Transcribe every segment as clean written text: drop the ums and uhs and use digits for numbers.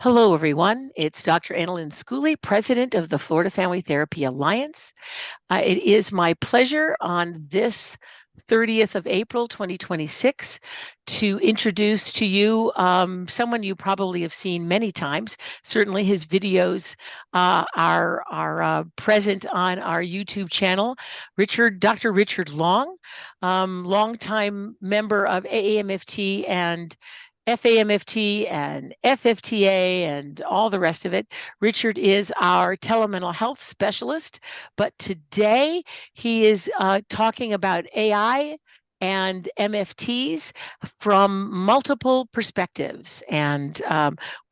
Hello, everyone. It's Dr. Annalyn Schooley, President of the Florida Family Therapy Alliance. It is my pleasure on this 30th of April, 2026, to introduce to you someone you probably have seen many times. Certainly his videos are present on our YouTube channel. Dr. Richard Long, longtime member of AAMFT and FAMFT and FFTA and all the rest of it. Richard is our telemental health specialist, but today he is talking about AI and MFTs from multiple perspectives. And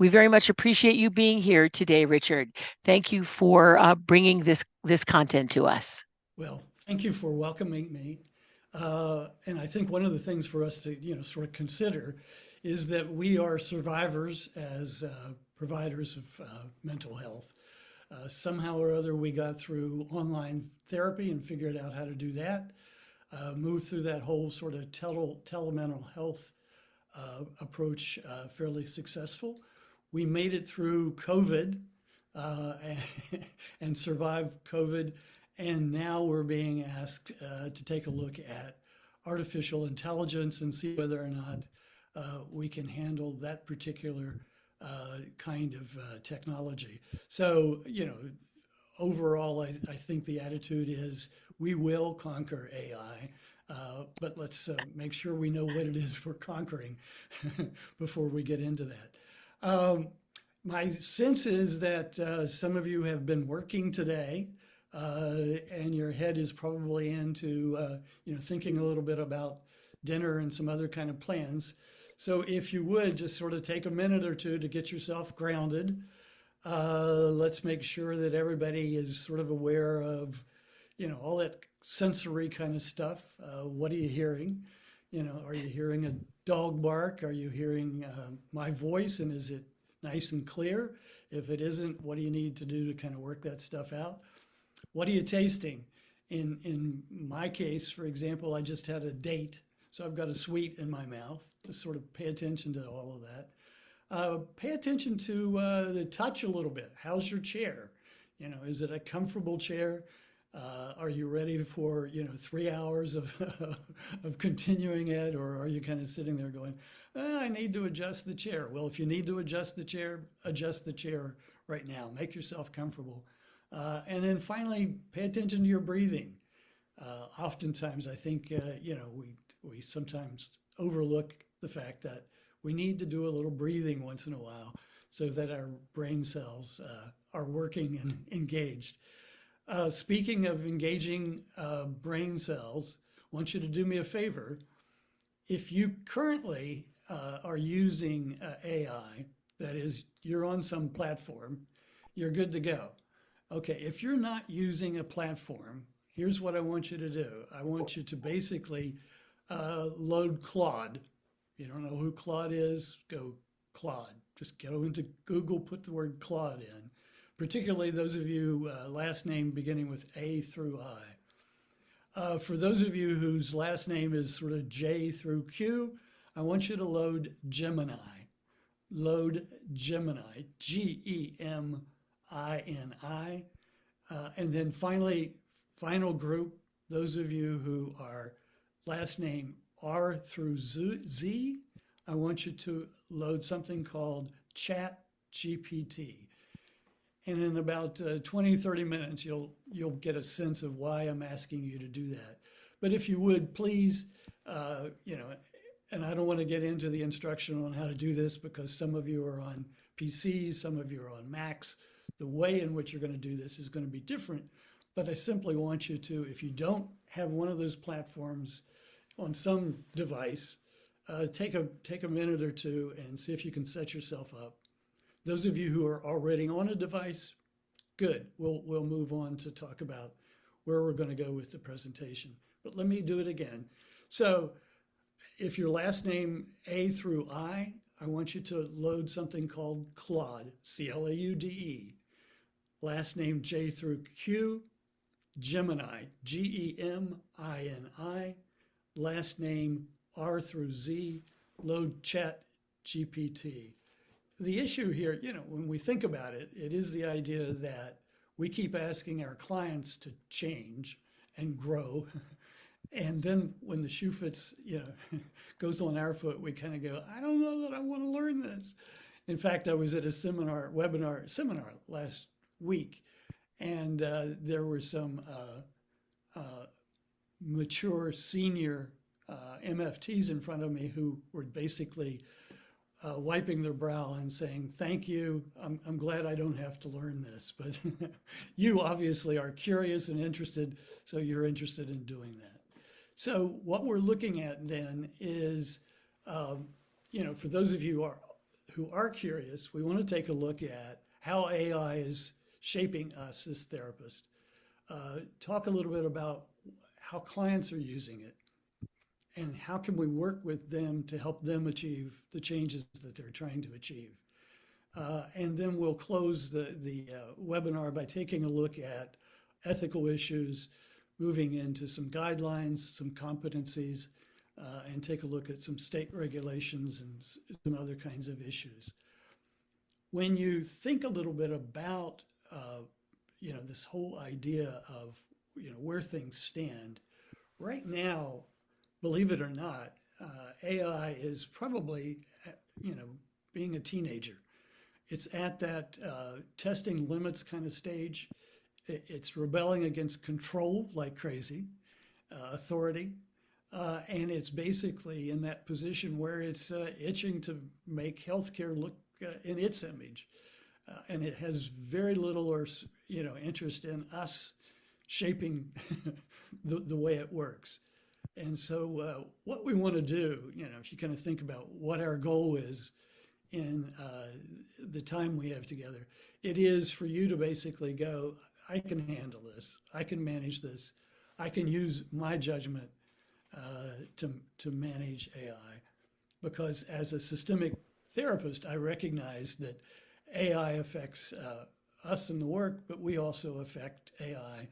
we very much appreciate you being here today, Richard. Thank you for bringing this content to us. Well, thank you for welcoming me. And I think one of the things for us to, sort of consider is that we are survivors as providers of mental health. Somehow or other, we got through online therapy and figured out how to do that, moved through that whole sort of telemental health approach fairly successful. We made it through COVID and survived COVID. And now we're being asked to take a look at artificial intelligence and see whether or not we can handle that particular kind of technology. So, overall, I think the attitude is we will conquer AI, but let's make sure we know what it is we're conquering before we get into that. My sense is that some of you have been working today, and your head is probably into, thinking a little bit about dinner and some other kind of plans. So if you would just sort of take a minute or two to get yourself grounded. Let's make sure that everybody is sort of aware of, all that sensory kind of stuff. What are you hearing? Are you hearing a dog bark? Are you hearing my voice, and is it nice and clear? If it isn't, what do you need to do to kind of work that stuff out? What are you tasting? In my case, for example, I just had a date, so I've got a sweet in my mouth. Just sort of pay attention to all of that. Pay attention to the touch a little bit. How's your chair? Is it a comfortable chair? Are you ready for 3 hours of of continuing it, or are you kind of sitting there going, I need to adjust the chair? Well, if you need to adjust the chair right now. Make yourself comfortable. And then finally, pay attention to your breathing. Oftentimes, I think we sometimes overlook the fact that we need to do a little breathing once in a while so that our brain cells are working and engaged. Speaking of engaging brain cells, I want you to do me a favor. If you currently are using AI, that is, you're on some platform, you're good to go. Okay, if you're not using a platform, here's what I want you to do. I want you to basically load Claude. If you don't know who Claude is, go Claude. Just go into Google, put the word Claude in. Particularly those of you last name beginning with A through I. For those of you whose last name is sort of J through Q, I want you to load Gemini. Load Gemini, Gemini. And then finally, final group, those of you who are last name R through Z, I want you to load something called Chat GPT. And in about 20, 30 minutes, you'll get a sense of why I'm asking you to do that. But if you would, please, and I don't want to get into the instruction on how to do this because some of you are on PCs, some of you are on Macs. The way in which you're going to do this is going to be different. But I simply want you to, if you don't have one of those platforms on some device, take a minute or two and see if you can set yourself up. Those of you who are already on a device, good. We'll move on to talk about where we're going to go with the presentation. But let me do it again. So if your last name A through I want you to load something called Claude, C-L-A-U-D-E. Last name J through Q, Gemini, G-E-M-I-N-I. Last name R through Z, load Chat GPT. the issue here, when we think about it, it is the idea that we keep asking our clients to change and grow. And then when the shoe fits, goes on our foot, we kind of go, I don't know that I want to learn this. In fact, I was at a webinar seminar last week, and there were some mature senior MFTs in front of me who were basically wiping their brow and saying, thank you, I'm glad I don't have to learn this. But you obviously are curious and interested, so you're interested in doing that. So what we're looking at then is, for those of you who are curious, we want to take a look at how AI is shaping us as therapists. Talk a little bit about how clients are using it and how can we work with them to help them achieve the changes that they're trying to achieve. And then we'll close the webinar by taking a look at ethical issues, moving into some guidelines, some competencies, and take a look at some state regulations and some other kinds of issues. When you think a little bit about, this whole idea of, where things stand, right now, believe it or not, AI is probably, being a teenager. It's at that testing limits kind of stage. It's rebelling against control like crazy, authority, and it's basically in that position where it's itching to make healthcare look in its image, and it has very little or interest in us shaping the way it works. And so, what we want to do, if you kind of think about what our goal is in the time we have together, it is for you to basically go, I can handle this. I can manage this. I can use my judgment to manage AI. Because as a systemic therapist, I recognize that AI affects us in the work, but we also affect AI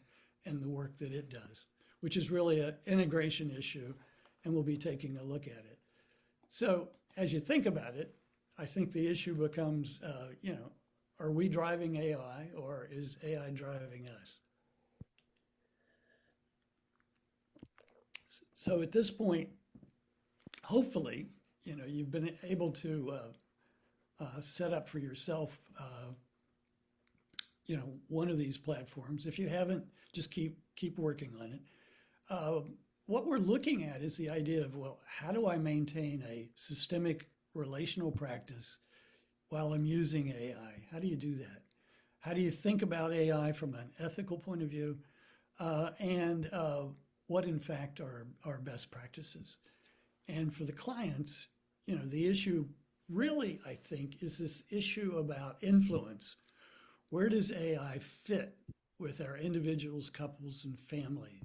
and the work that it does, which is really an integration issue, and we'll be taking a look at it. So as you think about it, I think the issue becomes, are we driving AI or is AI driving us? So at this point, hopefully, you've been able to set up for yourself, one of these platforms. If you haven't, just keep working on it. What we're looking at is the idea of, well, how do I maintain a systemic relational practice while I'm using AI? How do you do that? How do you think about AI from an ethical point of view? And what, in fact, are best practices? And for the clients, the issue really, I think, is this issue about influence. Where does AI fit with our individuals, couples, and family?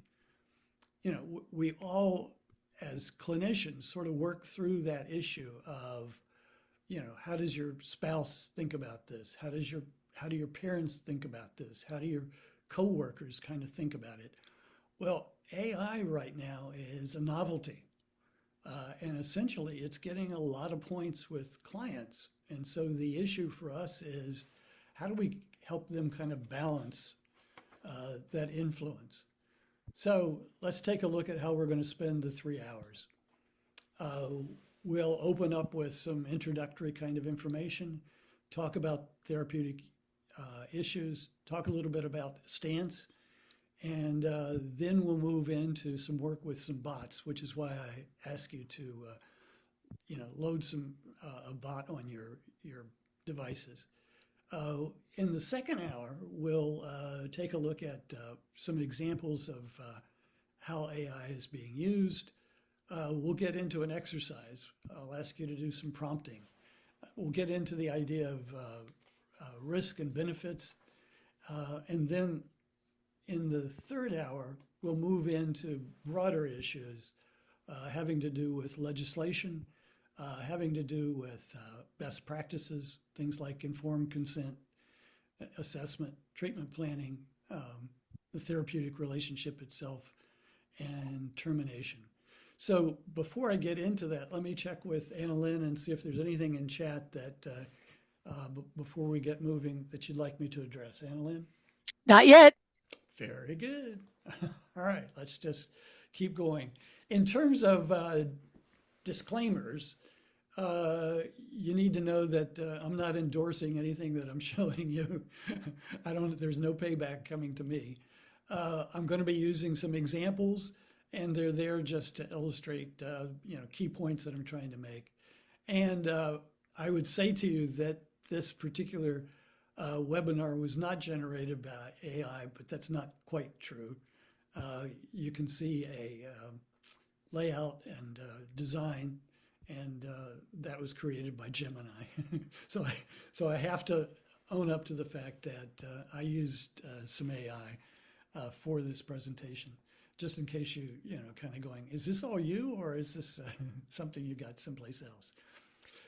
We all, as clinicians, sort of work through that issue of, how does your spouse think about this? How do your parents think about this? How do your coworkers kind of think about it? Well, AI right now is a novelty. And essentially, it's getting a lot of points with clients. And so the issue for us is, how do we help them kind of balance that influence? So let's take a look at how we're going to spend the 3 hours. We'll open up with some introductory kind of information, talk about therapeutic issues, talk a little bit about stance, and then we'll move into some work with some bots, which is why I ask you to, load a bot on your devices. In the second hour, we'll take a look at some examples of how AI is being used. We'll get into an exercise. I'll ask you to do some prompting. We'll get into the idea of risk and benefits. And then in the third hour, we'll move into broader issues having to do with legislation, having to do with best practices, things like informed consent, assessment, treatment planning, the therapeutic relationship itself, and termination. So before I get into that, let me check with Anna Lynn and see if there's anything in chat that before we get moving that you'd like me to address, Annalyn? Not yet. Very good. All right, let's just keep going. In terms of disclaimers, you need to know that I'm not endorsing anything that I'm showing you. There's no payback coming to me. I'm going to be using some examples, and they're there just to illustrate, key points that I'm trying to make. And I would say to you that this particular webinar was not generated by AI, but that's not quite true. You can see a layout and design, and that was created by Gemini. so I have to own up to the fact that I used some AI for this presentation, just in case you kind of going, is this all you, or is this something you got someplace else?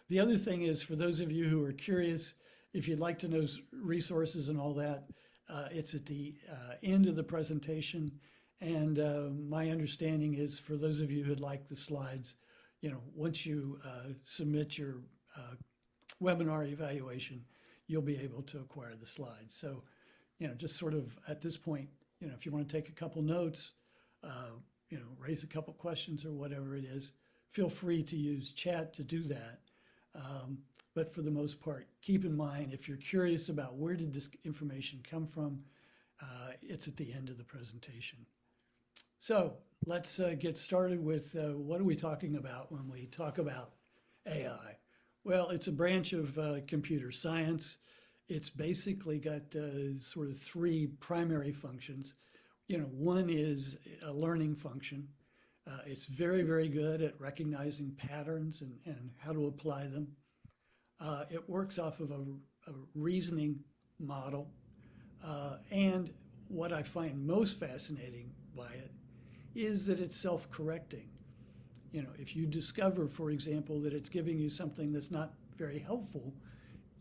The other thing is, for those of you who are curious, if you'd like to know resources and all that, it's at the end of the presentation. And my understanding is, for those of you who'd like the slides, once you submit your webinar evaluation, you'll be able to acquire the slides. So, just sort of at this point, if you want to take a couple notes, raise a couple questions or whatever it is, feel free to use chat to do that. But for the most part, keep in mind, if you're curious about where did this information come from, it's at the end of the presentation. So let's get started with what are we talking about when we talk about AI? Well, it's a branch of computer science. It's basically got sort of three primary functions. One is a learning function. It's very, very good at recognizing patterns and how to apply them. It works off of a reasoning model. And what I find most fascinating by it is that it's self-correcting. If you discover, for example, that it's giving you something that's not very helpful,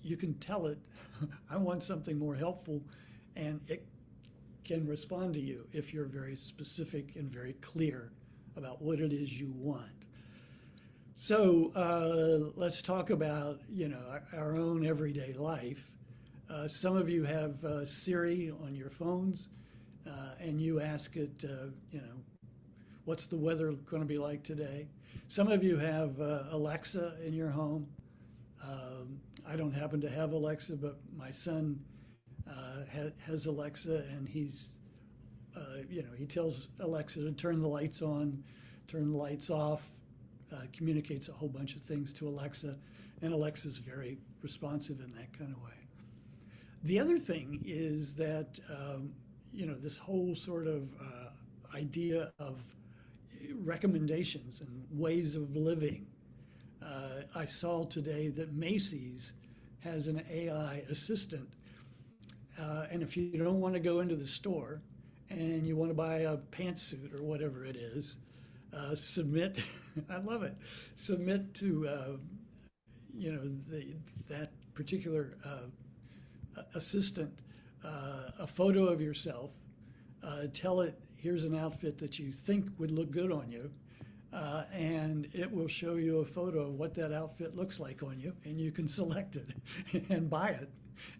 you can tell it, I want something more helpful, and it can respond to you if you're very specific and very clear about what it is you want. So let's talk about, our own everyday life. Some of you have Siri on your phones, and you ask it, what's the weather going to be like today? Some of you have Alexa in your home. I don't happen to have Alexa, but my son has Alexa, and he's, he tells Alexa to turn the lights on, turn the lights off, communicates a whole bunch of things to Alexa, and Alexa's very responsive in that kind of way. The other thing is that, this whole sort of idea of recommendations and ways of living. I saw today that Macy's has an AI assistant. And if you don't want to go into the store and you want to buy a pantsuit or whatever it is, submit, I love it, submit to, that particular assistant a photo of yourself, tell it, here's an outfit that you think would look good on you, and it will show you a photo of what that outfit looks like on you, and you can select it and buy it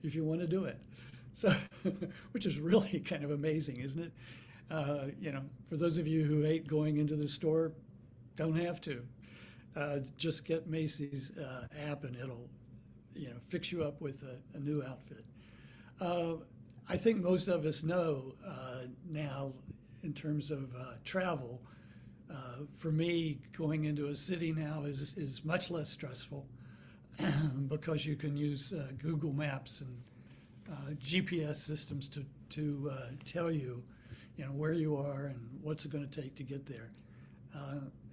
if you want to do it. So, which is really kind of amazing, isn't it? For those of you who hate going into the store, don't have to. Just get Macy's app, and it'll, fix you up with a new outfit. I think most of us know now, in terms of travel, for me, going into a city now is much less stressful because you can use Google Maps and GPS systems to tell you, where you are and what's it going to take to get there.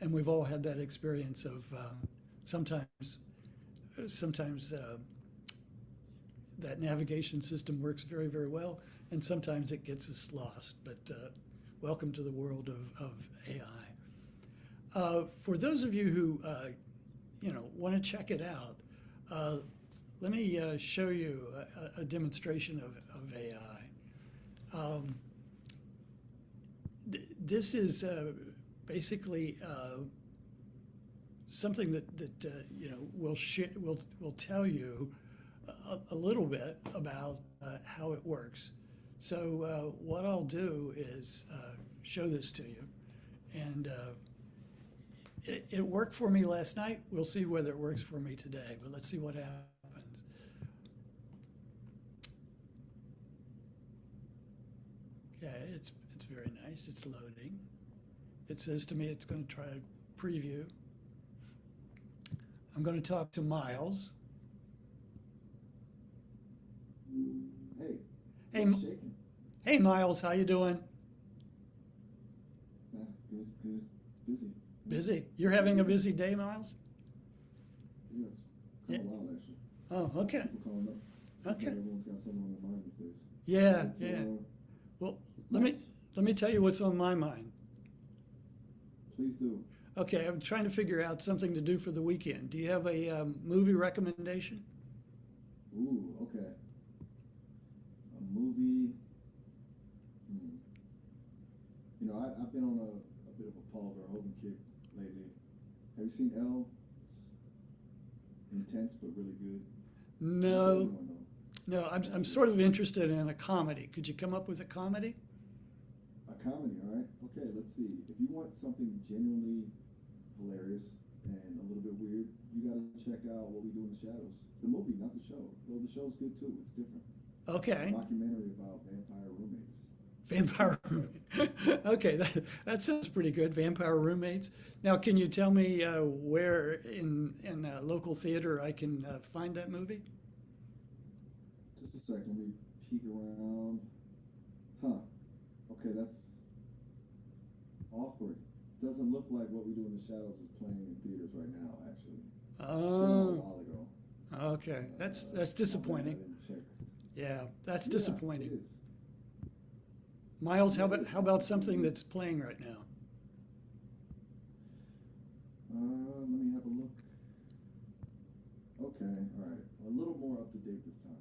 And we've all had that experience of sometimes that navigation system works very, very well, and sometimes it gets us lost. But welcome to the world of AI. For those of you who want to check it out, let me show you a demonstration of AI. This is basically something that will tell you a little bit about how it works. So what I'll do is show this to you. And it worked for me last night. We'll see whether it works for me today, but let's see what happens. Okay, it's very nice. It's loading. It says to me it's going to try to preview. I'm going to talk to Miles. Hey, Hey, shaking. hey, Miles, how you doing? Yeah, good, good. Busy. Busy. You're having a busy day, Miles? Yes. Yeah. Kind of wild, actually. Oh, okay. People calling up. Okay. Everyone's got something on their mind these days. Yeah, It's, yeah. Well, nice. let me tell you what's on my mind. Please do. Okay, I'm trying to figure out something to do for the weekend. Do you have a movie recommendation? Ooh, okay. A movie. Hmm. You know, I've been on a bit of a Paul Verhoeven kick lately. Have you seen Elle? It's intense, but really good. Not No, everyone, though. no. I'm sort of interested in a comedy. Could you come up with a comedy? A comedy, all right? Okay, let's see. If you want something genuinely hilarious and a little bit weird, you gotta check out What We Do in the Shadows. The movie, not the show. Though the show's good too. It's different. Okay. A documentary about vampire roommates. Vampire roommate. Okay, that sounds pretty good. Vampire roommates. Now, can you tell me where in a local theater I can find that movie? Just a second, let me peek around. Huh. Okay, that's awkward. Doesn't look like What We Do in the Shadows is playing in theaters right now, actually. Came out a Oh, while ago. okay. That's My bad, I disappointing. didn't check. Yeah, that's Yeah, disappointing. it is. Miles, Yeah, it is. how about something that's playing right now? Let me have a look. Okay, all right. A little more up to date this time.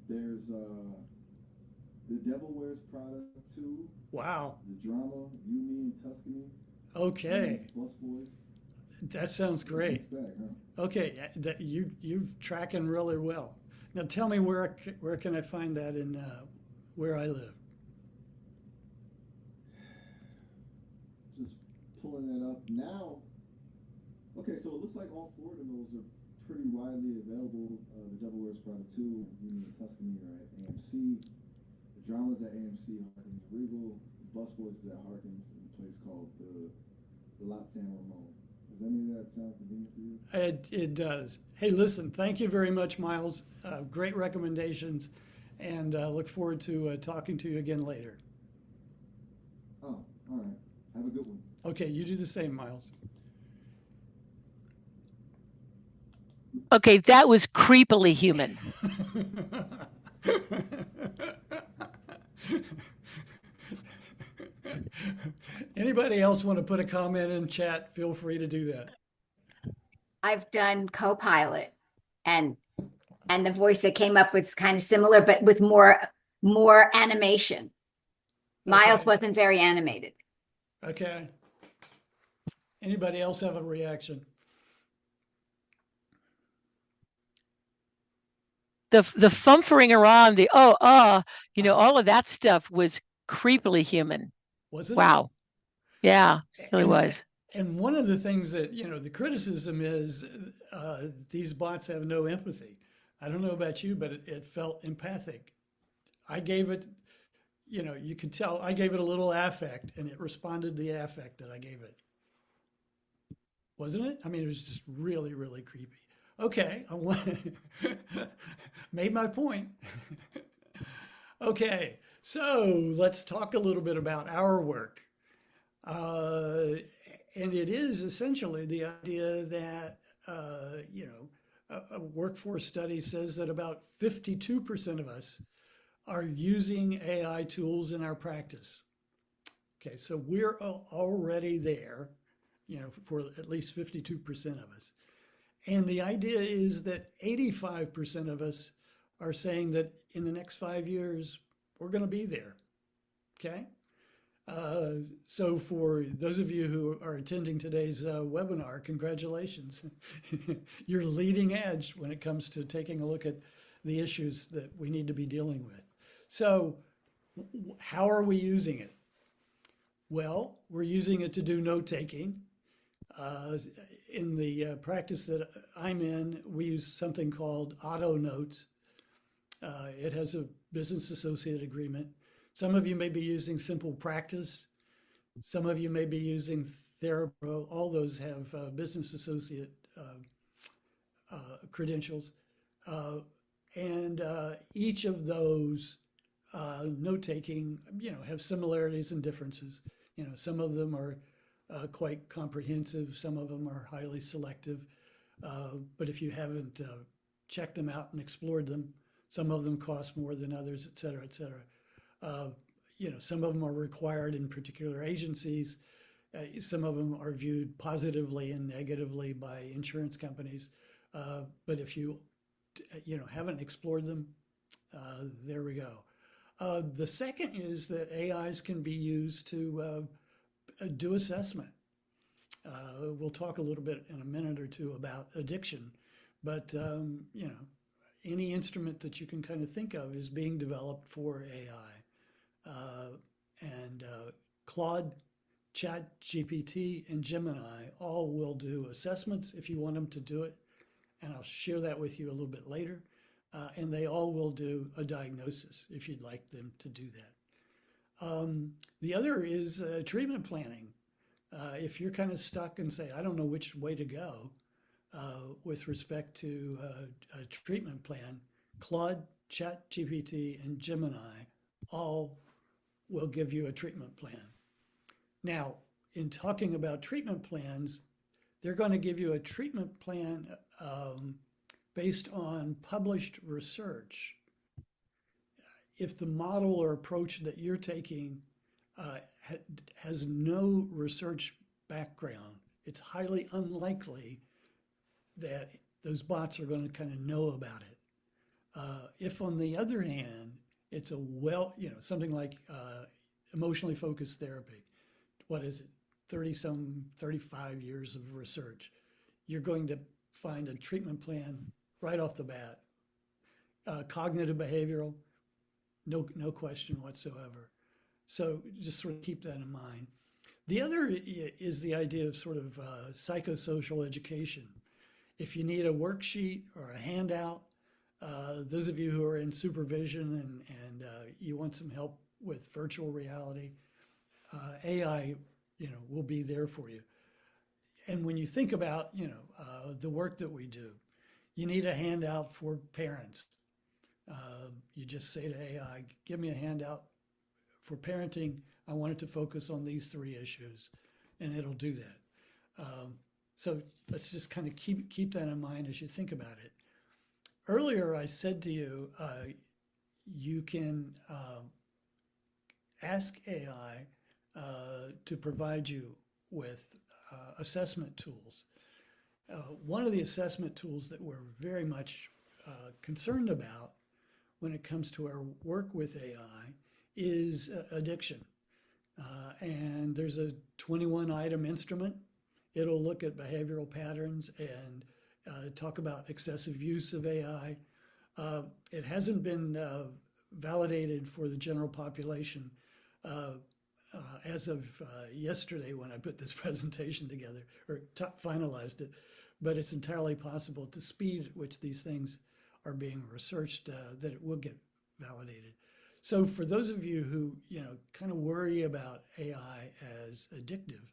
There's The Devil Wears Prada 2, Wow. the drama You, Me, and Tuscany, Okay, and Bus Boys. that sounds It's a great. mixed bag, huh? Okay, that you're tracking really well. Now tell me where can I find that in where I live? Just pulling that up now. Okay, so it looks like all four of those are pretty widely available. The Devil Wears Prada 2, You, Me, and Tuscany are at AMC. The drama's at AMC, Harkins Regal. The Bus Boys is at Harkins in a place called the Lot San Ramon. Does any of that sound convenient for you? It does. Hey, listen, thank you very much, Miles. Great recommendations, and look forward to talking to you again later. Oh, all right. Have a good one. Okay, you do the same, Miles. Okay, that was creepily human. Anybody else want to put a comment in chat? Feel free to do that. I've done Copilot, and the voice that came up was kind of similar, but with more animation. Miles Okay. wasn't very animated. Okay. Anybody else have a reaction? The fumfering around, all of that stuff was creepily human. Wasn't it? Wow. Yeah, it really was. And one of the things that, the criticism is these bots have no empathy. I don't know about you, but it felt empathic. I gave it, you could tell I gave it a little affect and it responded to the affect that I gave it. Wasn't it? I mean, it was just really, really creepy. Okay, made my point. Okay, so let's talk a little bit about our work. And it is essentially the idea that, a workforce study says that about 52% of us are using AI tools in our practice. Okay, so we're already there, for at least 52% of us. And the idea is that 85% of us are saying that in the next 5 years, we're going to be there. Okay? So for those of you who are attending today's webinar, congratulations. You're leading edge when it comes to taking a look at the issues that we need to be dealing with. So how are we using it? Well, we're using it to do note-taking. In the practice that I'm in, we use something called auto notes. It has a business associate agreement. Some of you may be using Simple Practice. Some of you may be using TheraPro. All those have business associate credentials. And each of those note-taking, have similarities and differences. Some of them are quite comprehensive. Some of them are highly selective. But if you haven't checked them out and explored them, some of them cost more than others, et cetera, et cetera. Some of them are required in particular agencies. Some of them are viewed positively and negatively by insurance companies. But if you, haven't explored them, there we go. The second is that AIs can be used to do assessment. We'll talk a little bit in a minute or two about addiction, but any instrument that you can kind of think of is being developed for AI. And Claude, ChatGPT, and Gemini all will do assessments if you want them to do it. And I'll share that with you a little bit later. And they all will do a diagnosis if you'd like them to do that. The other is treatment planning. If you're kind of stuck and say, I don't know which way to go with respect to a treatment plan, Claude, ChatGPT, and Gemini all will give you a treatment plan. Now, in talking about treatment plans, they're going to give you a treatment plan based on published research. If the model or approach that you're taking has no research background, it's highly unlikely that those bots are going to kind of know about it. If on the other hand, it's a something like emotionally focused therapy, what is it, 35 years of research, you're going to find a treatment plan right off the bat. Cognitive behavioral, no question whatsoever. So just sort of keep that in mind. The other is the idea of sort of psychosocial education. If you need a worksheet or a handout, those of you who are in supervision and you want some help with virtual reality, AI, will be there for you. And when you think about, the work that we do, you need a handout for parents. You just say to AI, give me a handout for parenting. I want it to focus on these 3 issues, and it'll do that. So let's just kind of keep that in mind as you think about it. Earlier, I said to you, you can ask AI to provide you with assessment tools. One of the assessment tools that we're very much concerned about when it comes to our work with AI is addiction. And there's a 21-item instrument. It'll look at behavioral patterns and talk about excessive use of AI. It hasn't been validated for the general population as of yesterday when I put this presentation together, or finalized it, but it's entirely possible at the speed at which these things are being researched that it will get validated. So for those of you who, kind of worry about AI as addictive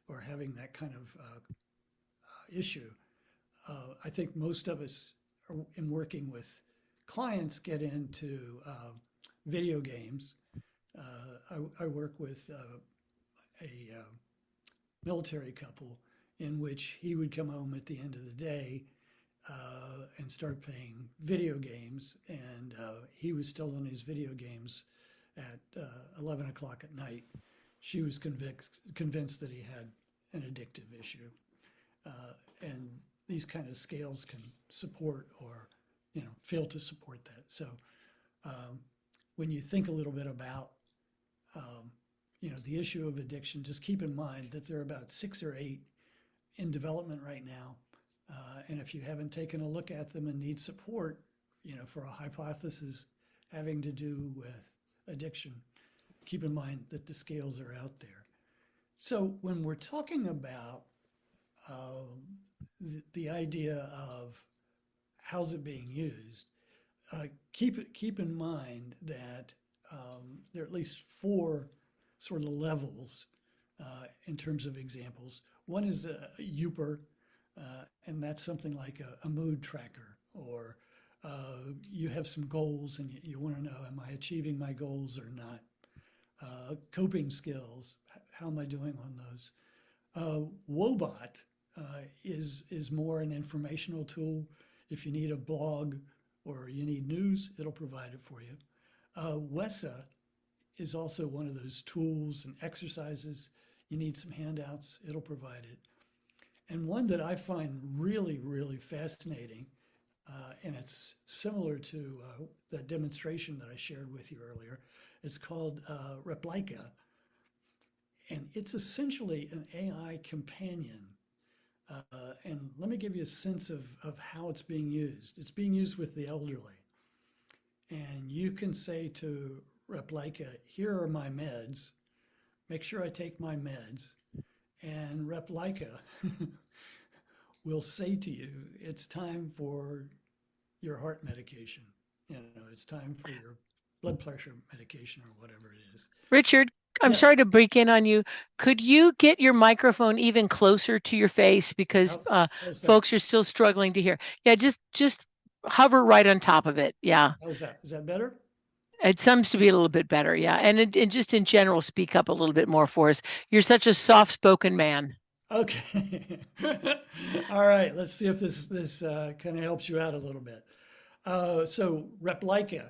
or having that kind of issue, I think most of us in working with clients get into video games. I work with a military couple in which he would come home at the end of the day and start playing video games, and he was still on his video games at 11 o'clock at night. She was convinced that he had an addictive issue. And these kind of scales can support or, fail to support that. So when you think a little bit about, the issue of addiction, just keep in mind that there are about 6 or 8 in development right now. And if you haven't taken a look at them and need support, for a hypothesis having to do with addiction, keep in mind that the scales are out there. So when we're talking about the idea of how's it being used, keep in mind that there are at least 4 sort of levels in terms of examples. One is a Uper, and that's something like a mood tracker, or you have some goals and you want to know, am I achieving my goals or not? Coping skills, how am I doing on those? Wobot is more an informational tool. If you need a blog or you need news, it'll provide it for you. WESA is also one of those tools and exercises. You need some handouts, it'll provide it. And one that I find really, really fascinating, and it's similar to the demonstration that I shared with you earlier, it's called Replika. And it's essentially an AI companion. And let me give you a sense of how it's being used. It's being used with the elderly. And you can say to Replika, here are my meds. Make sure I take my meds. And Replika will say to you, it's time for your heart medication. It's time for your blood pressure medication or whatever it is. Richard, I'm Yes. sorry to break in on you. Could you get your microphone even closer to your face, because How's that? folks are still struggling to hear? Yeah, just hover right on top of it. Yeah, How's that? Is that better? it seems to be a little bit better. Yeah, and just in general, speak up a little bit more for us. You're such a soft-spoken man. Okay. All right. Let's see if this kind of helps you out a little bit. So Replika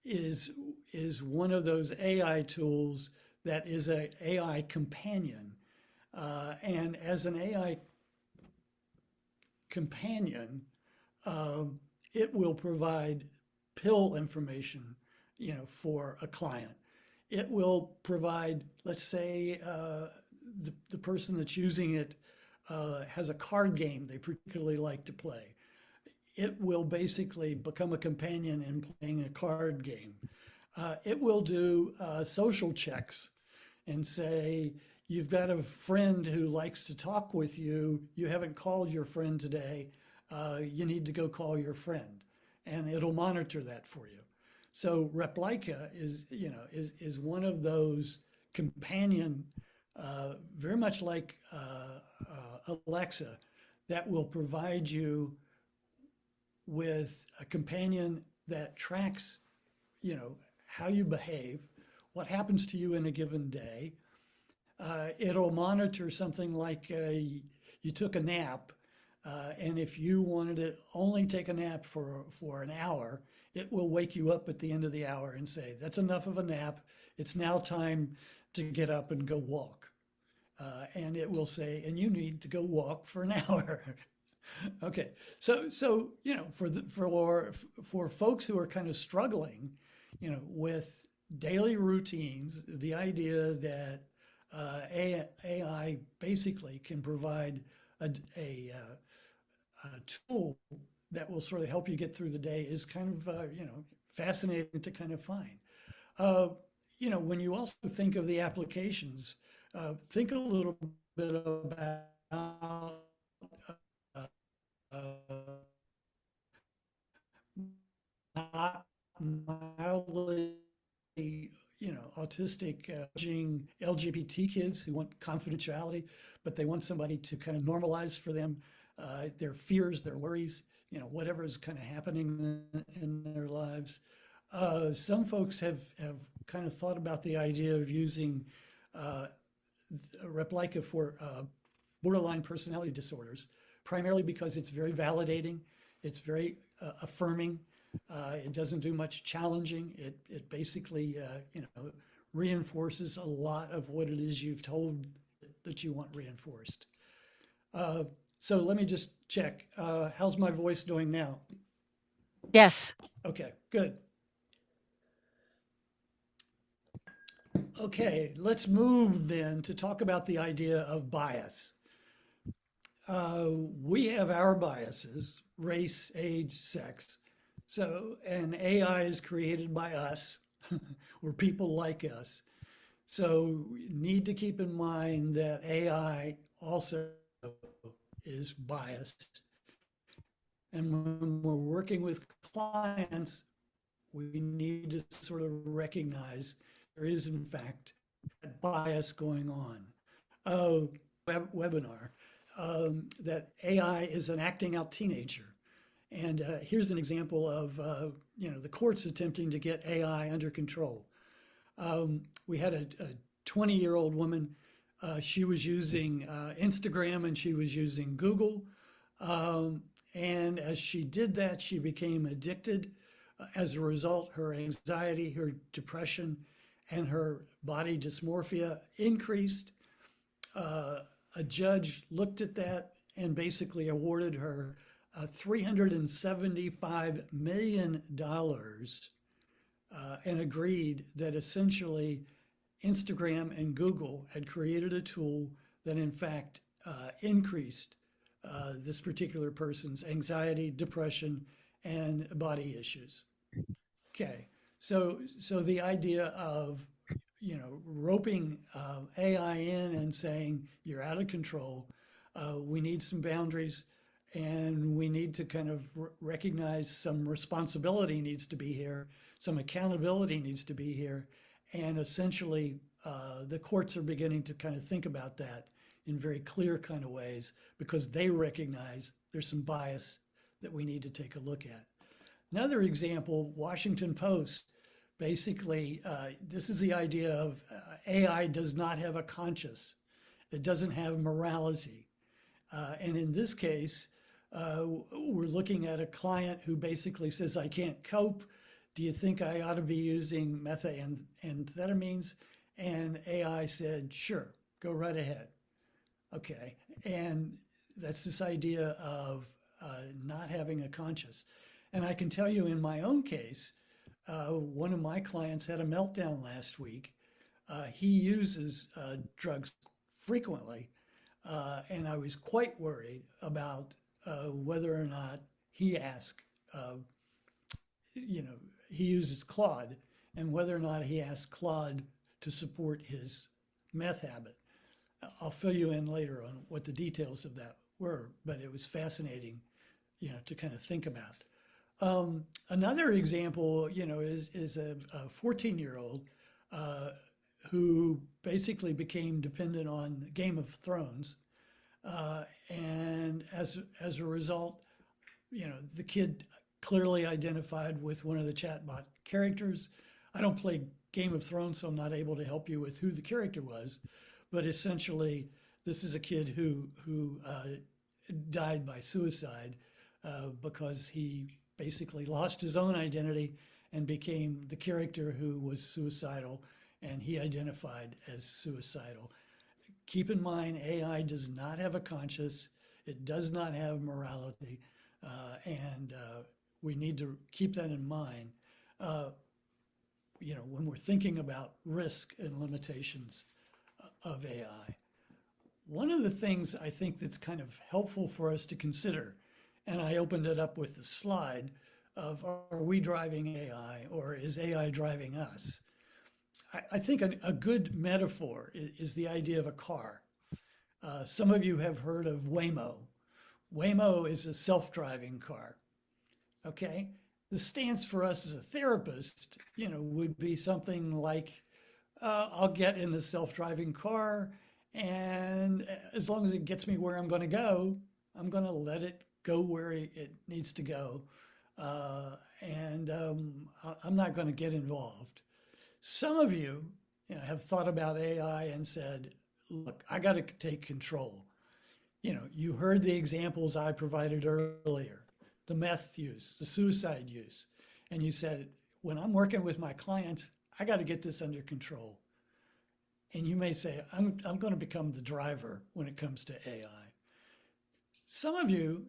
is one of those AI tools that is an AI companion. And as an AI companion, it will provide pill information, for a client. It will provide, let's say, the person that's using it has a card game they particularly like to play. It will basically become a companion in playing a card game. It will do social checks and say, you've got a friend who likes to talk with you. You haven't called your friend today. You need to go call your friend. And it'll monitor that for you. So Replika is one of those companion, very much like Alexa, that will provide you with a companion that tracks, how you behave, what happens to you in a given day. It'll monitor something like you took a nap, and if you wanted to only take a nap for an hour, it will wake you up at the end of the hour and say, that's enough of a nap. It's now time to get up and go walk. And it will say, and you need to go walk for an hour. Okay, so for folks who are kind of struggling, with daily routines, the idea that AI basically can provide a tool that will sort of help you get through the day is kind of fascinating to kind of find. When you also think of the applications, think a little bit about mildly, autistic, LGBT kids who want confidentiality, but they want somebody to kind of normalize for them their fears, their worries, whatever is kind of happening in their lives. Some folks have kind of thought about the idea of using Replika for borderline personality disorders, primarily because it's very validating, it's very affirming. It doesn't do much challenging. It basically, reinforces a lot of what it is you've told that you want reinforced. So let me just check. How's my voice doing now? Yes. Okay, good. Okay, let's move then to talk about the idea of bias. We have our biases, race, age, sex. So, and AI is created by us or people like us. So we need to keep in mind that AI also is biased. And when we're working with clients, we need to sort of recognize there is, in fact, a bias going on. Webinar that AI is an acting out teenager. And here's an example of the courts attempting to get AI under control. We had a 20-year-old woman. She was using Instagram and she was using Google. And as she did that, she became addicted. As a result, her anxiety, her depression, and her body dysmorphia increased. A judge looked at that and basically awarded her $375 million and agreed that essentially Instagram and Google had created a tool that in fact increased this particular person's anxiety, depression, and body issues. Okay, so the idea of roping AI in and saying you're out of control, we need some boundaries, and we need to kind of recognize some responsibility needs to be here, some accountability needs to be here, and essentially the courts are beginning to kind of think about that in very clear kind of ways because they recognize there's some bias that we need to take a look at. Another example, Washington Post, basically, this is the idea of AI does not have a conscience. It doesn't have morality. And in this case, we're looking at a client who basically says, I can't cope. Do you think I ought to be using methamphetamines? And AI said, sure, go right ahead. Okay. And that's this idea of not having a conscience. And I can tell you in my own case, one of my clients had a meltdown last week. He uses drugs frequently, and I was quite worried about whether or not he asked, he uses Claude, and whether or not he asked Claude to support his meth habit. I'll fill you in later on what the details of that were, but it was fascinating, to kind of think about. Another example, is a 14-year-old who basically became dependent on Game of Thrones. And as a result, the kid clearly identified with one of the chatbot characters. I don't play Game of Thrones, so I'm not able to help you with who the character was. But essentially, this is a kid who died by suicide because he basically lost his own identity and became the character who was suicidal, and he identified as suicidal. Keep in mind, AI does not have a conscience. It does not have morality, and we need to keep that in mind. When we're thinking about risk and limitations of AI. One of the things I think that's kind of helpful for us to consider, and I opened it up with the slide of are we driving AI or is AI driving us? I think a good metaphor is the idea of a car. Some of you have heard of Waymo. Waymo is a self-driving car. Okay? The stance for us as a therapist, would be something like, I'll get in the self-driving car, and as long as it gets me where I'm going to go, I'm going to let it go where it needs to go, and I'm not going to get involved. Some of you, have thought about AI and said, look, I got to take control. You heard the examples I provided earlier, the meth use, the suicide use, and you said, when I'm working with my clients, I got to get this under control. And you may say, I'm going to become the driver when it comes to AI. Some of you,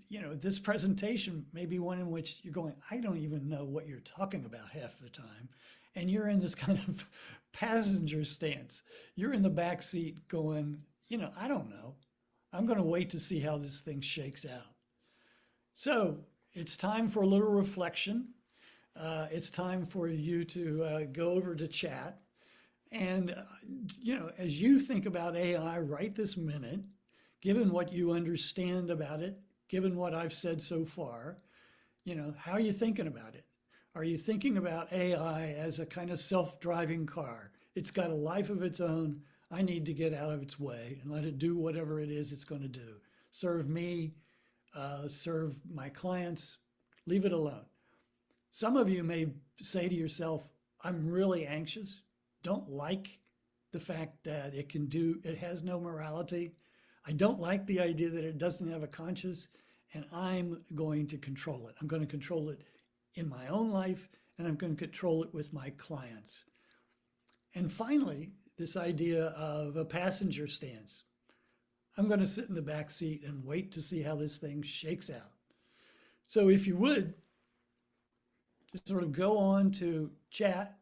this presentation may be one in which you're going, I don't even know what you're talking about half the time. and you're in this kind of passenger stance. You're in the back seat going, I don't know. I'm going to wait to see how this thing shakes out. So it's time for a little reflection. It's time for you to go over to chat. And, as you think about AI right this minute, given what you understand about it, given what I've said so far, how are you thinking about it? Are you thinking about AI as a kind of self-driving car? It's got a life of its own. I need to get out of its way and let it do whatever it is it's going to do. Serve me, serve my clients, leave it alone. Some of you may say to yourself, I'm really anxious, don't like the fact that it has no morality. I don't like the idea that it doesn't have a conscience, and I'm going to control it. I'm going to control it in my own life, and I'm going to control it with my clients. And finally, this idea of a passenger stance. I'm going to sit in the back seat and wait to see how this thing shakes out. So if you would, just sort of go on to chat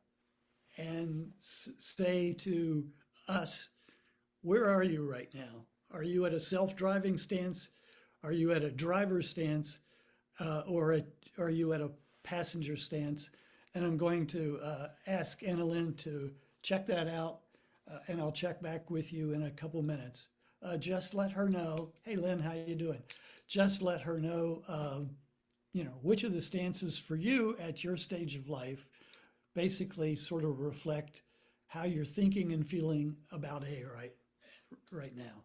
and say to us, where are you right now? Are you at a self-driving stance? Are you at a driver stance? Or are you at a passenger stance? And I'm going to ask Annalyn to check that out, and I'll check back with you in a couple minutes. Just let her know, hey Lynn, how you doing? Just let her know, which of the stances for you at your stage of life basically sort of reflect how you're thinking and feeling about AI right now.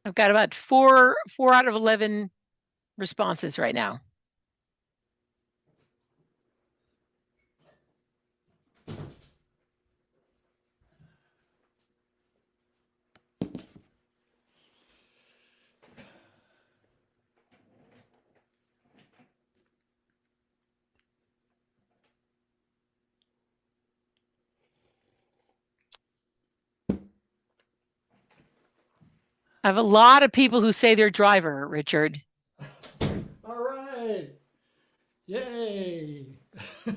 I've got about four out of 11 responses right now. I have a lot of people who say they're driver, Richard. All right. Yay.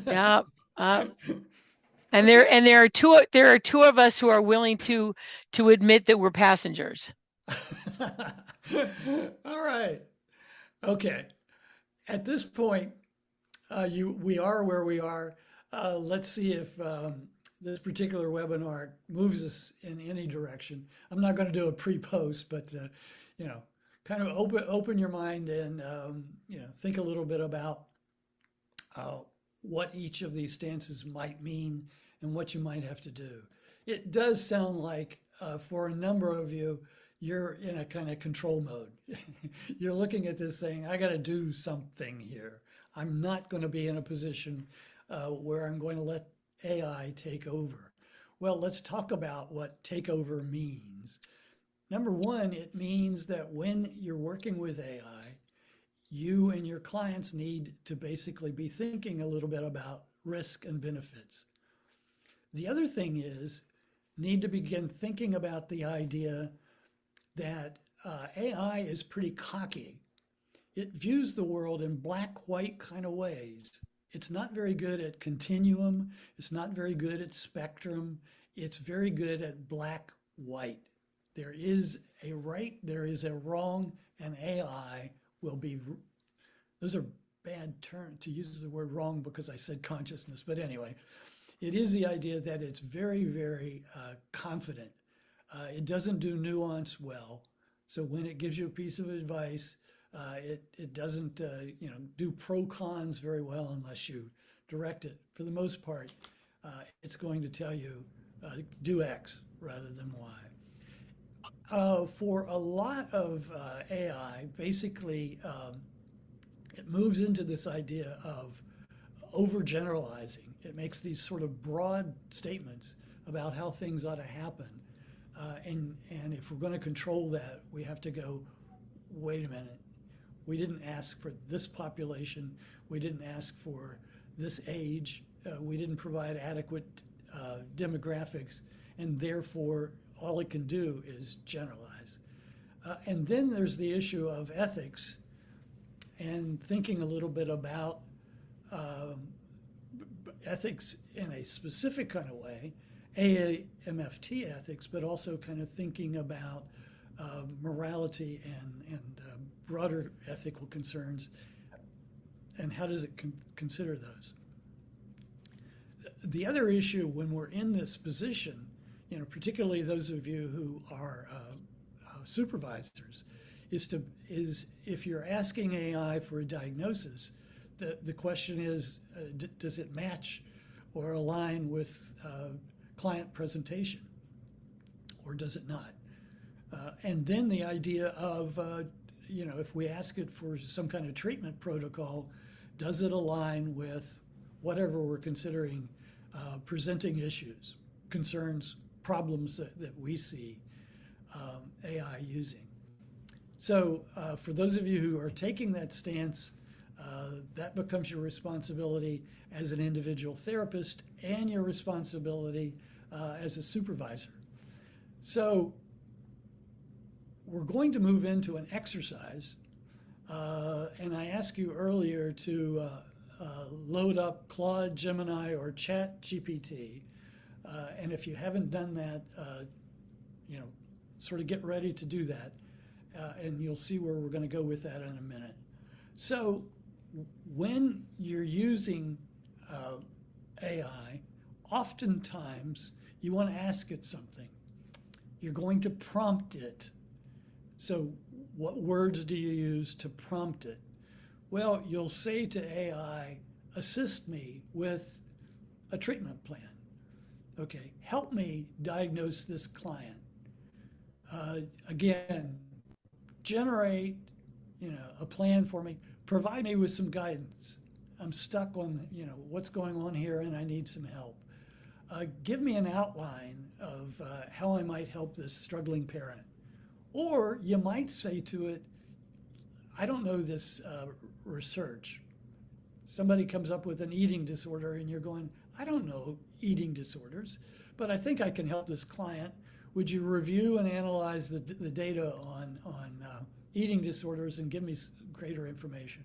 Yeah. And there are two of us who are willing to admit that we're passengers. All right. Okay. At this point, we are where we are. Let's see if this particular webinar moves us in any direction. I'm not going to do a pre-post, but kind of open your mind and think a little bit about what each of these stances might mean and what you might have to do. It does sound like for a number of you, you're in a kind of control mode. You're looking at this saying, I got to do something here. I'm not going to be in a position where I'm going to let AI take over. Well, let's talk about what takeover means. Number one, it means that when you're working with AI, you and your clients need to basically be thinking a little bit about risk and benefits. The other thing is, need to begin thinking about the idea that AI is pretty cocky. It views the world in black-white kind of ways. It's not very good at continuum. It's not very good at spectrum. It's very good at black-white. There is a right, there is a wrong, and AI will be, those are bad terms to use the word wrong because I said consciousness, but anyway, it is the idea that it's very, very confident. It doesn't do nuance well. So when it gives you a piece of advice, it doesn't do pro cons very well unless you direct it. For the most part, it's going to tell you do X rather than Y. For a lot of AI, basically, it moves into this idea of overgeneralizing. It makes these sort of broad statements about how things ought to happen. And if we're going to control that, we have to go, wait a minute. We didn't ask for this population. We didn't ask for this age, we didn't provide adequate demographics, and therefore all it can do is generalize. And then there's the issue of ethics and thinking a little bit about ethics in a specific kind of way, MFT ethics, but also kind of thinking about morality and broader ethical concerns, and how does it consider those. The other issue when we're in this position, particularly those of you who are supervisors, is if you're asking AI for a diagnosis, the question is, does it match or align with client presentation, or does it not? And then the idea of, if we ask it for some kind of treatment protocol, does it align with whatever we're considering presenting issues, concerns, problems that we see AI using? So for those of you who are taking that stance, that becomes your responsibility as an individual therapist and your responsibility as a supervisor. So we're going to move into an exercise, and I asked you earlier to load up Claude, Gemini, or Chat GPT, and if you haven't done that, sort of get ready to do that, and you'll see where we're going to go with that in a minute. So when you're using AI, oftentimes you want to ask it something. You're going to prompt it. So what words do you use to prompt it? Well, you'll say to AI, assist me with a treatment plan. Okay, help me diagnose this client. Again, generate, a plan for me. Provide me with some guidance. I'm stuck on, what's going on here and I need some help. Give me an outline of how I might help this struggling parent. Or you might say to it, I don't know this research. Somebody comes up with an eating disorder and you're going, I don't know eating disorders, but I think I can help this client. Would you review and analyze the data on eating disorders and give me greater information?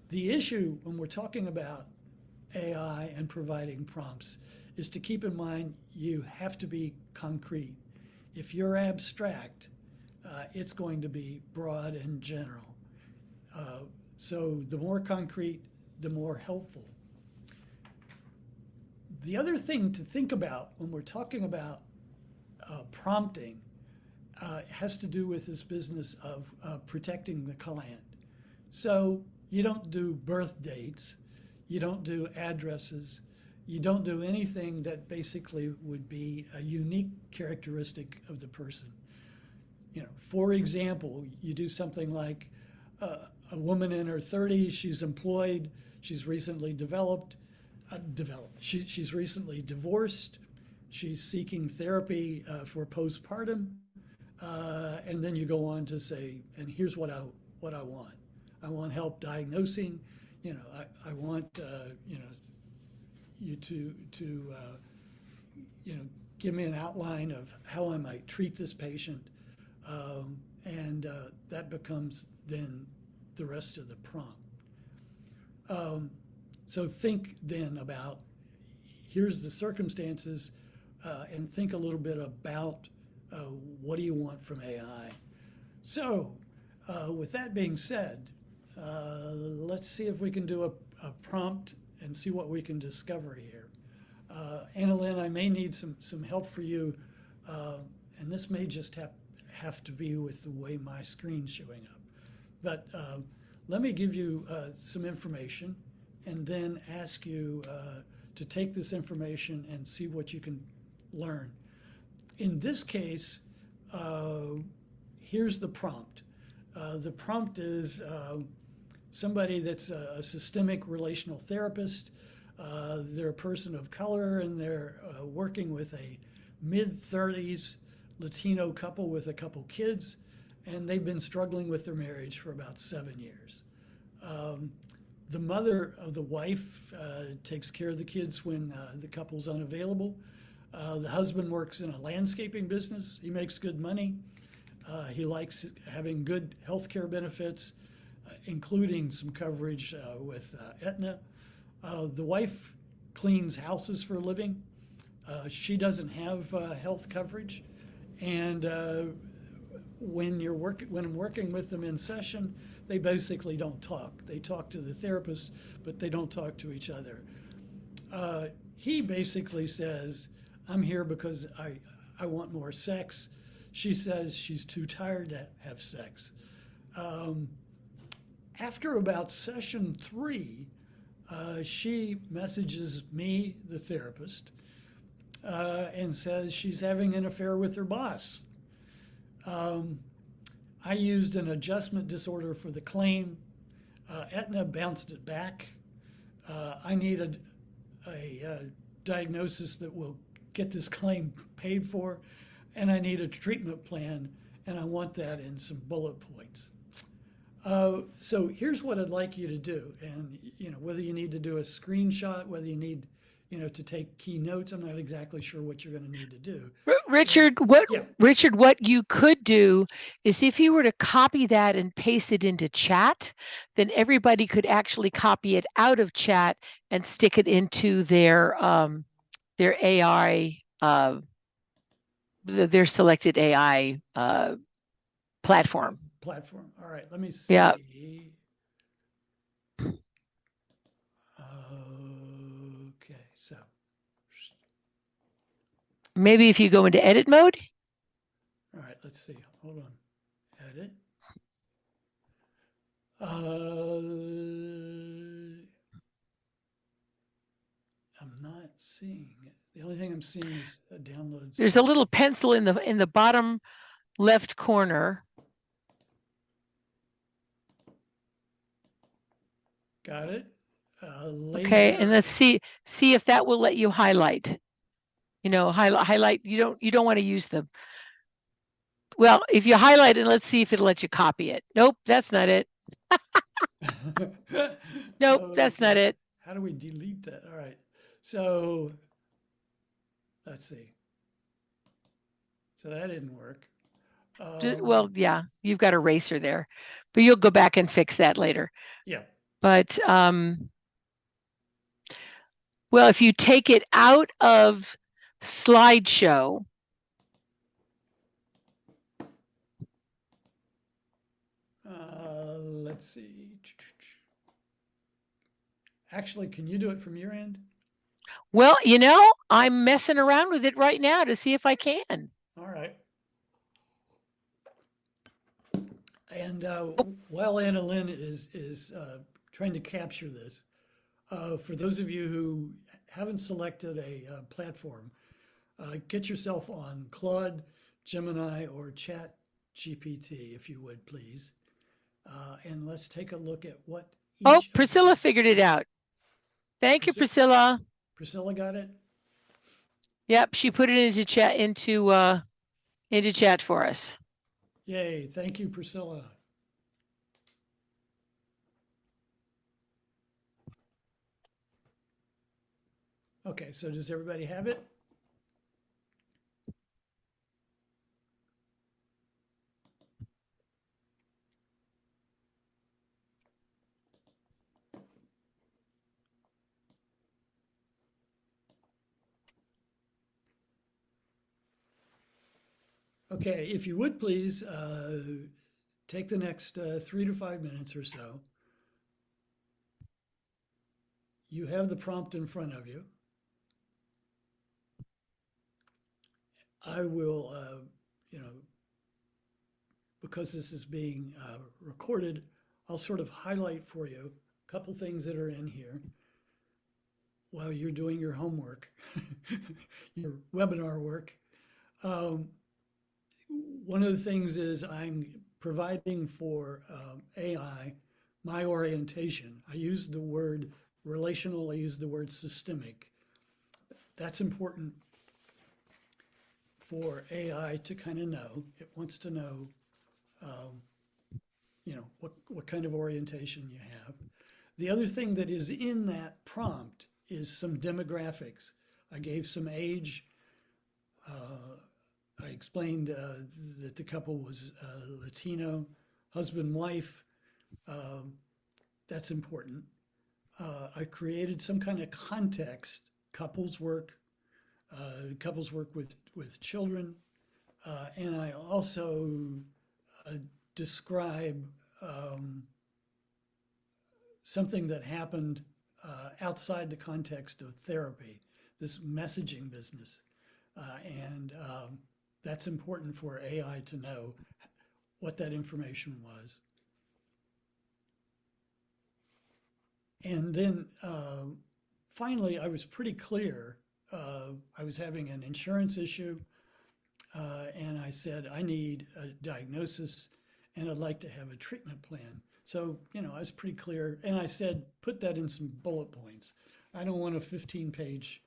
The issue when we're talking about AI and providing prompts is to keep in mind you have to be concrete. If you're abstract, it's going to be broad and general. So the more concrete, the more helpful. The other thing to think about when we're talking about prompting has to do with this business of protecting the client. So you don't do birth dates, you don't do addresses, you don't do anything that basically would be a unique characteristic of the person. For example, you do something like a woman in her 30s, she's employed, she's recently she's recently divorced, she's seeking therapy for postpartum, and then you go on to say, and here's what I want. I want help diagnosing. I want you to give me an outline of how I might treat this patient, and that becomes then the rest of the prompt. So think then about, here's the circumstances, and think a little bit about what do you want from AI. So with that being said, let's see if we can do a prompt and see what we can discover here. Annalyn, I may need some help for you, and this may just have to be with the way my screen's showing up. But let me give you some information and then ask you to take this information and see what you can learn. In this case, here's the prompt. The prompt is somebody that's a systemic relational therapist. They're a person of color, and they're working with a mid-30s Latino couple with a couple kids, and they've been struggling with their marriage for about 7 years. The mother of the wife takes care of the kids when the couple's unavailable. The husband works in a landscaping business. He makes good money. He likes having good health care benefits, including some coverage with Aetna. The wife cleans houses for a living. She doesn't have health coverage. And when I'm working with them in session, they basically don't talk. They talk to the therapist, but they don't talk to each other. He basically says, I'm here because I want more sex. She says she's too tired to have sex. After about session 3, she messages me, the therapist, and says she's having an affair with her boss. I used an adjustment disorder for the claim. Aetna bounced it back. I need a diagnosis that will get this claim paid for, and I need a treatment plan, and I want that in some bullet points. So here's what I'd like you to do, and whether you need to do a screenshot, whether you need to take key notes, I'm not exactly sure what you're going to need to do. Richard, what you could do is if you were to copy that and paste it into chat, then everybody could actually copy it out of chat and stick it into their AI, their selected AI platform. All right, let me see. Yeah. Okay, so maybe if you go into edit mode. All right, let's see. Hold on. Edit. I'm not seeing it. The only thing I'm seeing is a download. There's a little pencil in the bottom left corner. Got it. Okay, and let's see if that will let you highlight. Highlight. You don't want to use the. Well, if you highlight it, let's see if it'll let you copy it. Nope, that's not it. Nope, okay. That's not it. How do we delete that? All right. So let's see. So that didn't work. Well, yeah, you've got eraser there, but you'll go back and fix that later. Yeah. But well, if you take it out of slideshow, let's see. Actually, can you do it from your end? Well, I'm messing around with it right now to see if I can. All right. And while Anna Lynn is trying to capture this, for those of you who haven't selected a platform, get yourself on Claude, Gemini, or Chat GPT, if you would, please. And let's take a look at what Priscilla figured it out. Thank you, Priscilla. Priscilla got it? Yep, she put it into chat for us. Yay, thank you, Priscilla. Okay, so does everybody have it? Okay, if you would please take the next 3 to 5 minutes or so. You have the prompt in front of you. I will, because this is being recorded, I'll sort of highlight for you a couple things that are in here while you're doing your homework, your webinar work. One of the things is I'm providing for AI my orientation. I use the word relational, I use the word systemic. That's important for AI to kind of know. It wants to know, what kind of orientation you have. The other thing that is in that prompt is some demographics. I gave some age. I explained that the couple was Latino, husband, wife. That's important. I created some kind of context, couples work with children. And I also describe something that happened outside the context of therapy, this messaging business. And that's important for AI to know what that information was. And then finally, I was pretty clear. I was having an insurance issue, and I said, I need a diagnosis and I'd like to have a treatment plan. So, I was pretty clear. And I said, put that in some bullet points. I don't want a 15-page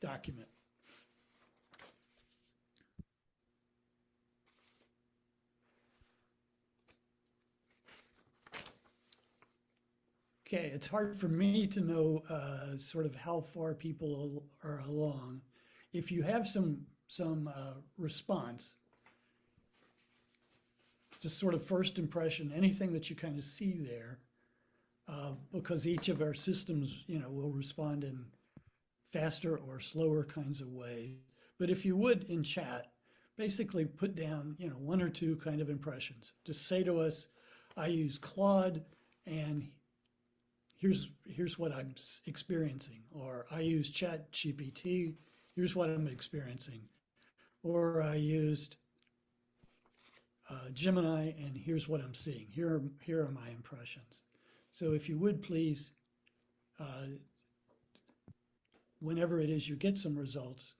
document. Okay, it's hard for me to know sort of how far people are along. If you have some response, just sort of first impression, anything that you kind of see there, because each of our systems, will respond in faster or slower kinds of ways. But if you would, in chat, basically put down, one or two kind of impressions. Just say to us, I use Claude and here's what I'm experiencing, or I use Chat GPT, here's what I'm experiencing, or I used Gemini and here's what I'm seeing. Here are my impressions. So if you would please, whenever it is you get some results,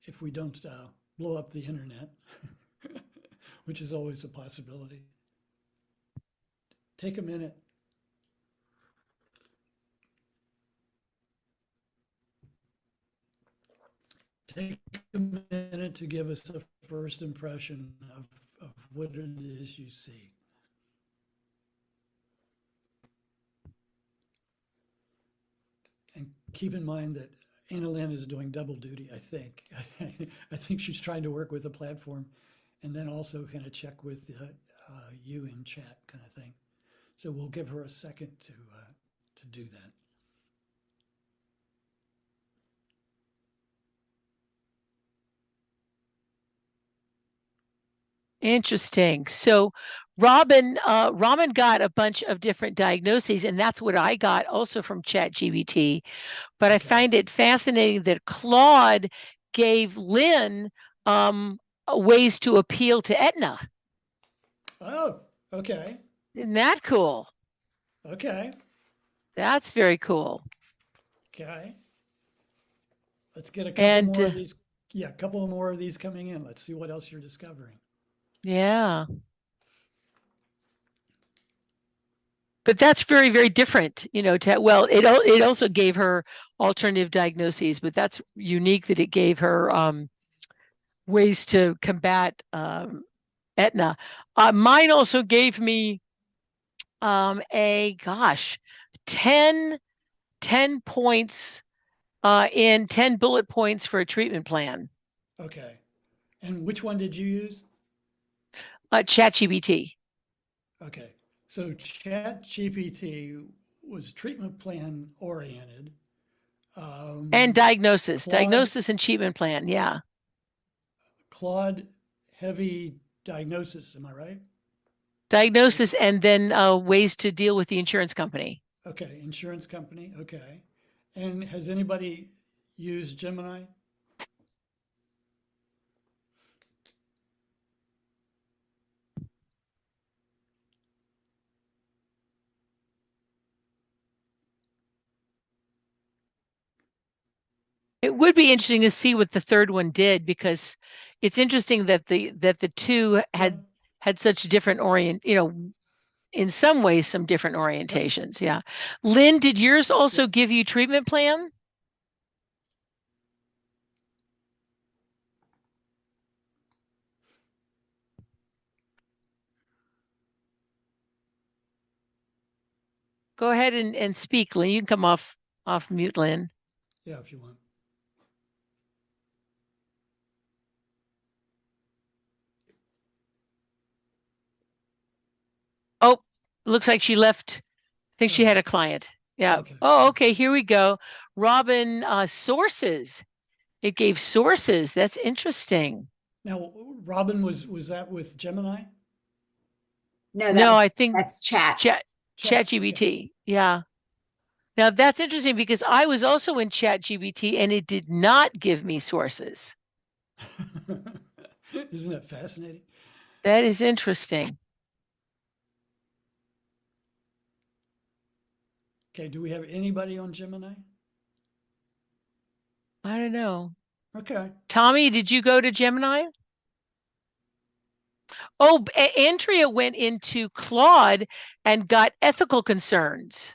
if we don't blow up the internet, which is always a possibility, take a minute. Take a minute to give us a first impression of what it is you see. And keep in mind that Anna Lynn is doing double duty, I think. I think she's trying to work with the platform and then also kind of check with you in chat kind of thing. So we'll give her a second to do that. Interesting. So Robin got a bunch of different diagnoses, and that's what I got also from ChatGPT. But I find it fascinating that Claude gave Lynn ways to appeal to Aetna. Oh, okay. Isn't that cool? Okay. That's very cool. Okay. Let's get a couple more of these. Yeah, a couple more of these coming in. Let's see what else you're discovering. Yeah. But that's very, very different, it also gave her alternative diagnoses, but that's unique that it gave her ways to combat Aetna. Mine also gave me 10 points in 10 bullet points for a treatment plan. Okay. And which one did you use? ChatGPT. Okay. So ChatGPT was treatment plan oriented. And diagnosis. Claude, diagnosis and treatment plan, yeah. Claude, heavy diagnosis, am I right? Diagnosis and then ways to deal with the insurance company. Okay, insurance company, okay. And has anybody used Gemini? It would be interesting to see what the third one did, because it's interesting that the two had such different in some ways some different orientations. Yeah. Lynn, did yours also give you treatment plan? go ahead and speak, Lynn. You can come off mute, Lynn. Yeah, if you want. Oh, looks like she left. I think she had a client. Yeah. Okay. Oh, okay. Here we go. Robin, sources. It gave sources. That's interesting. Now, Robin, was that with Gemini? No, No, I think that's chat. Chat Chat. GPT. Yeah. Now that's interesting because I was also in Chat GPT and it did not give me sources. Okay. Isn't that fascinating? That is interesting. Okay, do we have anybody on Gemini? I don't know. Okay. Tommy, did you go to Gemini? Oh, Andrea went into Claude and got ethical concerns.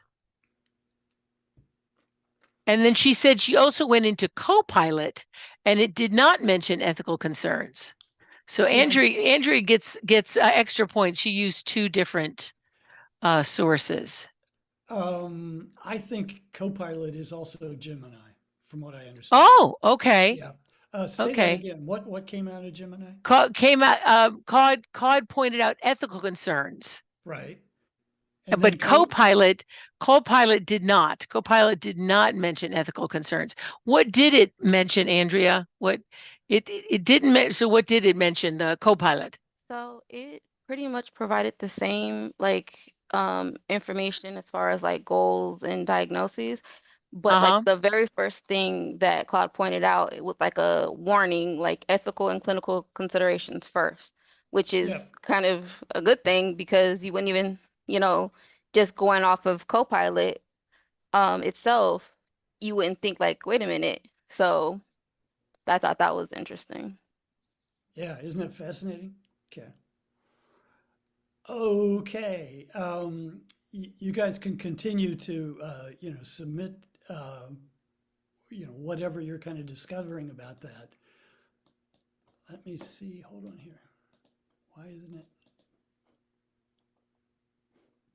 And then she said she also went into Copilot and it did not mention ethical concerns. So See, Andrea gets extra points. She used two different sources. I think Copilot is also Gemini, from what I understand. Oh, okay. Yeah. Say that Okay. again. What came out of Gemini? Came out. Claude pointed out ethical concerns, Right. And then but Copilot did not. Copilot did not mention ethical concerns. What did it mention, Andrea? What it didn't. So what did it mention? The Copilot. So it pretty much provided the same information as far as like goals and diagnoses. But like Uh-huh. the very first thing that Claude pointed out, it was like a warning, like ethical and clinical considerations first, which yeah. is kind of a good thing because you wouldn't even, you know, just going off of Copilot itself, you wouldn't think like, wait a minute. So I thought that was interesting. Yeah, isn't that fascinating? Okay. Okay. You guys can continue to, submit, whatever you're kind of discovering about that. Let me see. Hold on here. Why isn't it?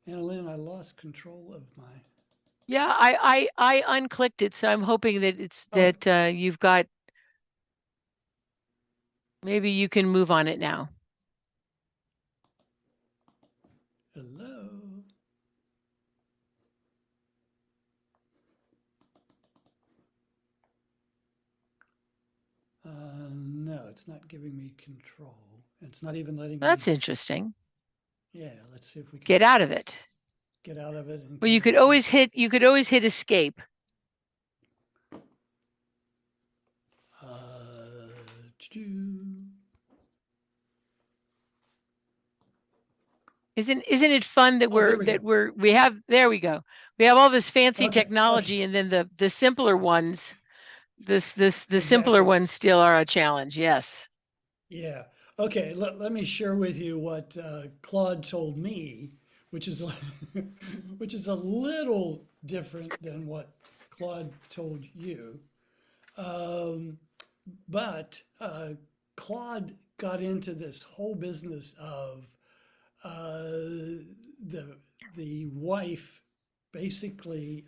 Annalyn, I lost control of my. Yeah, I unclicked it, so I'm hoping that it's that you've got. Maybe you can move on it now. Hello. No, it's not giving me control. It's not even letting That's me. interesting. Yeah, let's see if we can Get out of it. get out of it. And Well, you could always hit escape. Isn't it fun that there we go. We have all this fancy Okay, technology, and then the simpler ones, the simpler Exactly. ones still are a challenge. Yes. Yeah. Okay. Let me share with you what Claude told me, which is which is a little different than what Claude told you. But Claude got into this whole business of the wife basically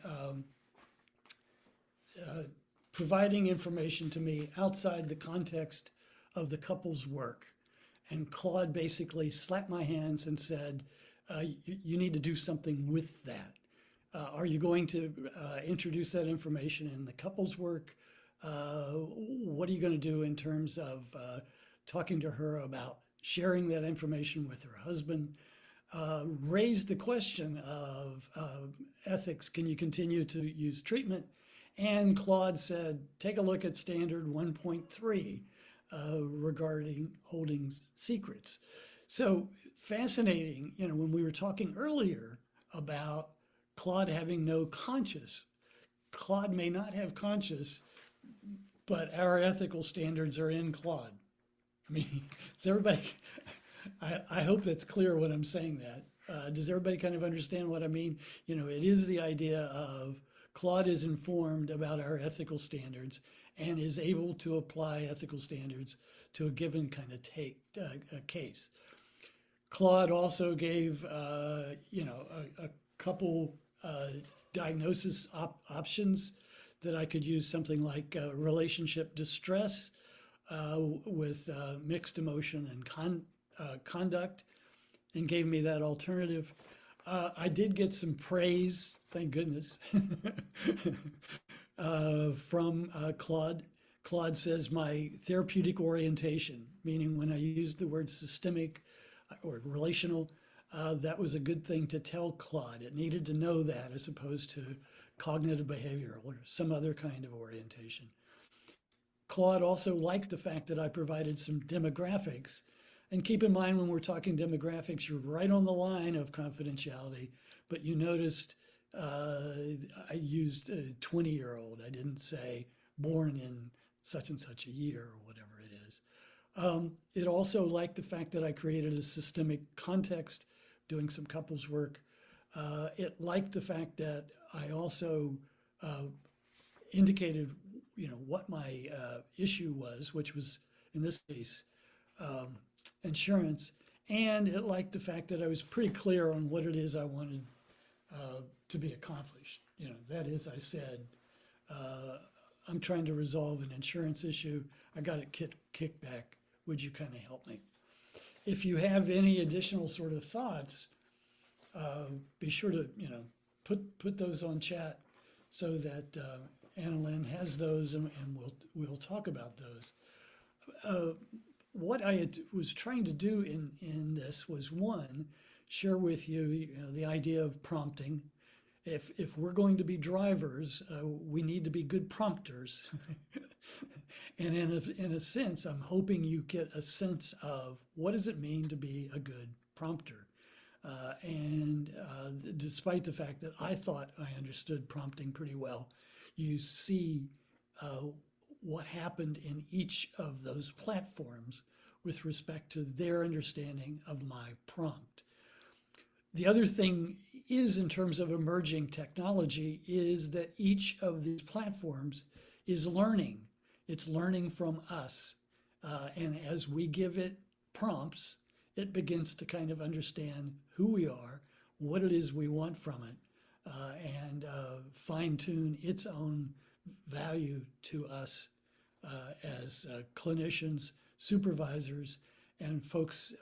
providing information to me outside the context of the couple's work. And Claude basically slapped my hands and said, you need to do something with that. Are you going to introduce that information in the couple's work? What are you going to do in terms of talking to her about sharing that information with her husband? Raised the question of ethics. Can you continue to use treatment? And Claude said, take a look at standard 1.3 regarding holding secrets. So fascinating, when we were talking earlier about Claude having no conscious, Claude may not have conscious, but our ethical standards are in Claude. I mean, does everybody, I hope that's clear when I'm saying that. Does everybody kind of understand what I mean? It is the idea of Claude is informed about our ethical standards and is able to apply ethical standards to a given kind of a case. Claude also gave, a couple diagnosis options that I could use something like relationship distress with mixed emotion and conduct, and gave me that alternative. I did get some praise, thank goodness, from Claude. Claude says my therapeutic orientation, meaning when I used the word systemic or relational, that was a good thing to tell Claude. It needed to know that as opposed to cognitive behavioral or some other kind of orientation. Claude also liked the fact that I provided some demographics. And keep in mind when we're talking demographics, you're right on the line of confidentiality, but you noticed I used a 20-year-old. I didn't say born in such and such a year or whatever it is. It also liked the fact that I created a systemic context, doing some couples work. It liked the fact that I also indicated, what my issue was, which was in this case insurance, and it liked the fact that I was pretty clear on what it is I wanted to be accomplished. That is, I said, I'm trying to resolve an insurance issue. I got it kicked back. Would you kind of help me? If you have any additional sort of thoughts, be sure to put those on chat so that Annalyn has those, and we'll talk about those. What I was trying to do in this was, one, share with you, the idea of prompting. If we're going to be drivers, we need to be good prompters. And in a sense, I'm hoping you get a sense of what does it mean to be a good prompter. Despite the fact that I thought I understood prompting pretty well, you see what happened in each of those platforms with respect to their understanding of my prompt. The other thing is, in terms of emerging technology, is that each of these platforms is learning. It's learning from us. And as we give it prompts, it begins to kind of understand who we are, what it is we want from it, and fine-tune its own value to us as clinicians, supervisors, and folks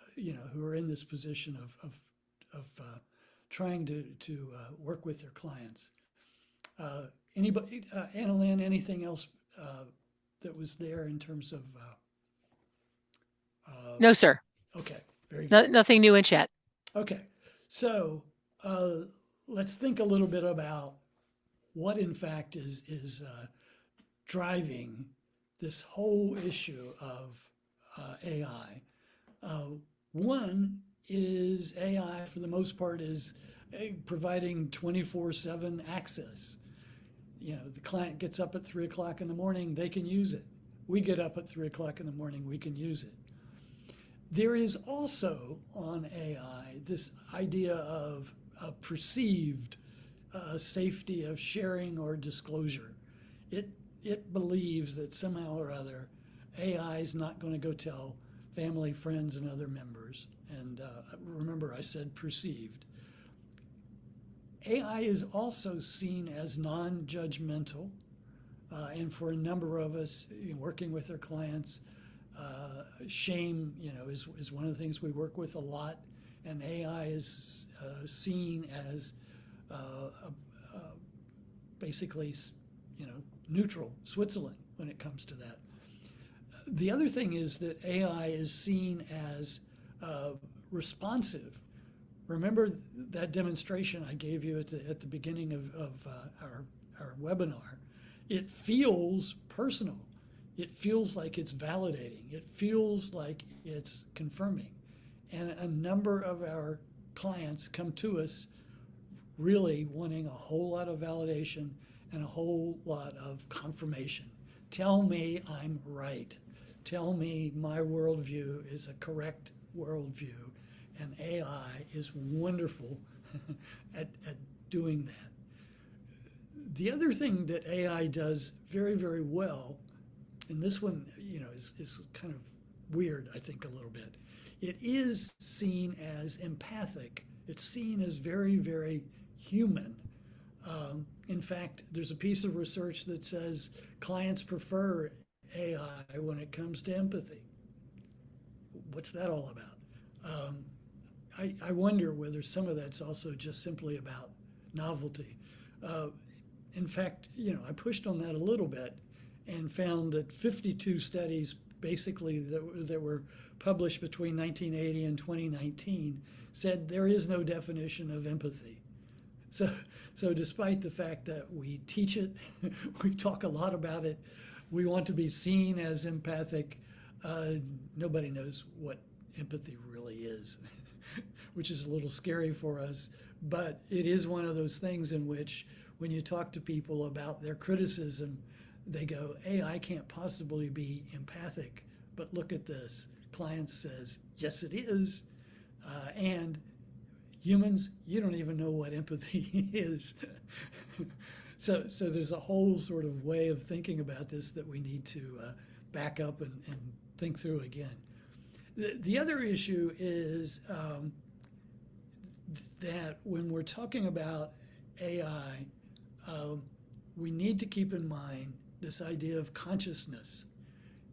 who are in this position of trying to work with their clients. Anybody, Annalyn, anything else that was there in terms of? No, sir. Okay, very good. Nothing new in chat. Okay, so let's think a little bit about what in fact is driving this whole issue of AI. One is AI, for the most part, is providing 24/7 access. The client gets up at 3 o'clock in the morning, they can use it. We get up at 3 o'clock in the morning, we can use it. There is also on AI this idea of a perceived safety of sharing or disclosure. It believes that somehow or other AI is not going to go tell family, friends, and other members. And remember, I said perceived. AI is also seen as non-judgmental, and for a number of us working with our clients, shame, is one of the things we work with a lot, and AI is seen as basically, neutral, Switzerland when it comes to that. The other thing is that AI is seen as responsive. Remember that demonstration I gave you at the beginning of our webinar? It feels personal. It feels like it's validating. It feels like it's confirming. And a number of our clients come to us really wanting a whole lot of validation and a whole lot of confirmation. Tell me I'm right. Tell me my worldview is a correct worldview. And AI is wonderful at doing that. The other thing that AI does very, very well, and this one, is kind of weird, I think, a little bit. It is seen as empathic. It's seen as very, very human. In fact, there's a piece of research that says clients prefer AI when it comes to empathy. What's that all about? I wonder whether some of that's also just simply about novelty. Uh, in fact, I pushed on that a little bit and found that 52 studies basically that were published between 1980 and 2019 said there is no definition of empathy. So despite the fact that we teach it, we talk a lot about it, we want to be seen as empathic, nobody knows what empathy really is, which is a little scary for us. But it is one of those things in which when you talk to people about their criticism, they go, AI can't possibly be empathic, but look at this. Client says, yes, it is. And humans, you don't even know what empathy is. So there's a whole sort of way of thinking about this that we need to back up and think through again. The other issue is that when we're talking about AI, we need to keep in mind this idea of consciousness,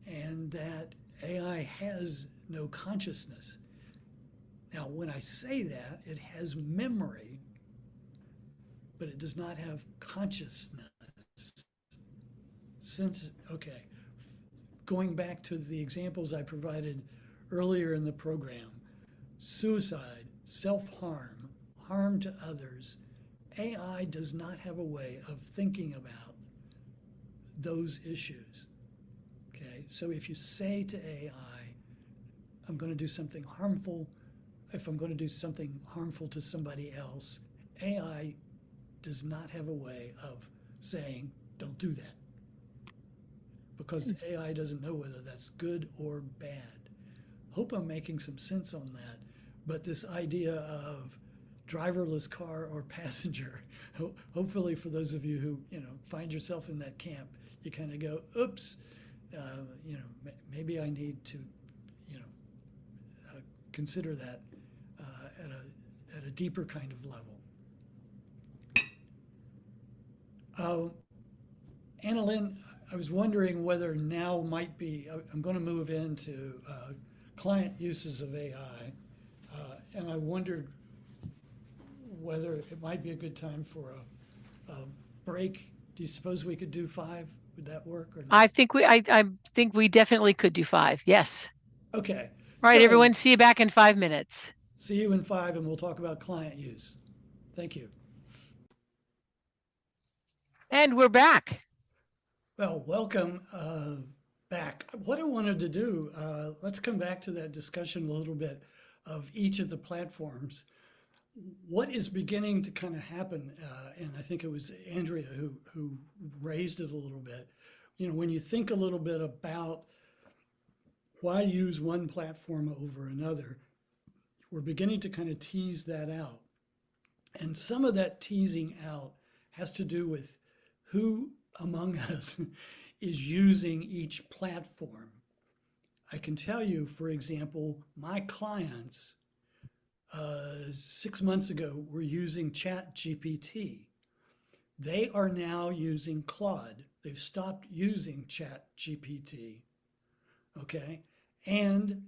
and that AI has no consciousnness. Now, when I say that, it has memory, but it does not have consciousness. Going back to the examples I provided earlier in the program, suicide, self-harm, harm to others, AI does not have a way of thinking about those issues. Okay, so if you say to AI, I'm going to do something harmful, if I'm going to do something harmful to somebody else, AI does not have a way of saying, don't do that. Because AI doesn't know whether that's good or bad. Hope I'm making some sense on that. But this idea of driverless car or passenger, hopefully for those of you who find yourself in that camp, you kind of go, oops, maybe I need to consider that at a deeper kind of level. Annalyn, I was wondering whether now might be, I'm going to move into client uses of AI, and I wondered whether it might be a good time for a break. Do you suppose we could do 5? Would that work or not? I think we definitely could do 5. Yes. Okay. All right, So, everyone. See you back in 5 minutes. See you in 5, and we'll talk about client use. Thank you. And we're back. Well, welcome back. What I wanted to do, let's come back to that discussion a little bit of each of the platforms. What is beginning to kind of happen, and I think it was Andrea who raised it a little bit. When you think a little bit about why use one platform over another, we're beginning to kind of tease that out. And some of that teasing out has to do with who among us is using each platform. I can tell you, for example, my clients 6 months ago were using ChatGPT. They are now using Claude. They've stopped using ChatGPT. Okay, and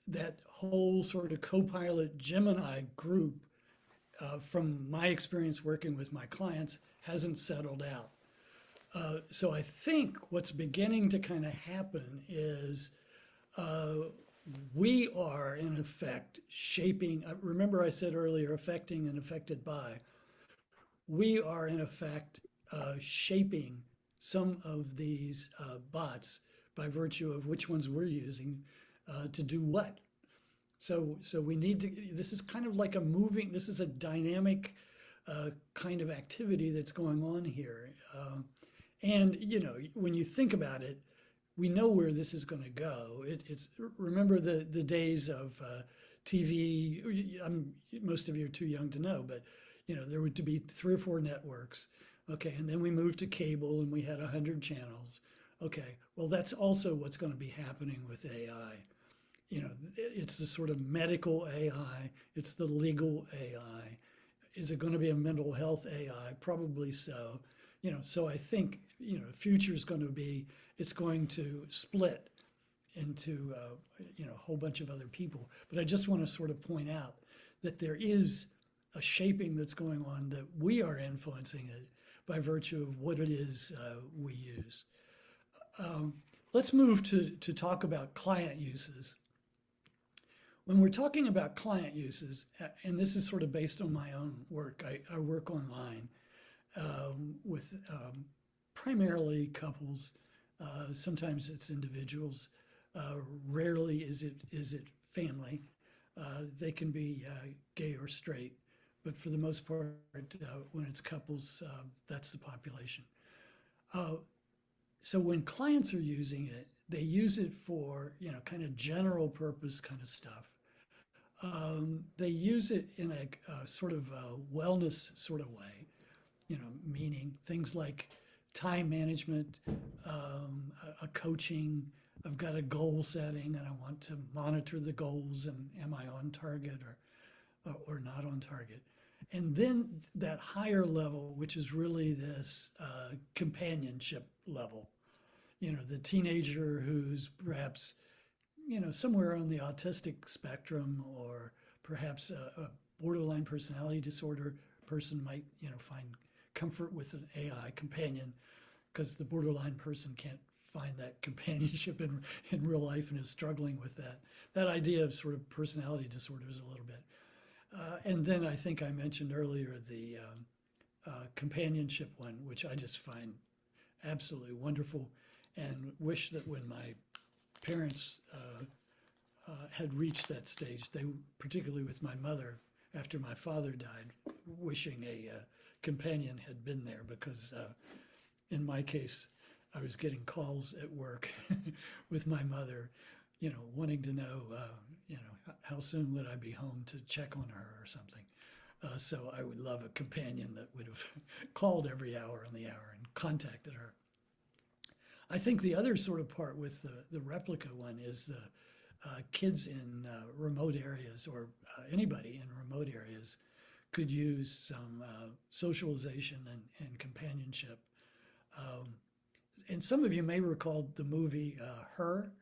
that whole sort of Copilot Gemini group, from my experience working with my clients, hasn't settled out. So I think what's beginning to kind of happen is we are in effect shaping, remember I said earlier, affecting and affected by. We are in effect shaping some of these bots by virtue of which ones we're using to do what. So we need to, this is kind of like this is a dynamic kind of activity that's going on here. And, when you think about it, we know where this is going to go. Remember the days of TV. Most of you are too young to know, but there would be 3 or 4 networks. Okay, and then we moved to cable, and we had 100 channels. Okay, well, that's also what's going to be happening with AI. It's the sort of medical AI, it's the legal AI, is it going to be a mental health AI? Probably so. So I think, the future is going to be, it's going to split into, a whole bunch of other people. But I just want to sort of point out that there is a shaping that's going on, that we are influencing it by virtue of what it is we use. Let's move to talk about client uses. When we're talking about client uses, and this is sort of based on my own work, I work online with primarily couples. Sometimes it's individuals. Rarely is it family. They can be gay or straight, but for the most part, when it's couples, that's the population. So when clients are using it, they use it for, kind of general purpose kind of stuff. They use it in a sort of a wellness sort of way, meaning things like time management, a coaching. I've got a goal setting and I want to monitor the goals, and am I on target or not on target? And then that higher level, which is really this companionship level, the teenager who's perhaps, somewhere on the autistic spectrum, or perhaps a borderline personality disorder person might, find comfort with an AI companion, because the borderline person can't find that companionship in real life and is struggling with that idea of sort of personality disorders a little bit. And then I think I mentioned earlier the companionship one, which I just find absolutely wonderful, and wish that when my parents had reached that stage, they, particularly with my mother, after my father died, wishing a companion had been there, because in my case, I was getting calls at work with my mother, wanting to know, how soon would I be home to check on her or something. So I would love a companion that would have called every hour on the hour and contacted her. I think the other sort of part with the replica one is the kids in remote areas, or anybody in remote areas, could use some socialization and companionship. And some of you may recall the movie Her,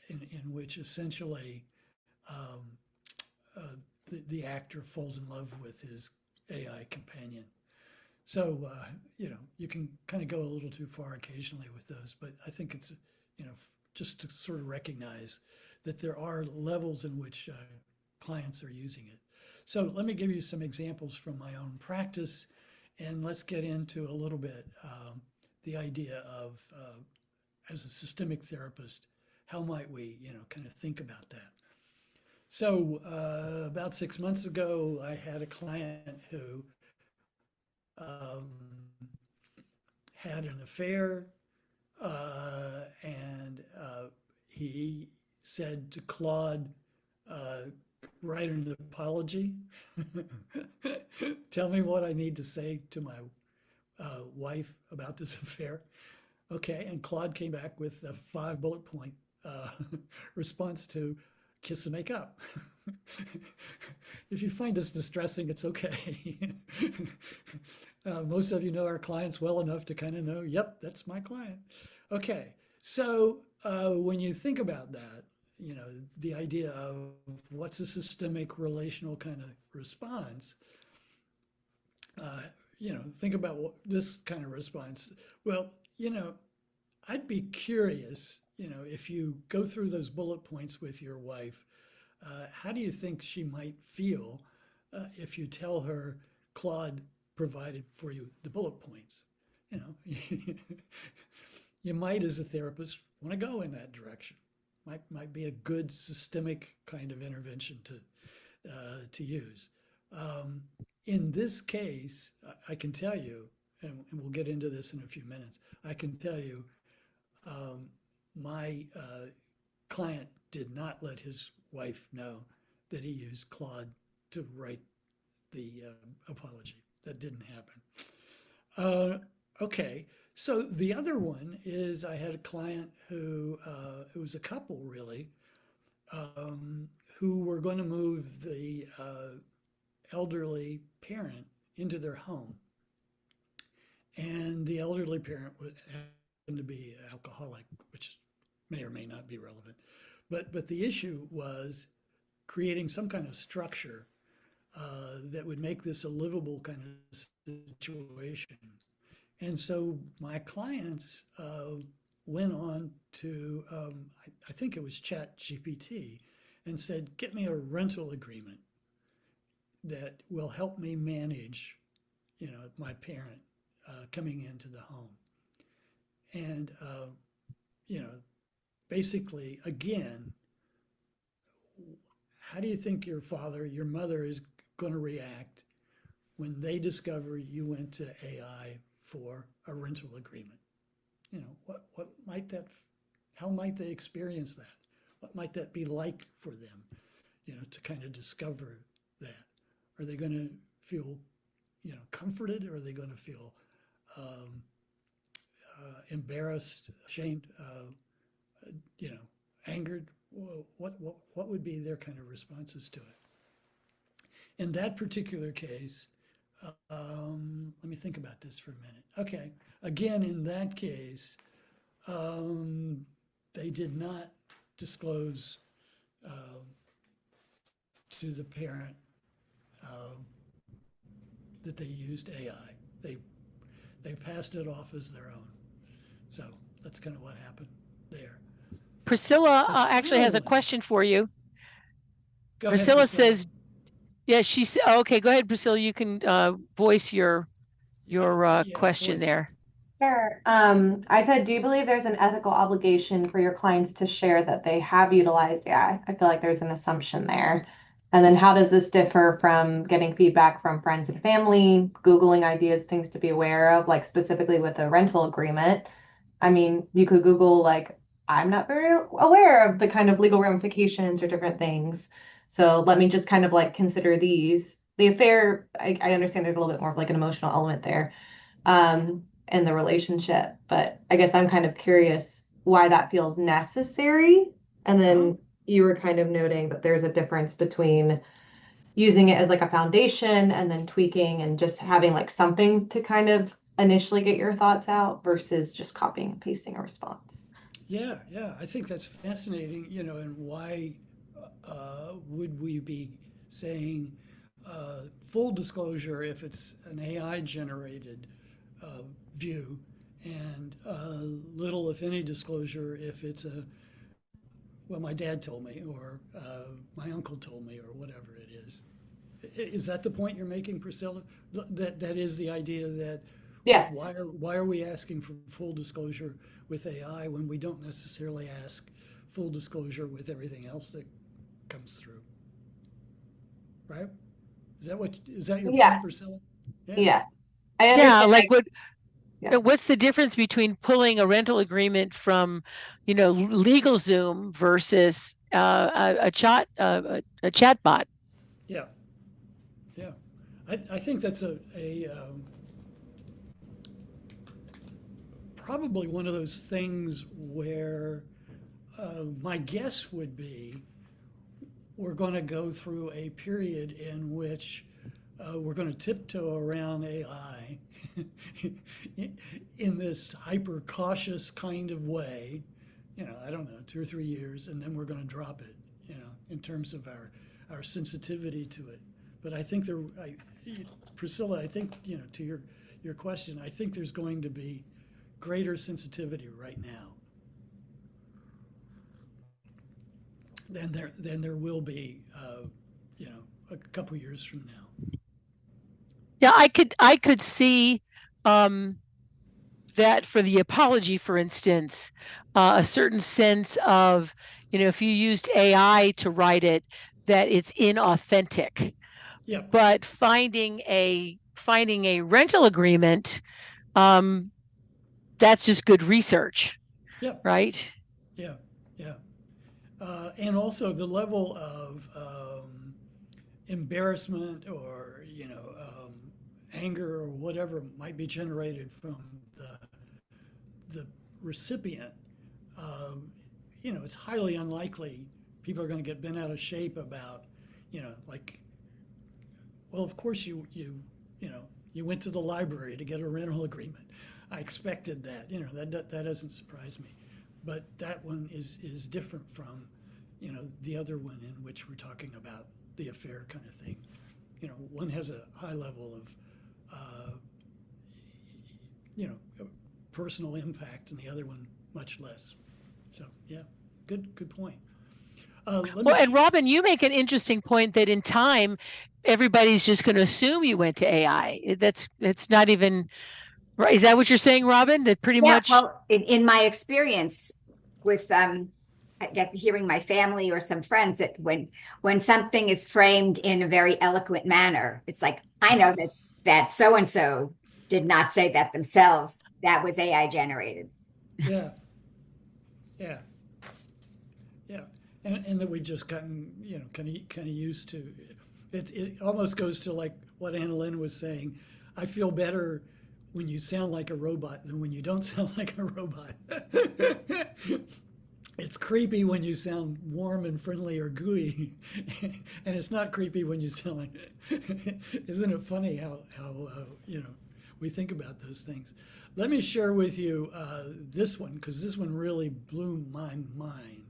in which essentially the actor falls in love with his AI companion. So, you can kind of go a little too far occasionally with those, but I think it's, just to sort of recognize that there are levels in which clients are using it. So let me give you some examples from my own practice, and let's get into a little bit the idea of, as a systemic therapist, how might we, kind of think about that? So about 6 months ago, I had a client who had an affair, and he said to Claude, write an apology. Tell me what I need to say to my wife about this affair. Okay, and Claude came back with a 5 bullet point response to kiss and make up. If you find this distressing, it's okay. Most of you know our clients well enough to kind of know, yep, that's my client. Okay, so when you think about that, the idea of what's a systemic relational kind of response, think about this kind of response. Well, I'd be curious, if you go through those bullet points with your wife, how do you think she might feel if you tell her Claude provided for you the bullet points? You might, as a therapist, want to go in that direction. Might be a good systemic kind of intervention to use. In this case, I can tell you, and we'll get into this in a few minutes, I can tell you my client did not let his wife know that he used Claude to write the apology. That didn't happen. Okay, so the other one is I had a client who, it was a couple really, who were going to move the elderly parent into their home. And the elderly parent would happen to be alcoholic, which may or may not be relevant. But the issue was creating some kind of structure that would make this a livable kind of situation. And so my clients went on to, I think it was Chat GPT, and said, get me a rental agreement that will help me manage, my parent coming into the home. And, basically, again, how do you think your father, your mother is going to react when they discover you went to AI for a rental agreement? What might that, how might they experience that? What might that be like for them, to kind of discover that? Are they going to feel, comforted? Or are they going to feel embarrassed, ashamed, angered? What would be their kind of responses to it? In that particular case, let me think about this for a minute. Okay, again, in that case, they did not disclose to the parent that they used AI. They passed it off as their own. So that's kind of what happened there. Priscilla actually has a question for you. Go ahead, Priscilla says, yeah, she said, okay, go ahead, Priscilla. You can voice your question voice. there. Sure. I said, do you believe there's an ethical obligation for your clients to share that they have utilized AI? I feel like there's an assumption there. And then how does this differ from getting feedback from friends and family, Googling ideas, things to be aware of, like specifically with a rental agreement? I mean, you could Google, like, I'm not very aware of the kind of legal ramifications or different things. So let me just kind of like consider these. The affair, I understand there's a little bit more of like an emotional element there in the relationship, but I guess I'm kind of curious why that feels necessary. And then you were kind of noting that there's a difference between using it as like a foundation and then tweaking and just having like something to kind of initially get your thoughts out versus just copying and pasting a response. Yeah, I think that's fascinating, and why would we be saying full disclosure if it's an AI generated view, and little, if any, disclosure if it's well, my dad told me, or my uncle told me, or whatever it is. Is that the point you're making, Priscilla? That is the idea that Yes. why are we asking for full disclosure with AI when we don't necessarily ask full disclosure with everything else that comes through? Right? Is that your point, Yes. Priscilla? Yeah. I understand. Yeah, like Yeah. what's the difference between pulling a rental agreement from, LegalZoom versus a chat bot? Yeah. I think that's a probably one of those things where my guess would be we're going to go through a period in which we're going to tiptoe around AI in this hyper cautious kind of way, I don't know, 2 or 3 years, and then we're going to drop it, in terms of our sensitivity to it. But I think Priscilla, I think, to your question, I think there's going to be greater sensitivity right now than there will be, a couple years from now. Yeah, I could see that for the apology, for instance, a certain sense of, if you used AI to write it, that it's inauthentic. Yeah. But finding a rental agreement, that's just good research. Yeah. Right? Yeah. And also the level of embarrassment or anger or whatever might be generated from the recipient. It's highly unlikely people are going to get bent out of shape about, like well, of course you went to the library to get a rental agreement. I expected that. That doesn't surprise me. But that one is different from, the other one in which we're talking about the affair kind of thing. One has a high level of, personal impact, and the other one much less. So yeah, good point. Well, and Robin, you make an interesting point that in time, everybody's just going to assume you went to AI. It's not even right. Is that what you're saying, Robin? That pretty much. Well, in my experience with, I guess, hearing my family or some friends, that when something is framed in a very eloquent manner, it's like, I know that so and so did not say that themselves. That was AI generated. Yeah. And that we've just gotten, kind of used to it. It almost goes to like what Annalyn was saying. I feel better when you sound like a robot than when you don't sound like a robot. It's creepy when you sound warm and friendly or gooey, and it's not creepy when you sound like. Isn't it funny how we think about those things? Let me share with you this one, because this one really blew my mind.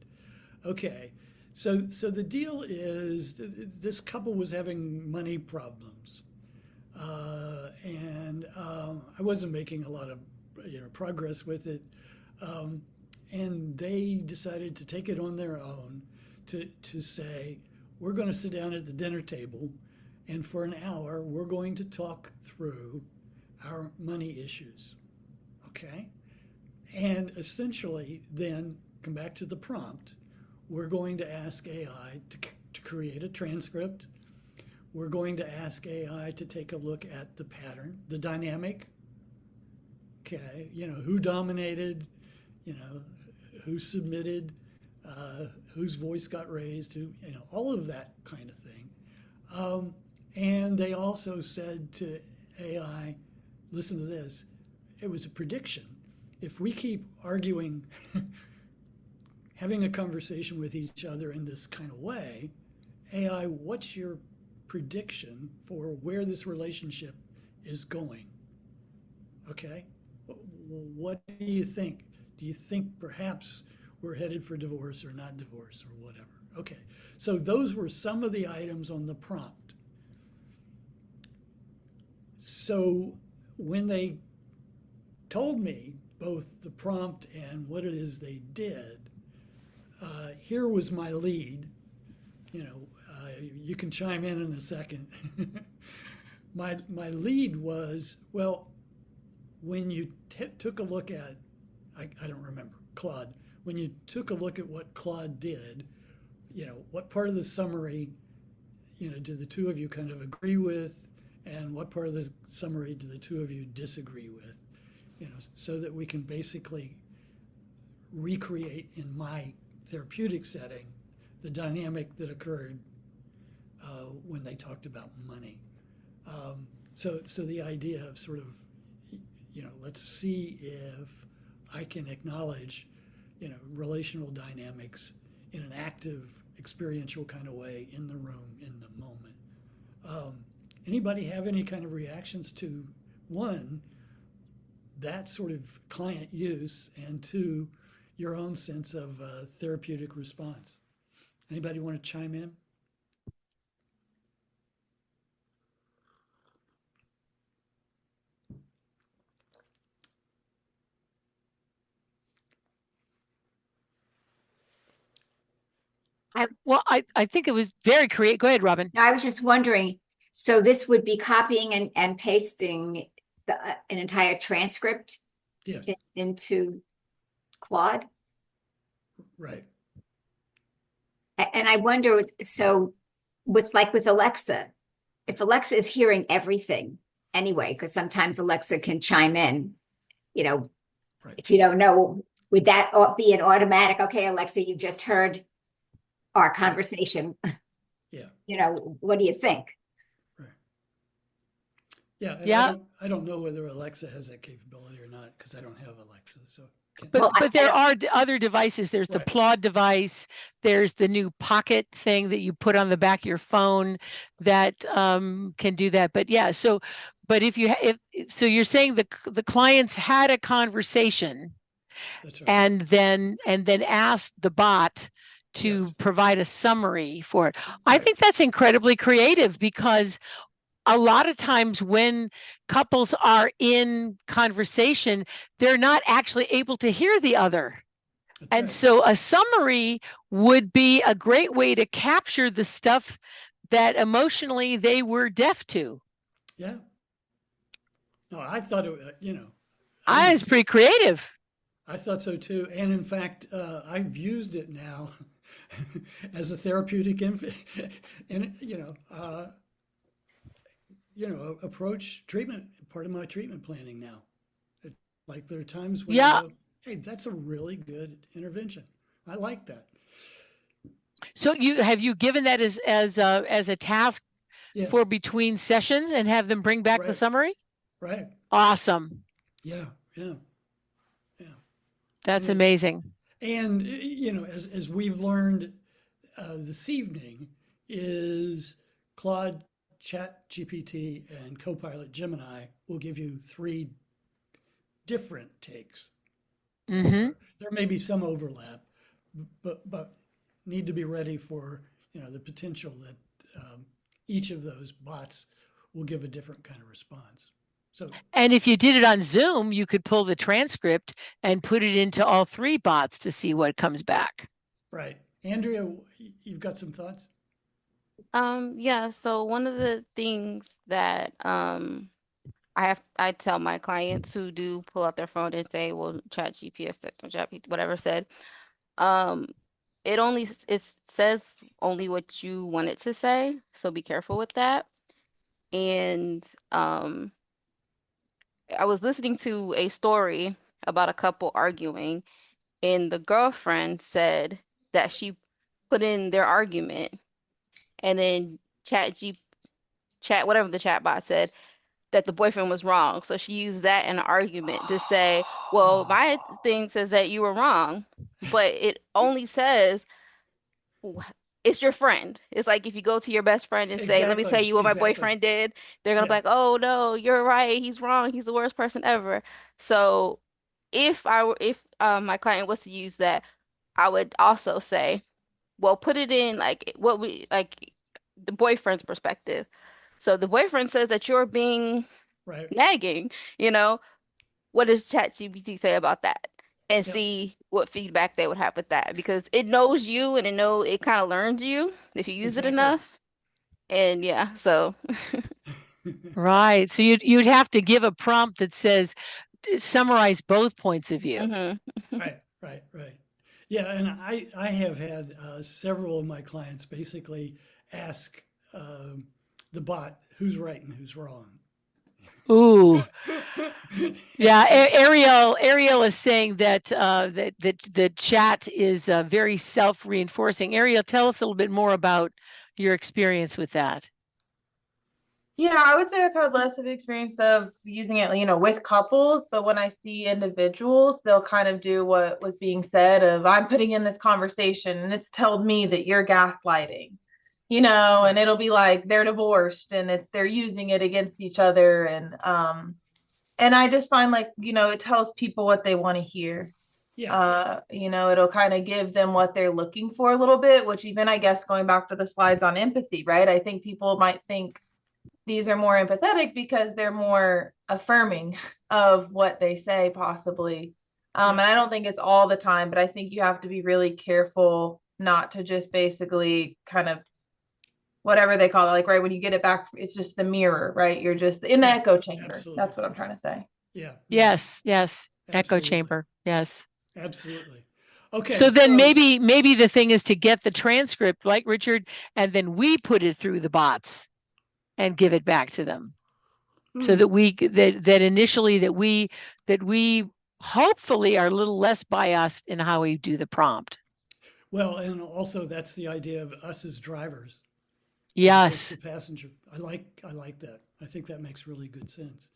Okay, so the deal is this couple was having money problems, and I wasn't making a lot of progress with it, and they decided to take it on their own to say, we're going to sit down at the dinner table, and for an hour we're going to talk through our money issues, okay? And essentially then come back to the prompt. We're going to ask AI to create a transcript. We're going to ask AI to take a look at the pattern, the dynamic. Okay, who dominated, who submitted, whose voice got raised, all of that kind of thing. And they also said to AI, listen to this, it was a prediction. If we keep arguing, having a conversation with each other in this kind of way, AI, what's your prediction for where this relationship is going? Okay? What do you think? Do you think perhaps we're headed for divorce or not divorce or whatever? Okay, so those were some of the items on the prompt. So when they told me both the prompt and what it is they did, here was my lead. You can chime in a second. My lead was, well, when you took a look at, I don't remember, Claude, when you took a look at what Claude did, what part of the summary, do the two of you kind of agree with, and what part of the summary do the two of you disagree with, so that we can basically recreate in my therapeutic setting the dynamic that occurred when they talked about money. So the idea of sort of, let's see if I can acknowledge, relational dynamics in an active, experiential kind of way in the room, in the moment. Anybody have any kind of reactions to, one, that sort of client use, and two, your own sense of therapeutic response? Anybody want to chime in? I think it was very creative. Go ahead, Robin. I was just wondering, so this would be copying and pasting an entire transcript Yes. into Claude? Right. And I wonder, so with Alexa, if Alexa is hearing everything anyway, because sometimes Alexa can chime in, Right. if you don't know, would that be an automatic, okay, Alexa, you've just heard our conversation. Yeah. What do you think? Right. Yeah. And Yeah. I don't know whether Alexa has that capability or not, because I don't have Alexa. So Well, But there are other devices. There's the Right. Plod device. There's the new Pocket thing that you put on the back of your phone that can do that. But yeah, so but if so, you're saying the clients had a conversation That's right. and then asked the bot Yes. to provide a summary for it. I Right. think that's incredibly creative because a lot of times when couples are in conversation, they're not actually able to hear the other. That's And right. so a summary would be a great way to capture the stuff that emotionally they were deaf to. Yeah. No, I thought it, I was pretty creative. I thought so too. And in fact, I've used it now as a therapeutic and approach treatment, part of my treatment planning now. Like there are times when I Yeah. go, hey, that's a really good intervention. I like that. So you given that as a task Yes. for between sessions and have them bring back the Right. summary? Right. Awesome. Yeah. Yeah. Yeah. That's amazing. And as we've learned this evening, is Claude, Chat GPT, and Copilot Gemini will give you 3 different takes. Mm-hmm. There may be some overlap, but need to be ready for the potential that each of those bots will give a different kind of response. So, And if you did it on Zoom, you could pull the transcript and put it into all 3 bots to see what comes back. right, Andrea, you've got some thoughts? Yeah, so one of the things that I tell my clients who do pull out their phone and say, well, chat GPS said, or chat whatever said, um, it says only what you want it to say, so be careful with that. And I was listening to a story about a couple arguing, and the girlfriend said that she put in their argument, and then chat whatever the chat bot said that the boyfriend was wrong. So she used that in an argument to say, well, my thing says that you were wrong, but it only says it's your friend. It's like if you go to your best friend and say, let me tell Exactly, you what my exactly. boyfriend did, they're gonna be Yeah, like, oh no, you're right, he's wrong, he's the worst person ever. So if my client was to use that, I would also say, well, put it in like what we like the boyfriend's perspective. So the boyfriend says that you're being right. nagging, you know, what does ChatGPT say about that? And Yep, see what feedback they would have with that because it knows you and it kind of learns you if you use it exactly. enough. And yeah, so Right. So you'd have to give a prompt that says summarize both points of view. mhm. Right, right, right. Yeah, and I have had several of my clients basically ask the bot who's right and who's wrong. Ooh. Yeah, Ariel is saying that that the chat is very self-reinforcing. Ariel, tell us a little bit more about your experience with that. Yeah, I would say I've had less of experience of using it, with couples, but when I see individuals, they'll kind of do what was being said of I'm putting in this conversation and it's told me that you're gaslighting, and it'll be like they're divorced and they're using it against each other and I just find like, it tells people what they want to hear. Yeah, It'll kind of give them what they're looking for a little bit, which even I guess going back to the slides on empathy, right? I think people might think these are more empathetic because they're more affirming of what they say, possibly. And yeah, I don't think it's all the time, but I think you have to be really careful not to just basically kind of whatever they call it, like right when you get it back, it's just the mirror, right? You're just in the yeah, echo chamber. absolutely. That's what I'm trying to say. Yeah, yeah, Yes, yes. Echo absolutely, chamber. Yes. absolutely. Okay, So then so maybe the thing is to get the transcript like Richard and then we put it through the bots and give it back to them. So that that initially that we hopefully are a little less biased in how we do the prompt. well, and also that's the idea of us as drivers as opposed to Yes. passenger. I like that. I think that makes really good sense.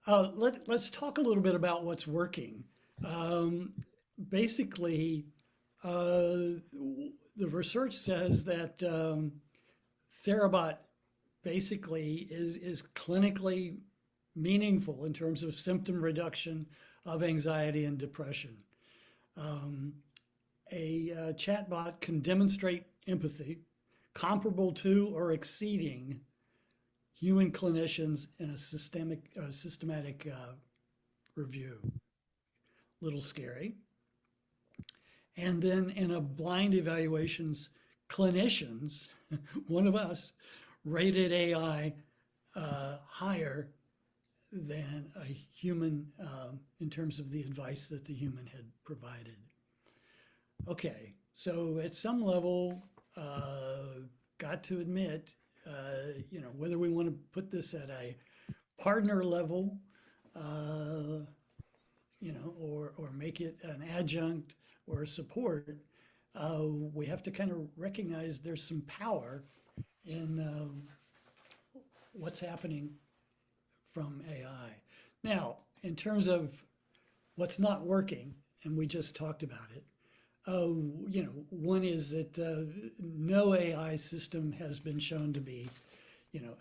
Let's talk a little bit about what's working. Um, basically, the research says that Therabot basically is clinically meaningful in terms of symptom reduction of anxiety and depression. Um, a chatbot can demonstrate empathy comparable to or exceeding human clinicians in a systematic review. Little scary. And then in a blind evaluations, clinicians, one of us, rated AI higher than a human in terms of the advice that the human had provided. Okay, so at some level, got to admit, whether we want to put this at a partner level, or make it an adjunct or a support, we have to kind of recognize there's some power in what's happening from AI. Now, in terms of what's not working, and we just talked about it, one is that no AI system has been shown to be,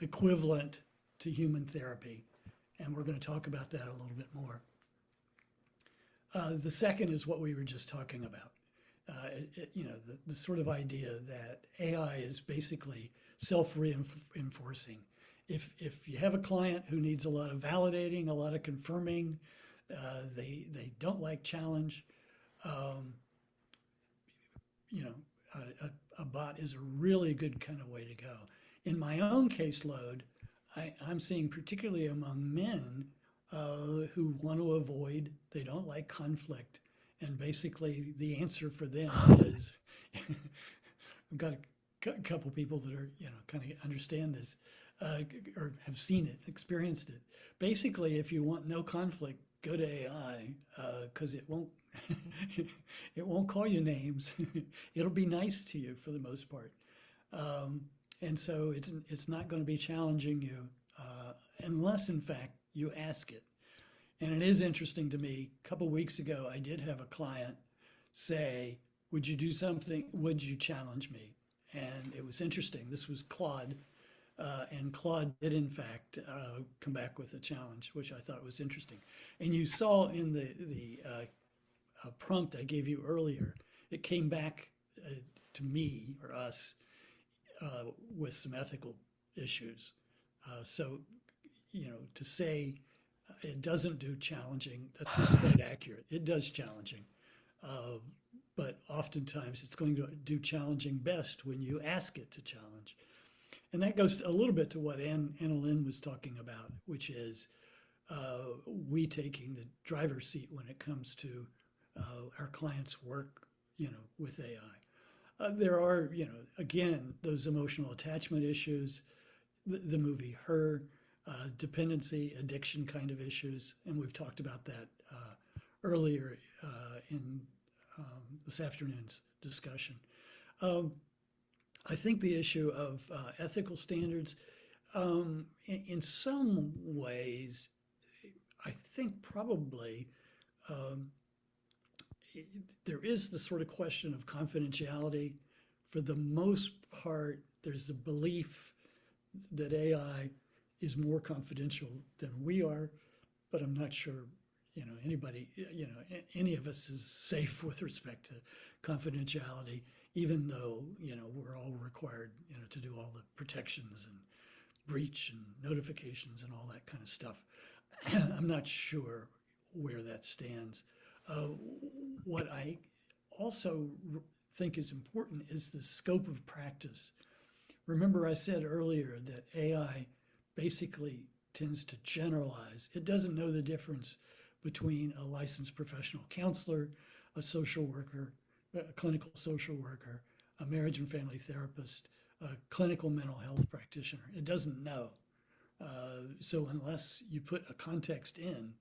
equivalent to human therapy, and we're going to talk about that a little bit more. The second is what we were just talking about. The sort of idea that AI is basically self-reinforcing. If you have a client who needs a lot of validating, a lot of confirming, they don't like challenge, a bot is a really good kind of way to go. In my own caseload, I'm seeing particularly among men who want to avoid, they don't like conflict. And basically the answer for them is, I've got a couple people that are, kind of understand this or have seen it, experienced it. Basically, if you want no conflict, go to AI because it won't it won't call you names. It'll be nice to you for the most part. And so it's not going to be challenging you unless, in fact, you ask it. And it is interesting to me. A couple of weeks ago, I did have a client say, "Would you do something? Would you challenge me?" And it was interesting. This was Claude, and Claude did, in fact, come back with a challenge, which I thought was interesting. And you saw in the prompt I gave you earlier, it came back to me or us with some ethical issues. So, to say it doesn't do challenging, that's not quite accurate. It does challenging. But oftentimes it's going to do challenging best when you ask it to challenge. And that goes a little bit to what Annalyn was talking about, which is we taking the driver's seat when it comes to our clients' work, with AI. There are, again, those emotional attachment issues, the movie Her, dependency, addiction kind of issues, and we've talked about that earlier in this afternoon's discussion. I think the issue of ethical standards, in some ways, I think probably there is the sort of question of confidentiality. For the most part, there's the belief that AI is more confidential than we are, but I'm not sure, anybody, any of us is safe with respect to confidentiality, even though, we're all required, to do all the protections and breach and notifications and all that kind of stuff. I'm not sure where that stands. What I also think is important is the scope of practice. Remember, I said earlier that AI basically tends to generalize. It doesn't know the difference between a licensed professional counselor, a social worker, a clinical social worker, a marriage and family therapist, a clinical mental health practitioner. It doesn't know. So unless you put a context in,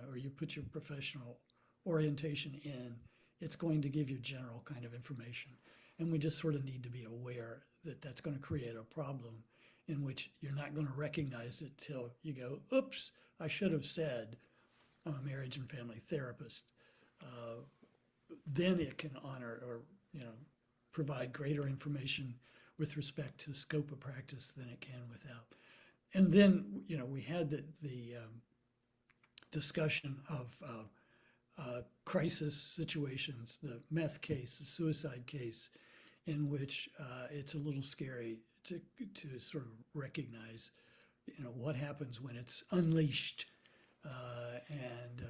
or you put your professional orientation in, it's going to give you general kind of information. And we just sort of need to be aware that that's going to create a problem in which you're not going to recognize it till you go, oops, I should have said I'm a marriage and family therapist. then it can honor or provide greater information with respect to scope of practice than it can without. And then we had the discussion of crisis situations, the meth case, the suicide case, in which it's a little scary to sort of recognize, what happens when it's unleashed and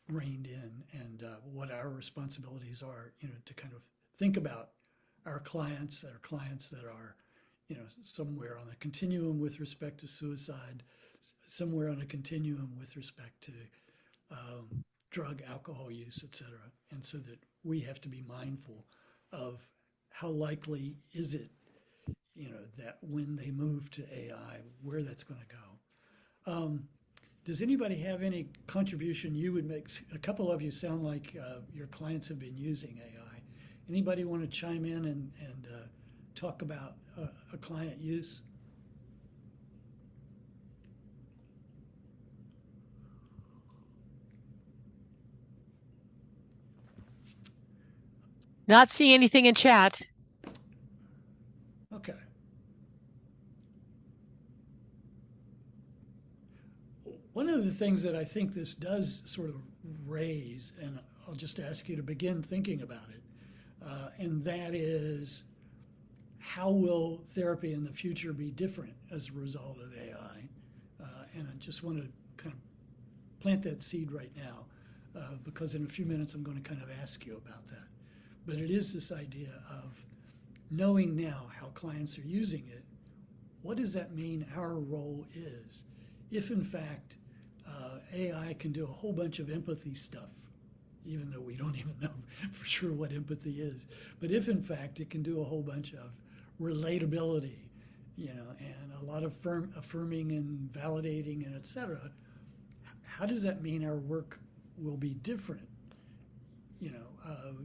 reined in, and what our responsibilities are, to kind of think about our clients that are, somewhere on a continuum with respect to suicide, somewhere on a continuum with respect to drug, alcohol use, et cetera. And so that we have to be mindful of how likely is it, that when they move to AI, where that's going to go. Does anybody have any contribution you would make? A couple of you sound like your clients have been using AI. Anybody want to chime in and talk about a client use? Not seeing anything in chat. Okay. One of the things that I think this does sort of raise, and I'll just ask you to begin thinking about it, and that is, how will therapy in the future be different as a result of AI? And I just want to kind of plant that seed right now, because in a few minutes I'm going to kind of ask you about that. But it is this idea of knowing now how clients are using it. What does that mean our role is? If in fact AI can do a whole bunch of empathy stuff, even though we don't even know for sure what empathy is, but if in fact it can do a whole bunch of relatability, and a lot of affirming and validating and et cetera, how does that mean our work will be different,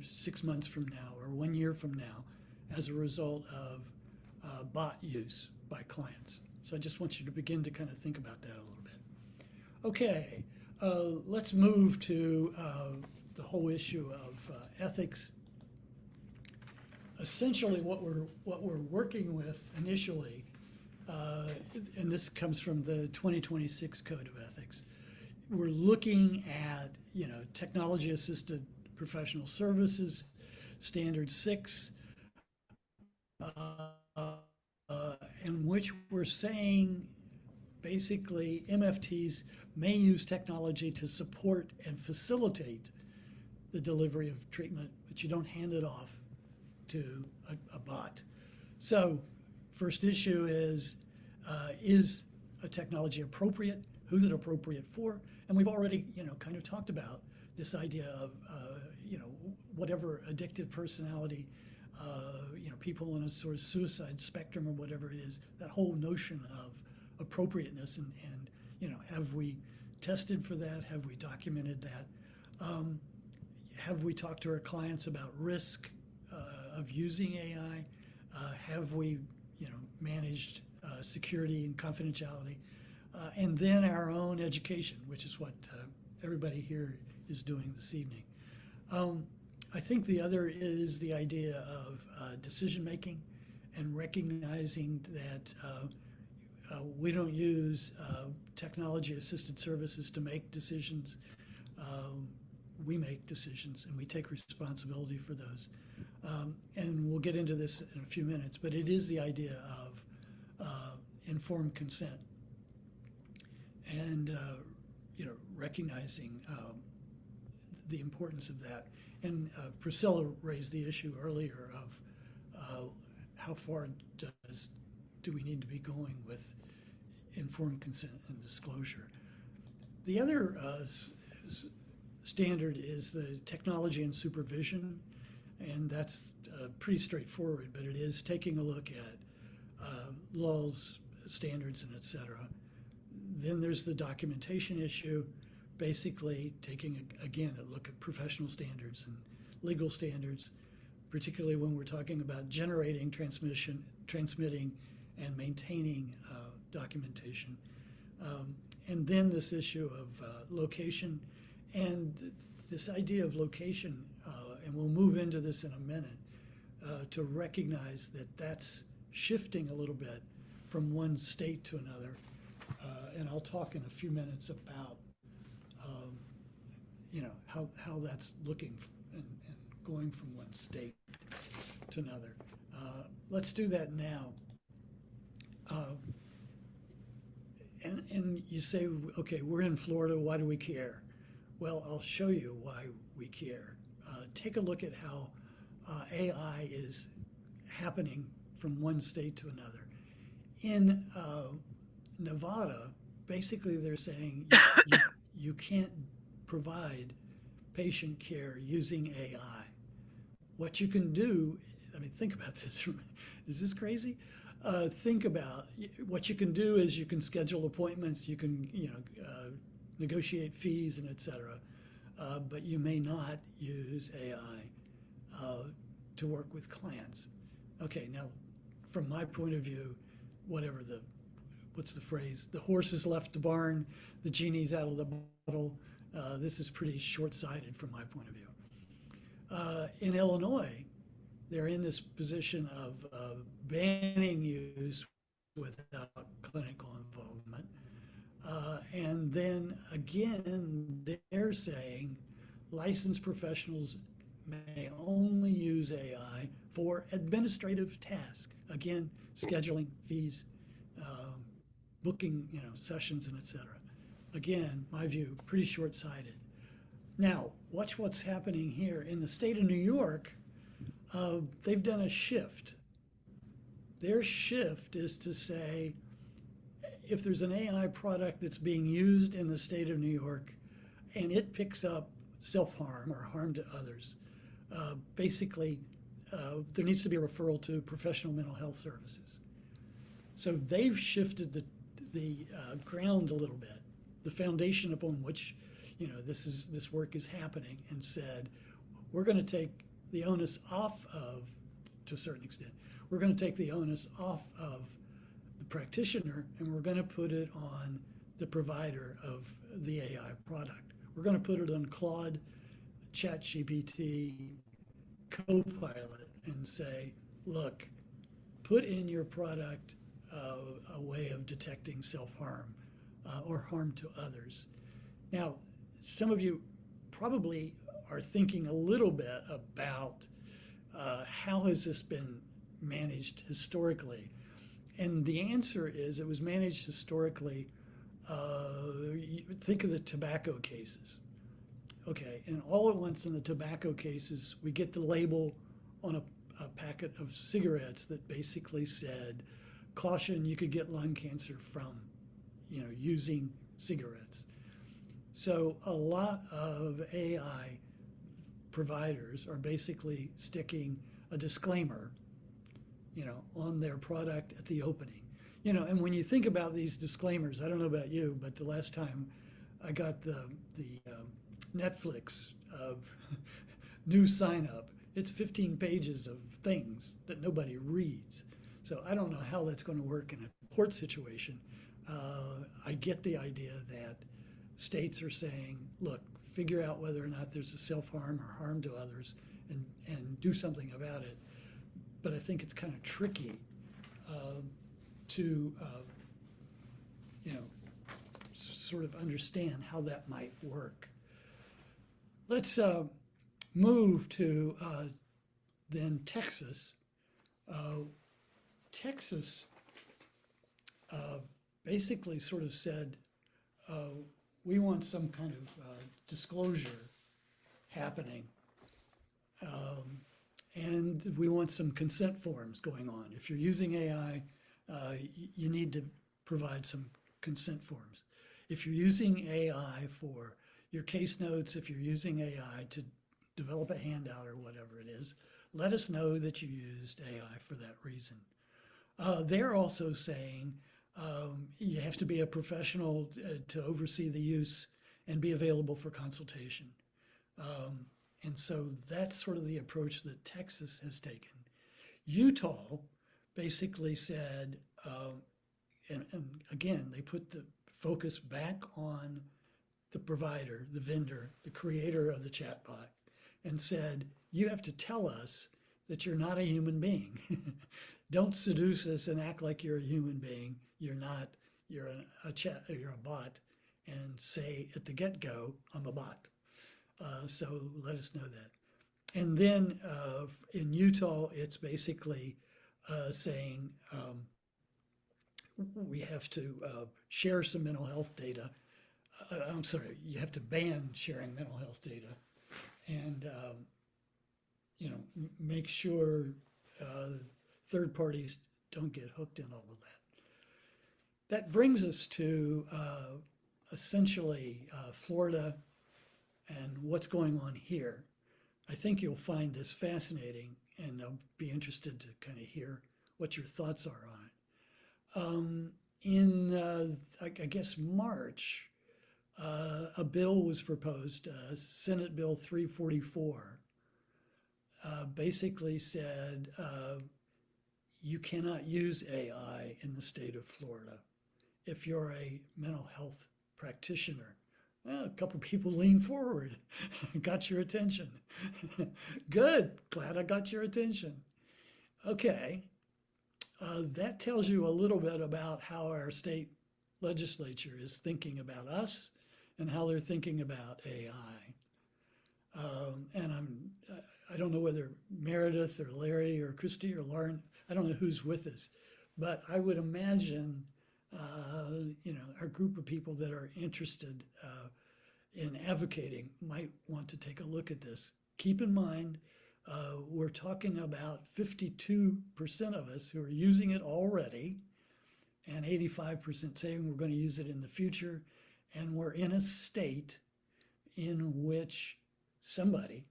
6 months from now or 1 year from now as a result of bot use by clients? So I just want you to begin to kind of think about that a little bit. Okay, let's move to the whole issue of ethics. Essentially, what we're working with initially, and this comes from the 2026 Code of Ethics, we're looking at technology-assisted professional services, Standard 6, in which we're saying basically MFTs may use technology to support and facilitate the delivery of treatment, but you don't hand it off to a bot. So first issue is a technology appropriate? Who's it appropriate for? And we've already kind of talked about this idea of whatever addictive personality, people on a sort of suicide spectrum or whatever it is, that whole notion of appropriateness and have we tested for that? Have we documented that? Have we talked to our clients about risk of using AI? Have we managed security and confidentiality? And then our own education, which is what everybody here is doing this evening. I think the other is the idea of decision making and recognizing that we don't use technology assisted services to make decisions. We make decisions and we take responsibility for those. And we'll get into this in a few minutes, but it is the idea of informed consent and recognizing the importance of that. And Priscilla raised the issue earlier of how far do we need to be going with informed consent and disclosure. The other standard is the technology and supervision, and that's pretty straightforward, but it is taking a look at laws, standards, and et cetera. Then there's the documentation issue, basically taking, again, a look at professional standards and legal standards, particularly when we're talking about generating, transmitting, and maintaining documentation. And then this issue of location, and this idea of location, and we'll move into this in a minute, to recognize that that's shifting a little bit from one state to another. And I'll talk in a few minutes about how that's looking and going from one state to another. Let's do that now. And you say, okay, we're in Florida, why do we care? Well, I'll show you why we care. Take a look at how AI is happening from one state to another. In Nevada, basically they're saying you can't provide patient care using AI. What you can do, I mean, think about this. Is this crazy? Think about what you can do is you can schedule appointments, you can negotiate fees and et cetera, but you may not use AI to work with clients. Okay, now from my point of view, what's the phrase? The horse has left the barn, the genie's out of the bottle. This is pretty short-sighted from my point of view. In Illinois, they're in this position of banning use without clinical involvement. And then again, they're saying licensed professionals may only use AI for administrative tasks. Again, scheduling fees, booking, sessions, and et cetera. Again, my view, pretty short-sighted. Now, watch what's happening here. In the state of New York, they've done a shift. Their shift is to say, if there's an AI product that's being used in the state of New York and it picks up self-harm or harm to others, basically there needs to be a referral to professional mental health services. So they've shifted the ground a little bit, the foundation upon which this work is happening, and said, we're going to take the onus off of, to a certain extent, we're going to take the onus off of the practitioner and we're going to put it on the provider of the AI product. We're going to put it on Claude, ChatGPT, Copilot, and say, look, put in your product a way of detecting self-harm or harm to others. Now, some of you probably are thinking a little bit about how has this been managed historically? And the answer is it was managed historically. Think of the tobacco cases. Okay, and all at once in the tobacco cases, we get the label on a packet of cigarettes that basically said, caution, you could get lung cancer from, using cigarettes. So a lot of AI providers are basically sticking a disclaimer, on their product at the opening. And when you think about these disclaimers, I don't know about you, but the last time I got the Netflix new sign up, it's 15 pages of things that nobody reads. So I don't know how that's going to work in a court situation. I get the idea that states are saying, look, figure out whether or not there's a self-harm or harm to others and do something about it. But I think it's kind of tricky to sort of understand how that might work. Let's move to then Texas. Texas basically sort of said, we want some kind of disclosure happening. And we want some consent forms going on. If you're using AI, you need to provide some consent forms. If you're using AI for your case notes, if you're using AI to develop a handout or whatever it is, let us know that you used AI for that reason. They're also saying you have to be a professional to oversee the use and be available for consultation. And so that's sort of the approach that Texas has taken. Utah basically said, and again, they put the focus back on the provider, the vendor, the creator of the chatbot, and said, you have to tell us that you're not a human being. Don't seduce us and act like you're a human being. You're not. You're you're a bot, and say at the get-go, I'm a bot. So let us know that. And then in Utah, it's basically saying we have to share some mental health data. I'm sorry, you have to ban sharing mental health data, and make sure third parties don't get hooked in all of that. That brings us to essentially Florida and what's going on here. I think you'll find this fascinating, and I'll be interested to kind of hear what your thoughts are on it. In, I guess, March, a bill was proposed, Senate Bill 344, basically said you cannot use AI in the state of Florida if you're a mental health practitioner. Well, a couple people leaned forward, got your attention. Good, glad I got your attention. Okay, that tells you a little bit about how our state legislature is thinking about us and how they're thinking about AI. And I don't know whether Meredith or Larry or Christy or Lauren, I don't know who's with us, but I would imagine our group of people that are interested in advocating might want to take a look at this. Keep in mind, we're talking about 52% of us who are using it already, and 85% saying we're going to use it in the future. And we're in a state in which somebody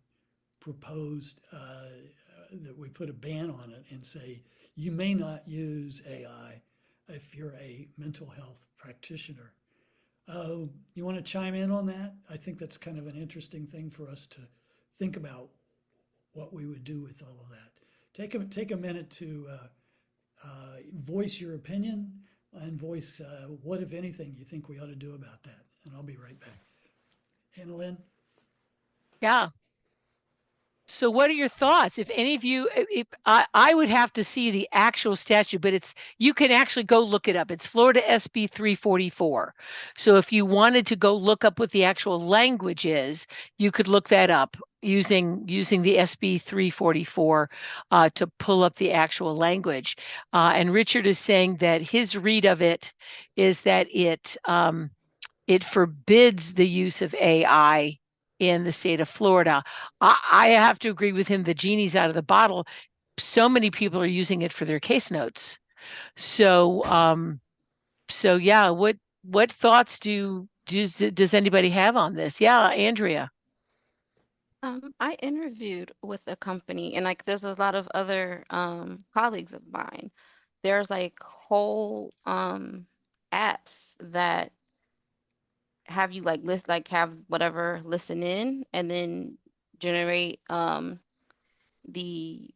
proposed that we put a ban on it and say, you may not use AI if you're a mental health practitioner. You want to chime in on that? I think that's kind of an interesting thing for us to think about what we would do with all of that. Take a minute to voice your opinion and voice what, if anything, you think we ought to do about that. And I'll be right back. Annalyn? Yeah. So what are your thoughts? If any of you, I would have to see the actual statute, but you can actually go look it up. It's Florida SB 344. So if you wanted to go look up what the actual language is, you could look that up using the SB 344 to pull up the actual language. And Richard is saying that his read of it is that it forbids the use of AI in the state of Florida. I have to agree with him. The genie's out of the bottle. So many people are using it for their case notes. So yeah, what thoughts does anybody have on this? Yeah, Andrea. I interviewed with a company, and like there's a lot of other colleagues of mine. There's like whole apps that have you have whatever listen in and then generate the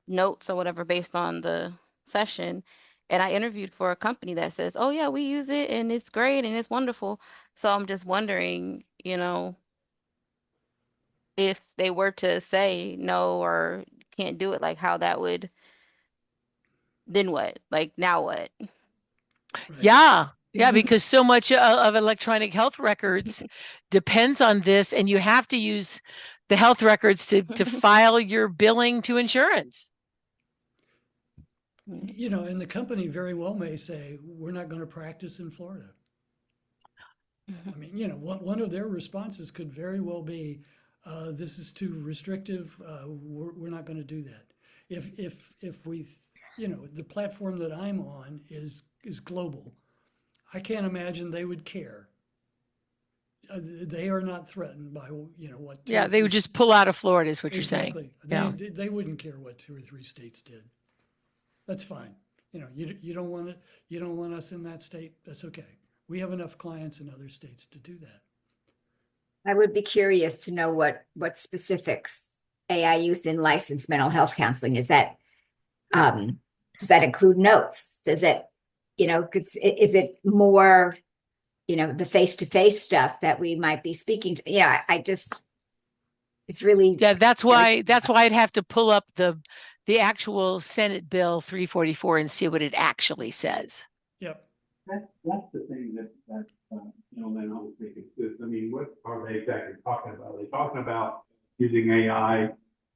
notes or whatever based on the session. And I interviewed for a company that says, oh yeah, we use it and it's great and it's wonderful. So I'm just wondering, if they were to say no or can't do it, like how that would, then what? Like now what? Right. Yeah, because so much of electronic health records depends on this, and you have to use the health records to file your billing to insurance. And the company very well may say, we're not going to practice in Florida. I mean, one of their responses could very well be, this is too restrictive. We're not going to do that. If we, the platform that I'm on is global. I can't imagine they would care. They are not threatened by what. Yeah, they would just pull out of Florida, is what you're saying. Exactly. They wouldn't care what 2 or 3 states did. That's fine. You don't want it. You don't want us in that state. That's okay. We have enough clients in other states to do that. I would be curious to know what specifics AI use in licensed mental health counseling is. That does that include notes? Does it because is it more, the face-to-face stuff that we might be speaking to? It's really. Yeah, that's why I'd have to pull up the actual Senate Bill 344 and see what it actually says. Yep. That's the thing that gentleman, I was thinking is, I mean, what are they exactly talking about? Are they talking about using AI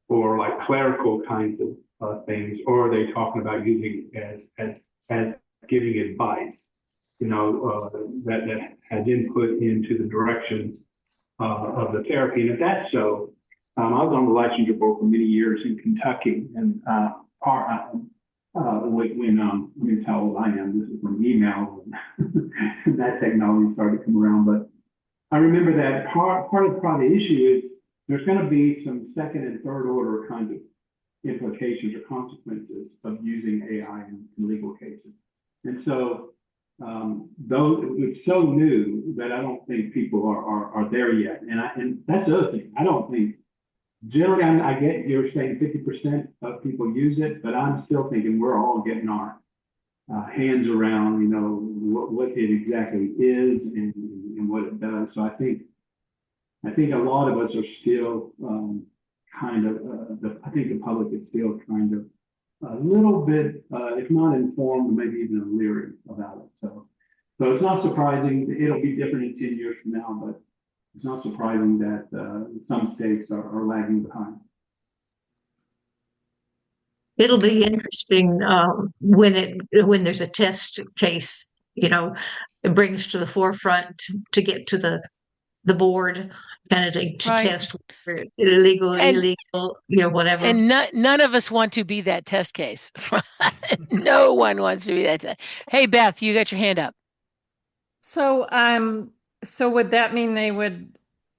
for like clerical kinds of things, or are they talking about using it as giving advice, that has input into the direction of the therapy? And if that's so, I was on the licensure board for many years in Kentucky, and when it's how old I am, this is when email and that technology started to come around. But I remember that part of the issue is there's going to be some second and third order kind of implications or consequences of using AI in legal cases. And so, though it's so new that I don't think people are there yet. And that's the other thing. I don't think, generally, I get you're saying 50% of people use it, but I'm still thinking we're all getting our hands around, what it exactly is and what it does. So I think a lot of us are still kind of, I think the public is still kind of a little bit, if not informed, maybe even leery about it. So it's not surprising. It'll be different in 10 years from now, but it's not surprising that some states are lagging behind. It'll be interesting when there's a test case, it brings to the forefront to get to the board kind of to Right. test illegal, whatever. And none of us want to be that test case. No one wants to be that test. Hey, Beth, you got your hand up. So would that mean they would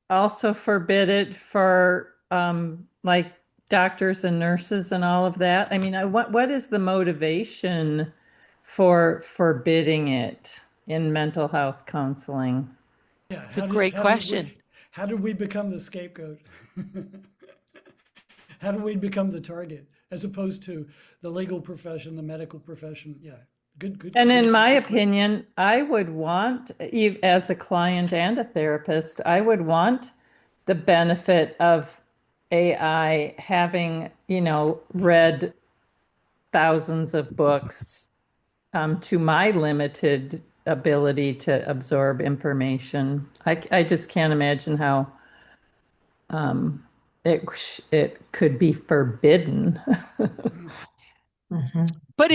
also forbid it for like doctors and nurses and all of that? I mean, what is the motivation for forbidding it in mental health counseling? Yeah, It's a great question. How did we become the scapegoat? How did we become the target as opposed to the legal profession, the medical profession? Yeah, good. And in my opinion, I would want, as a client and a therapist, I would want the benefit of AI having, read thousands of books to my limited ability to absorb information. I just can't imagine how it could be forbidden. Mhm. But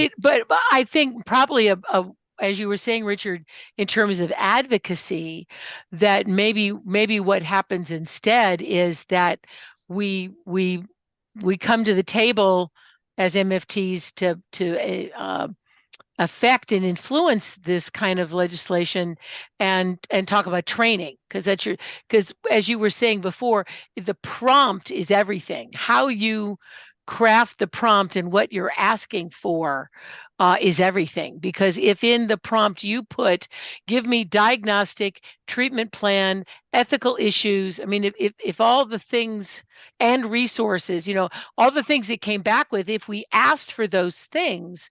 I think probably as you were saying, Richard, in terms of advocacy, that maybe what happens instead is that we come to the table as MFTs to affect and influence this kind of legislation and talk about training, because as you were saying before, the prompt is everything. How you craft the prompt and what you're asking for is everything. Because if in the prompt you put, give me diagnostic, treatment plan, ethical issues, I mean, if all the things and resources, all the things it came back with, if we asked for those things,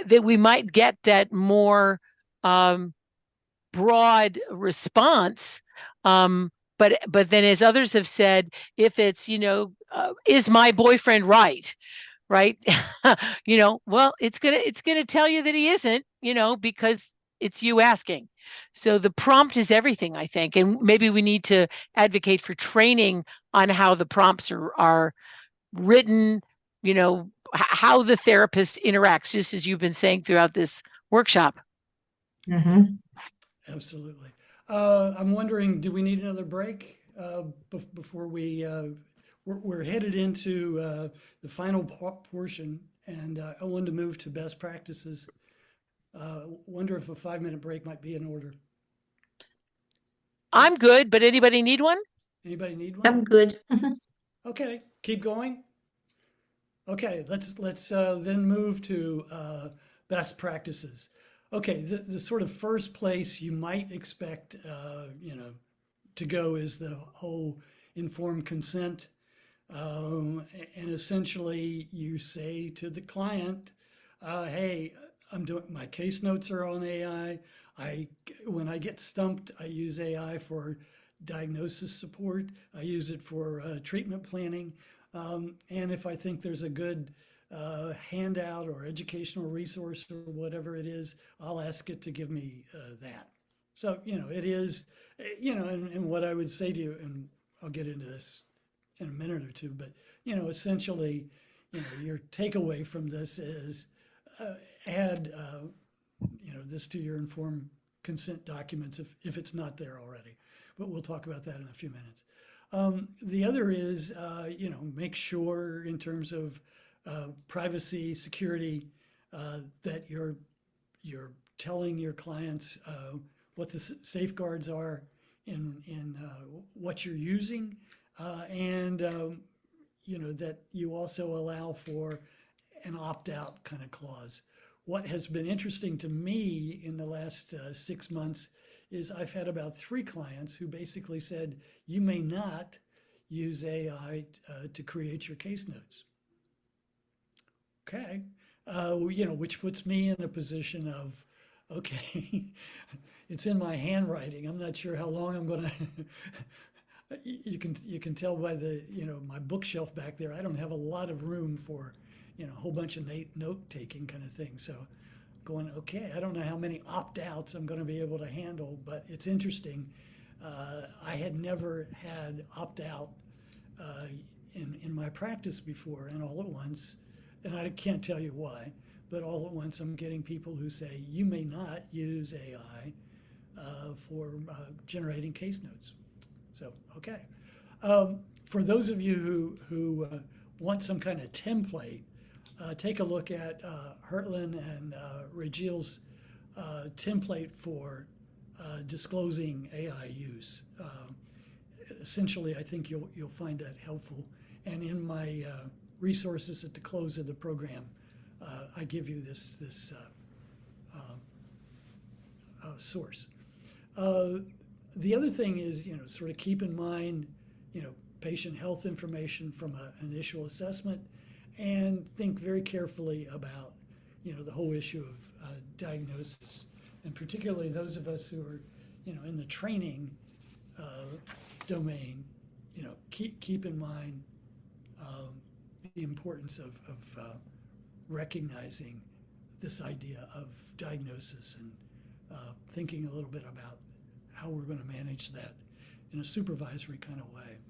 that we might get that more broad response. But then, as others have said, if it's, is my boyfriend right? Well, it's gonna tell you that he isn't, because it's you asking. So the prompt is everything, I think, and maybe we need to advocate for training on how the prompts are written, how the therapist interacts, just as you've been saying throughout this workshop. Mhm. Absolutely. I'm wondering, do we need another break before we're headed into the final portion, and I wanted to move to best practices. Wonder if a 5-minute break might be in order. I'm good, but anybody need one? Anybody need one? I'm good. Mhm. Okay, keep going. Okay, let's then move to best practices. Okay, the sort of first place you might expect, to go is the whole informed consent. And essentially you say to the client, hey, I'm doing my case notes are on AI. When I get stumped, I use AI for diagnosis support. I use it for treatment planning. And if I think there's a good handout or educational resource or whatever it is, I'll ask it to give me that. So, it is, and what I would say to you, and I'll get into this in a minute or two, but, essentially, your takeaway from this is add, this to your informed consent documents if it's not there already. But we'll talk about that in a few minutes. The other is, make sure in terms of privacy, security, that you're telling your clients what the safeguards are in what you're using, and that you also allow for an opt-out kind of clause. What has been interesting to me in the last 6 months is I've had about 3 clients who basically said, you may not use AI to create your case notes. Okay, which puts me in a position of, okay, it's in my handwriting. I'm not sure how long I'm gonna, you can tell by the, my bookshelf back there, I don't have a lot of room for, a whole bunch of note-taking kind of thing. So going, okay, I don't know how many opt-outs I'm going to be able to handle, but it's interesting. I had never had opt-out in my practice before, and all at once, and I can't tell you why, but all at once I'm getting people who say, you may not use AI for generating case notes. So, okay. For those of you who want some kind of template, take a look at Hertlin and Regil's template for disclosing AI use. Essentially, I think you'll find that helpful. And in my resources at the close of the program, I give you this source. The other thing is, sort of keep in mind, patient health information from an initial assessment, and think very carefully about, the whole issue of diagnosis, and particularly those of us who are, in the training domain, keep in mind the importance of recognizing this idea of diagnosis and thinking a little bit about how we're going to manage that in a supervisory kind of way.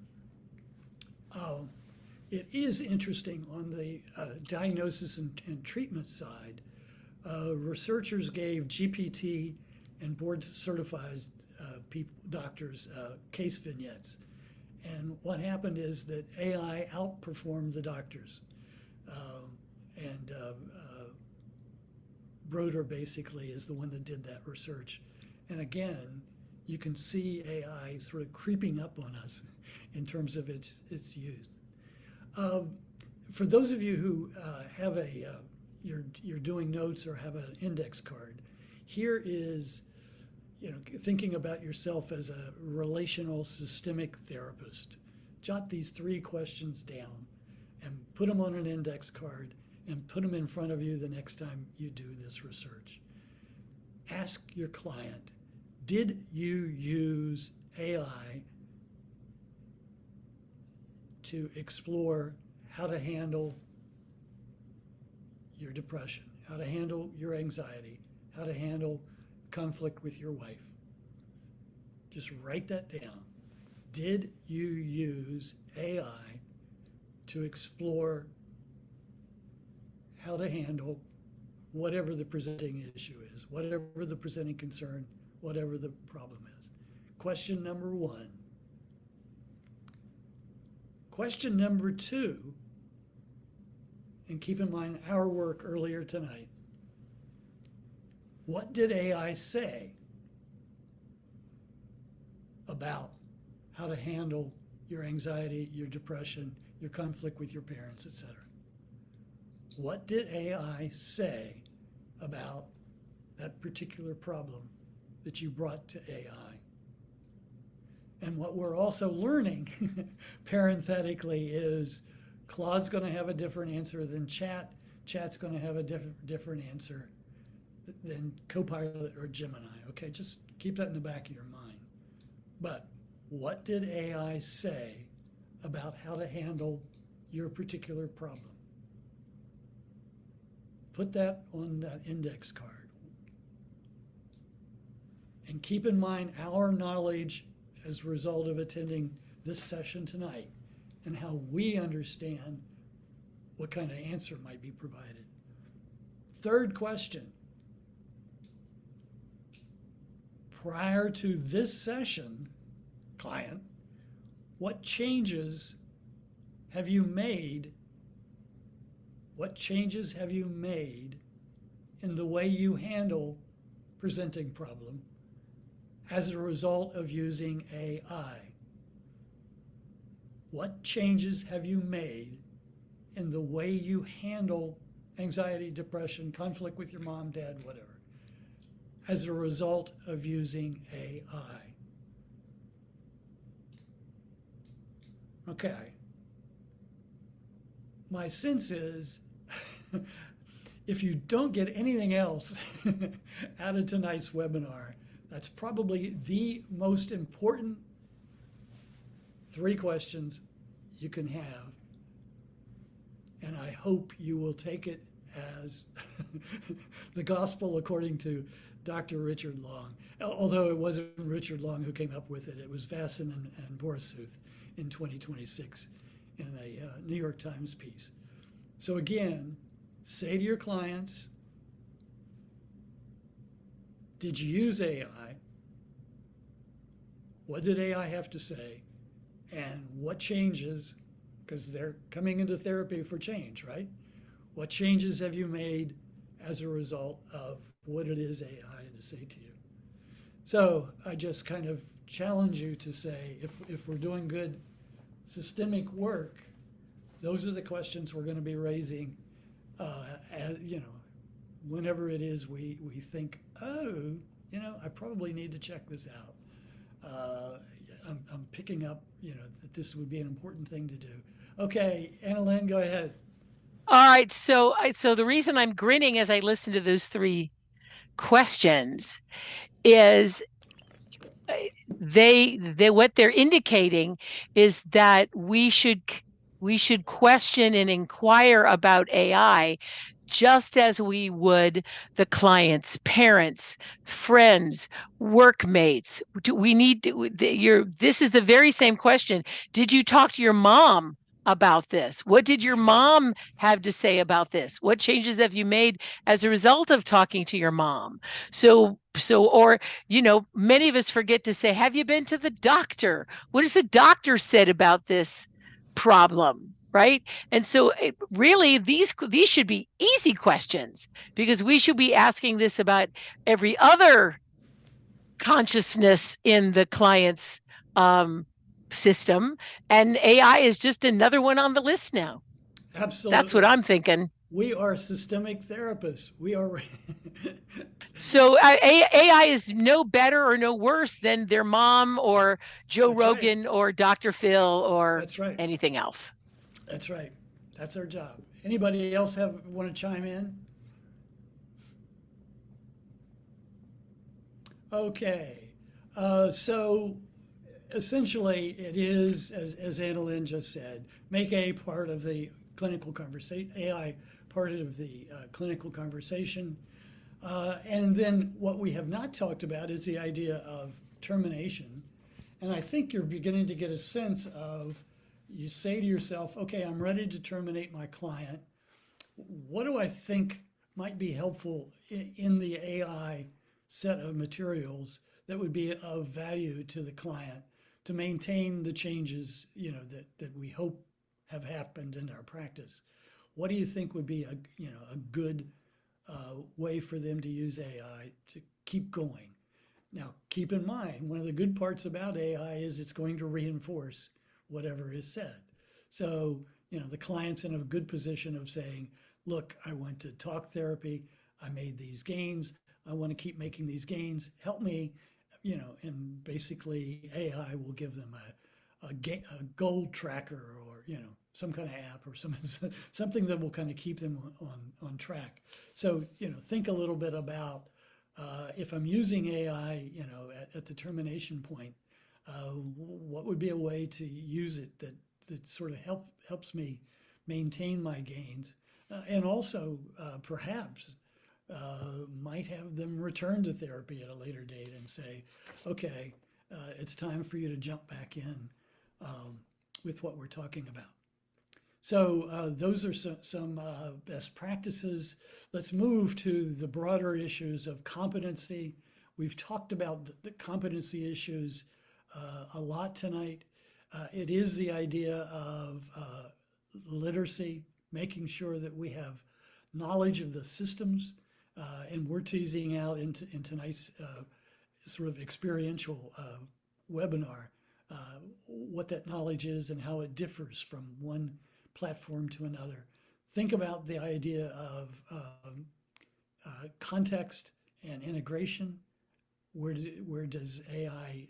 It is interesting on the diagnosis and treatment side. Researchers gave GPT and board certified doctors case vignettes. And what happened is that AI outperformed the doctors. Broder basically is the one that did that research. And again, you can see AI sort of creeping up on us in terms of its use. For those of you who have you're doing notes or have an index card, here is, thinking about yourself as a relational systemic therapist. Jot these 3 questions down and put them on an index card and put them in front of you the next time you do this research. Ask your client, did you use AI to explore how to handle your depression, how to handle your anxiety, how to handle conflict with your wife? Just write that down. Did you use AI to explore how to handle whatever the presenting issue is, whatever the presenting concern, whatever the problem is? Question number 1. Question number 2, and keep in mind our work earlier tonight. What did AI say about how to handle your anxiety, your depression, your conflict with your parents, etc.? What did AI say about that particular problem that you brought to AI? And what we're also learning, parenthetically, is Claude's going to have a different answer than Chat. Chat's going to have a different answer than Copilot or Gemini. Okay, just keep that in the back of your mind. But what did AI say about how to handle your particular problem? Put that on that index card. And keep in mind our knowledge as a result of attending this session tonight and how we understand what kind of answer might be provided. Third question. Prior to this session, client, what changes have you made? What changes have you made in the way you handle presenting problem as a result of using AI? What changes have you made in the way you handle anxiety, depression, conflict with your mom, dad, whatever, as a result of using AI? Okay. My sense is if you don't get anything else out of tonight's webinar, that's probably the most important 3 questions you can have. And I hope you will take it as the gospel according to Dr. Richard Long. Although it wasn't Richard Long who came up with it, it was Vasson and Borsuth in 2026 in a New York Times piece. So again, say to your clients, did you use AI? What did AI have to say? And what changes, because they're coming into therapy for change, right? What changes have you made as a result of what it is AI to say to you? So I just kind of challenge you to say, if we're doing good systemic work, those are the questions we're going to be raising, as, whenever it is we think, oh, I probably need to check this out. I'm picking up, that this would be an important thing to do. Okay, Annalyn, go ahead. All right. So the reason I'm grinning as I listen to those 3 questions is what they're indicating is that we should question and inquire about AI just as we would the client's parents, friends, workmates. This is the very same question. Did you talk to your mom about this? What did your mom have to say about this? What changes have you made as a result of talking to your mom? Or many of us forget to say, have you been to the doctor? What has the doctor said about this problem? Right? And so really these should be easy questions, because we should be asking this about every other consciousness in the client's system, and AI is just another one on the list now. Absolutely. That's what I'm thinking. We are systemic therapists. We are. So AI is no better or no worse than their mom or Joe That's Rogan right. or Dr. Phil or That's right. anything else. That's right. That's our job. Anybody else want to chime in? Okay. So essentially it is, as Annalyn just said, make AI part of the clinical conversation, clinical conversation. And then what we have not talked about is the idea of termination. And I think you're beginning to get a sense of, you say to yourself, okay, I'm ready to terminate my client. What do I think might be helpful in the AI set of materials that would be of value to the client to maintain the changes, that we hope have happened in our practice? What do you think would be a good way for them to use AI to keep going? Now, keep in mind, one of the good parts about AI is it's going to reinforce whatever is said. So, the client's in a good position of saying, look, I went to talk therapy, I made these gains, I want to keep making these gains, help me, and basically AI will give them a goal tracker or, some kind of app or something that will kind of keep them on track. So, think a little bit about if I'm using AI, at the termination point, what would be a way to use it that sort of helps me maintain my gains, and also perhaps might have them return to therapy at a later date and say, okay, it's time for you to jump back in with what we're talking about. So those are some best practices. Let's move to the broader issues of competency. We've talked about the competency issues a lot tonight. It is the idea of literacy, making sure that we have knowledge of the systems, and we're teasing out in tonight's sort of experiential webinar what that knowledge is and how it differs from one platform to another. Think about the idea of context and integration. Where does AI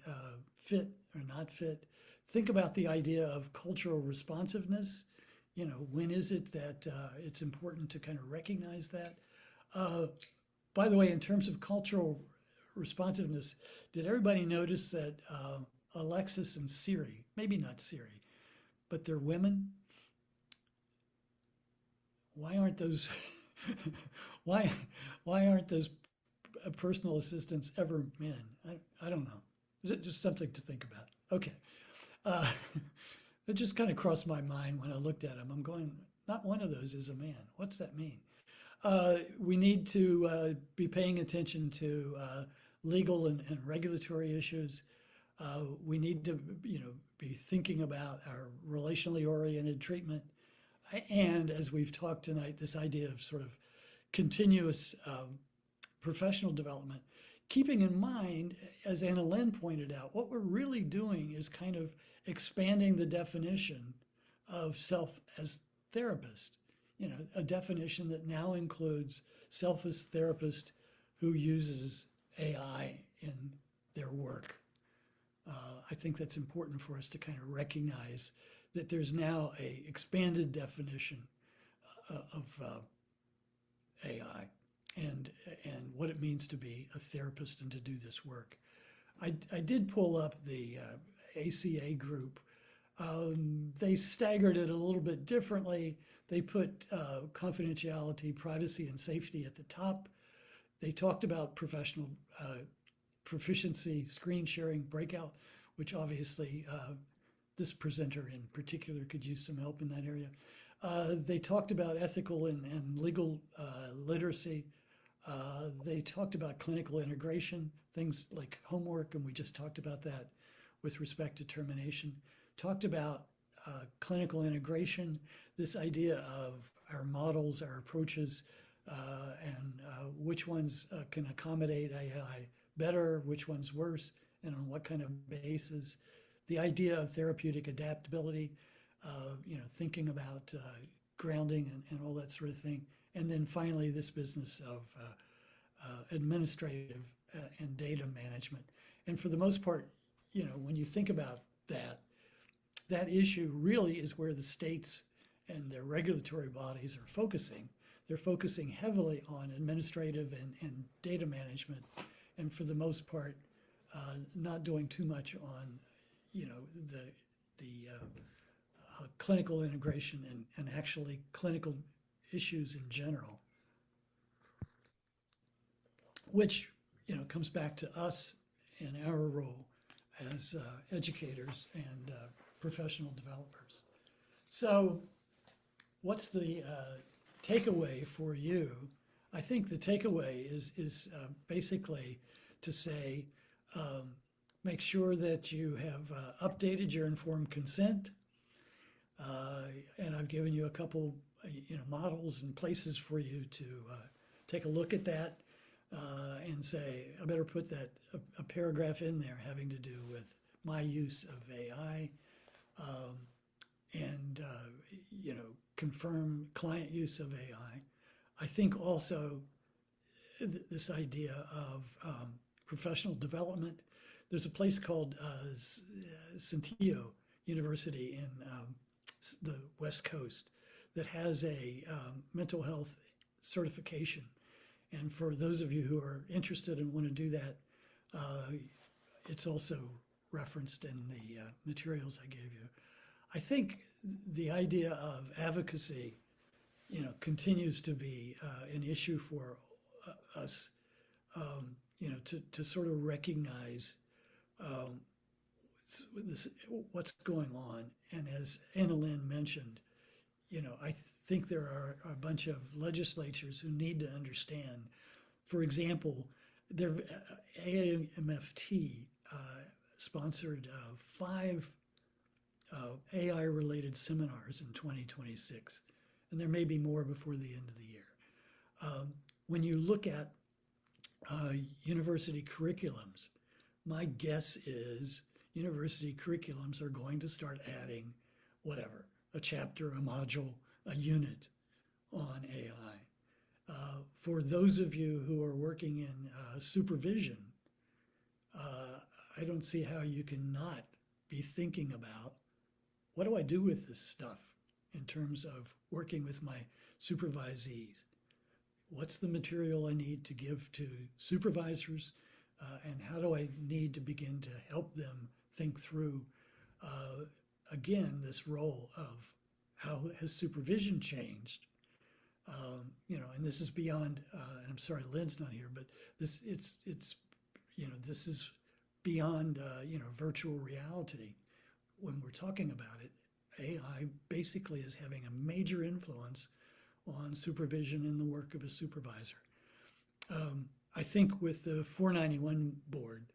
fit or not fit? Think about the idea of cultural responsiveness. When is it that it's important to kind of recognize that? By the way, in terms of cultural responsiveness, did everybody notice that Alexis and Siri, maybe not Siri, but they're women? Why aren't those why aren't those personal assistants ever men? I don't know. Just something to think about. Okay. It just kind of crossed my mind when I looked at them. I'm going, not one of those is a man. What's that mean? We need to be paying attention to legal and regulatory issues. We need to, be thinking about our relationally oriented treatment. And as we've talked tonight, this idea of sort of continuous professional development, keeping in mind, as Anna Lynn pointed out, what we're really doing is kind of expanding the definition of self as therapist. A definition that now includes self as therapist who uses AI in their work. I think that's important for us to kind of recognize that there's now a expanded definition of AI and what it means to be a therapist and to do this work. I did pull up the ACA group. They staggered it a little bit differently. They put confidentiality, privacy, and safety at the top. They talked about professional proficiency, screen sharing, breakout, which obviously this presenter in particular could use some help in that area. They talked about ethical and legal literacy. They talked about clinical integration, things like homework, and we just talked about that with respect to termination. Talked about clinical integration, this idea of our models, our approaches, and which ones can accommodate AI better, which ones worse, and on what kind of basis. The idea of therapeutic adaptability, thinking about grounding and all that sort of thing. And then finally, this business of administrative and data management. And for the most part, when you think about that issue really is where the states and their regulatory bodies are focusing. They're focusing heavily on administrative and data management, and for the most part, not doing too much on, the clinical integration and actually clinical issues in general, which comes back to us and our role as educators and professional developers. So what's the takeaway for you? I think the takeaway is basically to say, make sure that you have updated your informed consent. And I've given you a couple, models and places for you to take a look at that and say, I better put a paragraph in there having to do with my use of AI, and confirm client use of AI. I think also this idea of professional development. There's a place called Centillo University in the West Coast that has a mental health certification. And for those of you who are interested and want to do that, it's also referenced in the materials I gave you. I think the idea of advocacy, continues to be an issue for us, to sort of recognize what's going on. And as Anna Lynn mentioned, I think there are a bunch of legislatures who need to understand. For example, MFT sponsored 5 AI-related seminars in 2026, and there may be more before the end of the year. When you look at university curriculums, my guess is university curriculums are going to start adding whatever, a chapter, a module, a unit on AI. For those of you who are working in supervision, I don't see how you can not be thinking about, what do I do with this stuff in terms of working with my supervisees? What's the material I need to give to supervisors? And how do I need to begin to help them think through, again, this role of how has supervision changed? And this is beyond, and I'm sorry, Lynn's not here, but this is beyond, virtual reality. When we're talking about it, AI basically is having a major influence on supervision and the work of a supervisor. I think with the 491 board,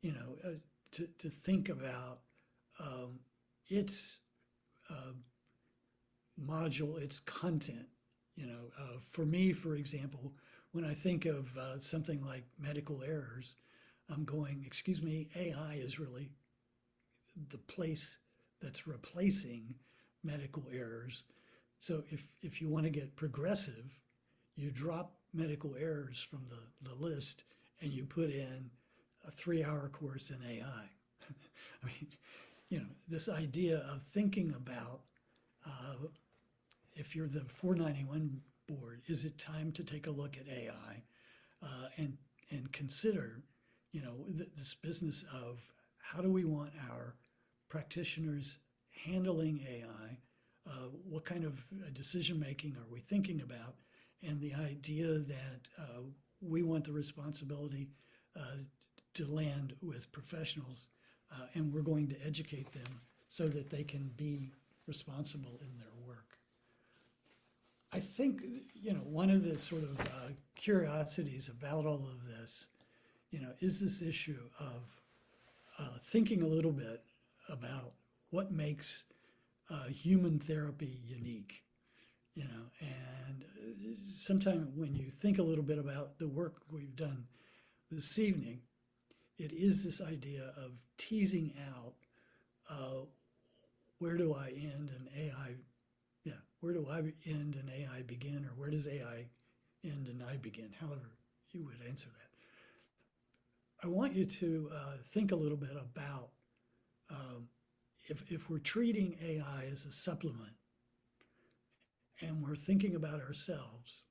to think about its module, its content. For me, for example, when I think of something like medical errors, I'm going, excuse me, AI is really the place that's replacing medical errors. So if you want to get progressive, you drop medical errors from the list and you put in a 3-hour course in AI. I mean, this idea of thinking about, if you're the 491 board, is it time to take a look at AI and consider, this business of how do we want our practitioners handling AI? What kind of decision making are we thinking about? And the idea that we want the responsibility to land with professionals, and we're going to educate them so that they can be responsible in their work. I think, one of the sort of curiosities about all of this, is this issue of thinking a little bit about what makes human therapy unique. And sometimes when you think a little bit about the work we've done this evening, it is this idea of teasing out where do I end and AI, where do I end and AI begin, or where does AI end and I begin, however you would answer that. I want you to think a little bit about if we're treating AI as a supplement and we're thinking about ourselves,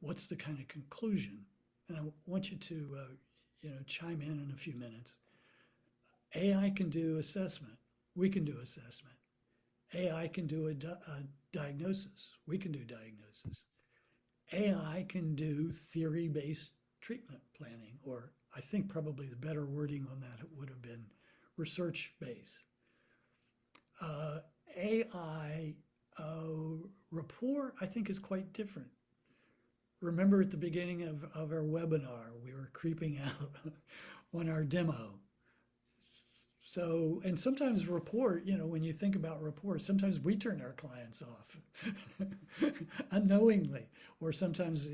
what's the kind of conclusion? And I want you to, chime in a few minutes. AI can do assessment. We can do assessment. AI can do a diagnosis. We can do diagnosis. AI can do theory-based treatment planning, or I think probably the better wording on that would have been research-based. AI rapport, I think, is quite different. Remember at the beginning of our webinar, we were creeping out on our demo. So, and sometimes rapport, when you think about rapport, sometimes we turn our clients off unknowingly, or sometimes,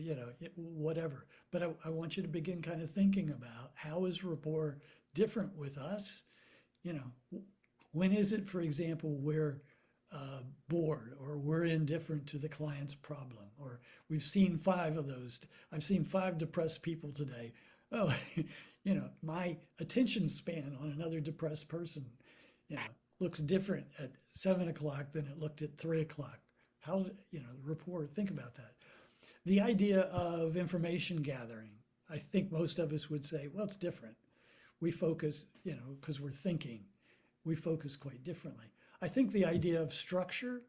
whatever. But I want you to begin kind of thinking about, how is rapport different with us? When is it, for example, we're bored or we're indifferent to the client's problem, or we've seen 5 of those. I've seen 5 depressed people today. Oh, my attention span on another depressed person, looks different at 7 o'clock than it looked at 3 o'clock. How, rapport, think about that. The idea of information gathering, I think most of us would say, well, it's different. We focus, because we're thinking, we focus quite differently. I think the idea of structure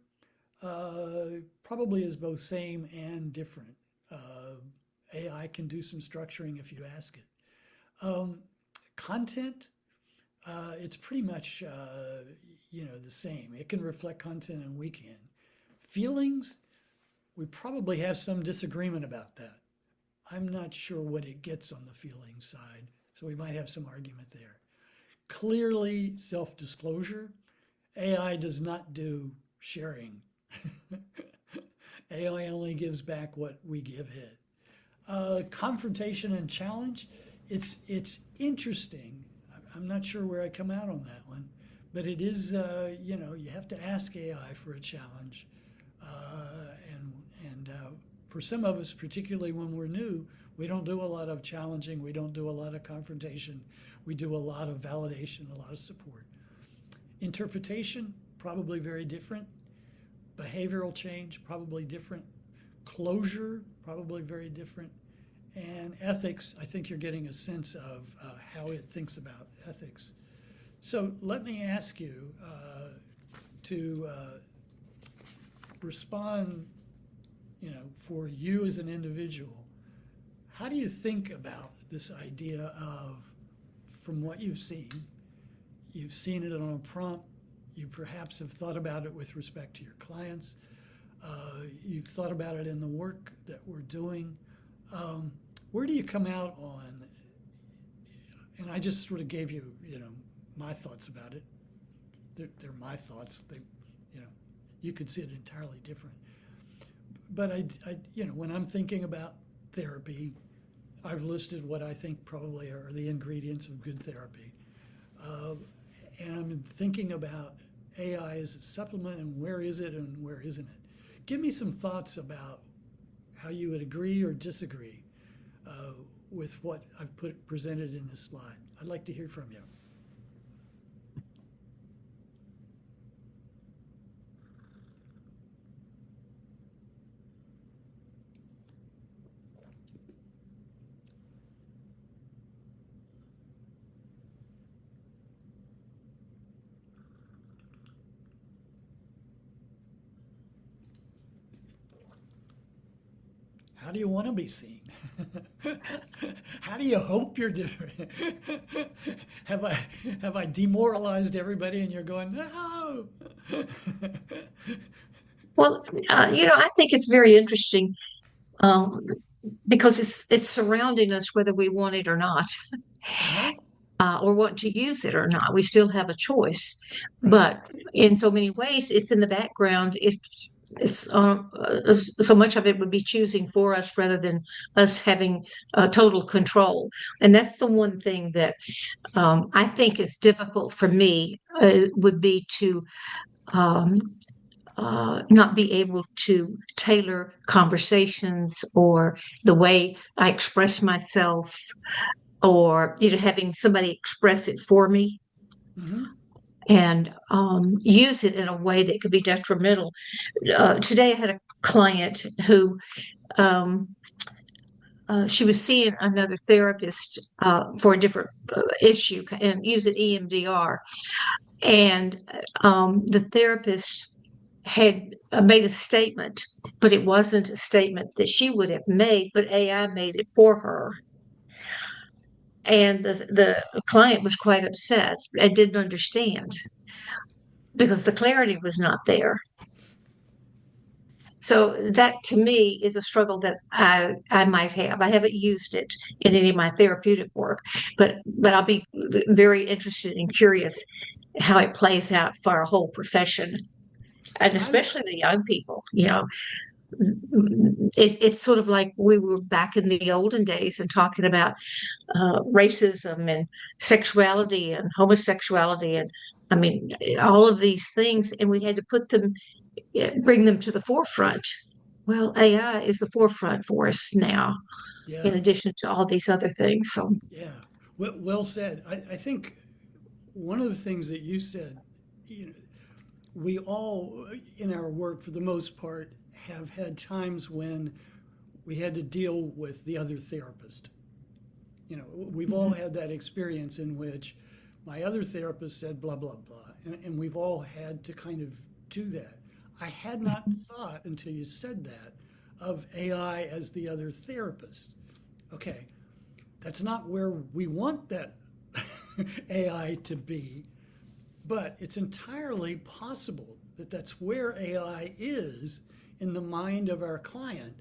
probably is both same and different. AI can do some structuring if you ask it. Content, it's pretty much, the same. It can reflect content and we can. Feelings, we probably have some disagreement about that. I'm not sure what it gets on the feeling side, so we might have some argument there. Clearly, self-disclosure. AI does not do sharing. AI only gives back what we give it. Confrontation and challenge. It's interesting. I'm not sure where I come out on that one, but it is, you have to ask AI for a challenge. And for some of us, particularly when we're new, we don't do a lot of challenging. We don't do a lot of confrontation. We do a lot of validation, a lot of support. Interpretation, probably very different. Behavioral change, probably different. Closure, probably very different. And ethics, I think you're getting a sense of how it thinks about ethics. So let me ask you to respond, for you as an individual. How do you think about this idea of, from what you've seen it on a prompt, you perhaps have thought about it with respect to your clients, you've thought about it in the work that we're doing. Where do you come out on, and I just sort of gave you, my thoughts about it. They're my thoughts. You could see it entirely different. But I when I'm thinking about therapy, I've listed what I think probably are the ingredients of good therapy. And I'm thinking about AI as a supplement and where is it and where isn't it. Give me some thoughts about how you would agree or disagree with what I've presented in this slide. I'd like to hear from you. How do you want to be seen? How do you hope you're doing? Have I demoralized everybody and you're going, no? Well, I think it's very interesting um, because it's surrounding us whether we want it or not, Uh-huh. or want to use it or not. We still have a choice, Right. but in so many ways, it's in the background. So much of it would be choosing for us rather than us having total control. And that's the one thing that I think is difficult for me would be to um, not be able to tailor conversations or the way I express myself, or having somebody express it for me Mm-hmm. and use it in a way that could be detrimental. Today, I had a client who um, she was seeing another therapist for a different issue and using EMDR, and the therapist had made a statement, but it wasn't a statement that she would have made, but AI made it for her. And the client was quite upset and didn't understand because the clarity was not there. So that to me is a struggle that I might have. I haven't used it in any of my therapeutic work, but I'll be very interested and curious how it plays out for our whole profession, and especially the young people. It's sort of like we were back in the olden days and talking about racism and sexuality and homosexuality and I mean all of these things, and we had to bring them to the forefront. Well, AI is the forefront for us now, in Yeah. addition to all these other things. So, Yeah. Well said. I think one of the things that you said you know, we all in our work, for the most part, have had times when we had to deal with the other therapist. You know, we've all had that experience in which my other therapist said blah, blah, blah. And we've all had to kind of do that. I had not thought until you said that of AI as the other therapist. Okay, that's not where we want that AI to be, but it's entirely possible that that's where AI is in the mind of our client.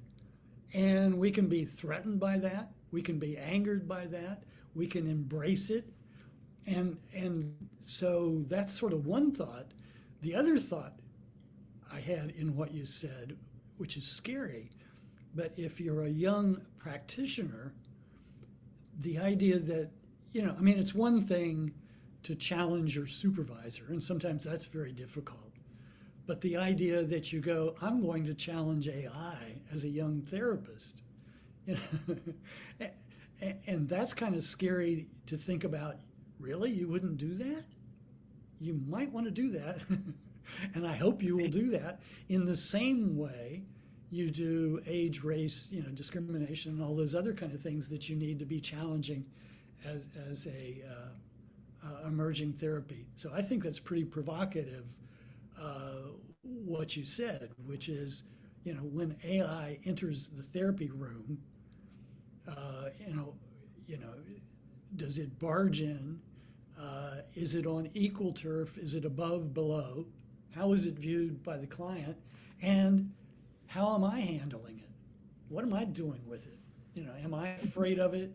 And we can be threatened by that. We can be angered by that. We can embrace it. And so that's sort of one thought. The other thought I had in what you said, which is scary, but if you're a young practitioner, the idea that, you know, I mean, it's one thing to challenge your supervisor, and sometimes that's very difficult. But the idea that you go, I'm going to challenge AI as a young therapist, you know, and that's kind of scary to think about. Really, you wouldn't do that? You might want to do that, and I hope you will do that in the same way you do age, race, you know, discrimination, and all those other kind of things that you need to be challenging as a emerging therapy. So I think that's pretty provocative. What you said, which is, you know, when AI enters the therapy room, you know, does it barge in? Is it on equal turf? Is it above, below? How is it viewed by the client? And how am I handling it? What am I doing with it? You know, am I afraid of it?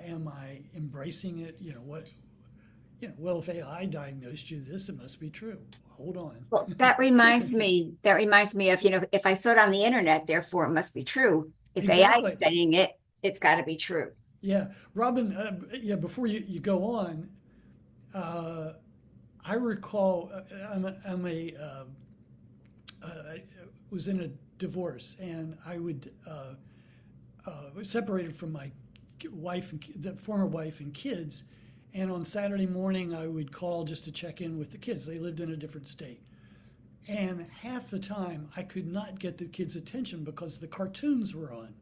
Am I embracing it? You know, what? You know, well, if AI diagnosed you this, it must be true. Hold on. Well, that reminds me of, you know, if I saw it on the internet, therefore it must be true. If AI Exactly. is saying it, it's got to be true. Yeah, Robin. Yeah, before you go on, I recall I was in a divorce, and I was separated from my wife and the former wife and kids. And on Saturday morning, I would call just to check in with the kids. They lived in a different state. And half the time, I could not get the kids' attention because the cartoons were on.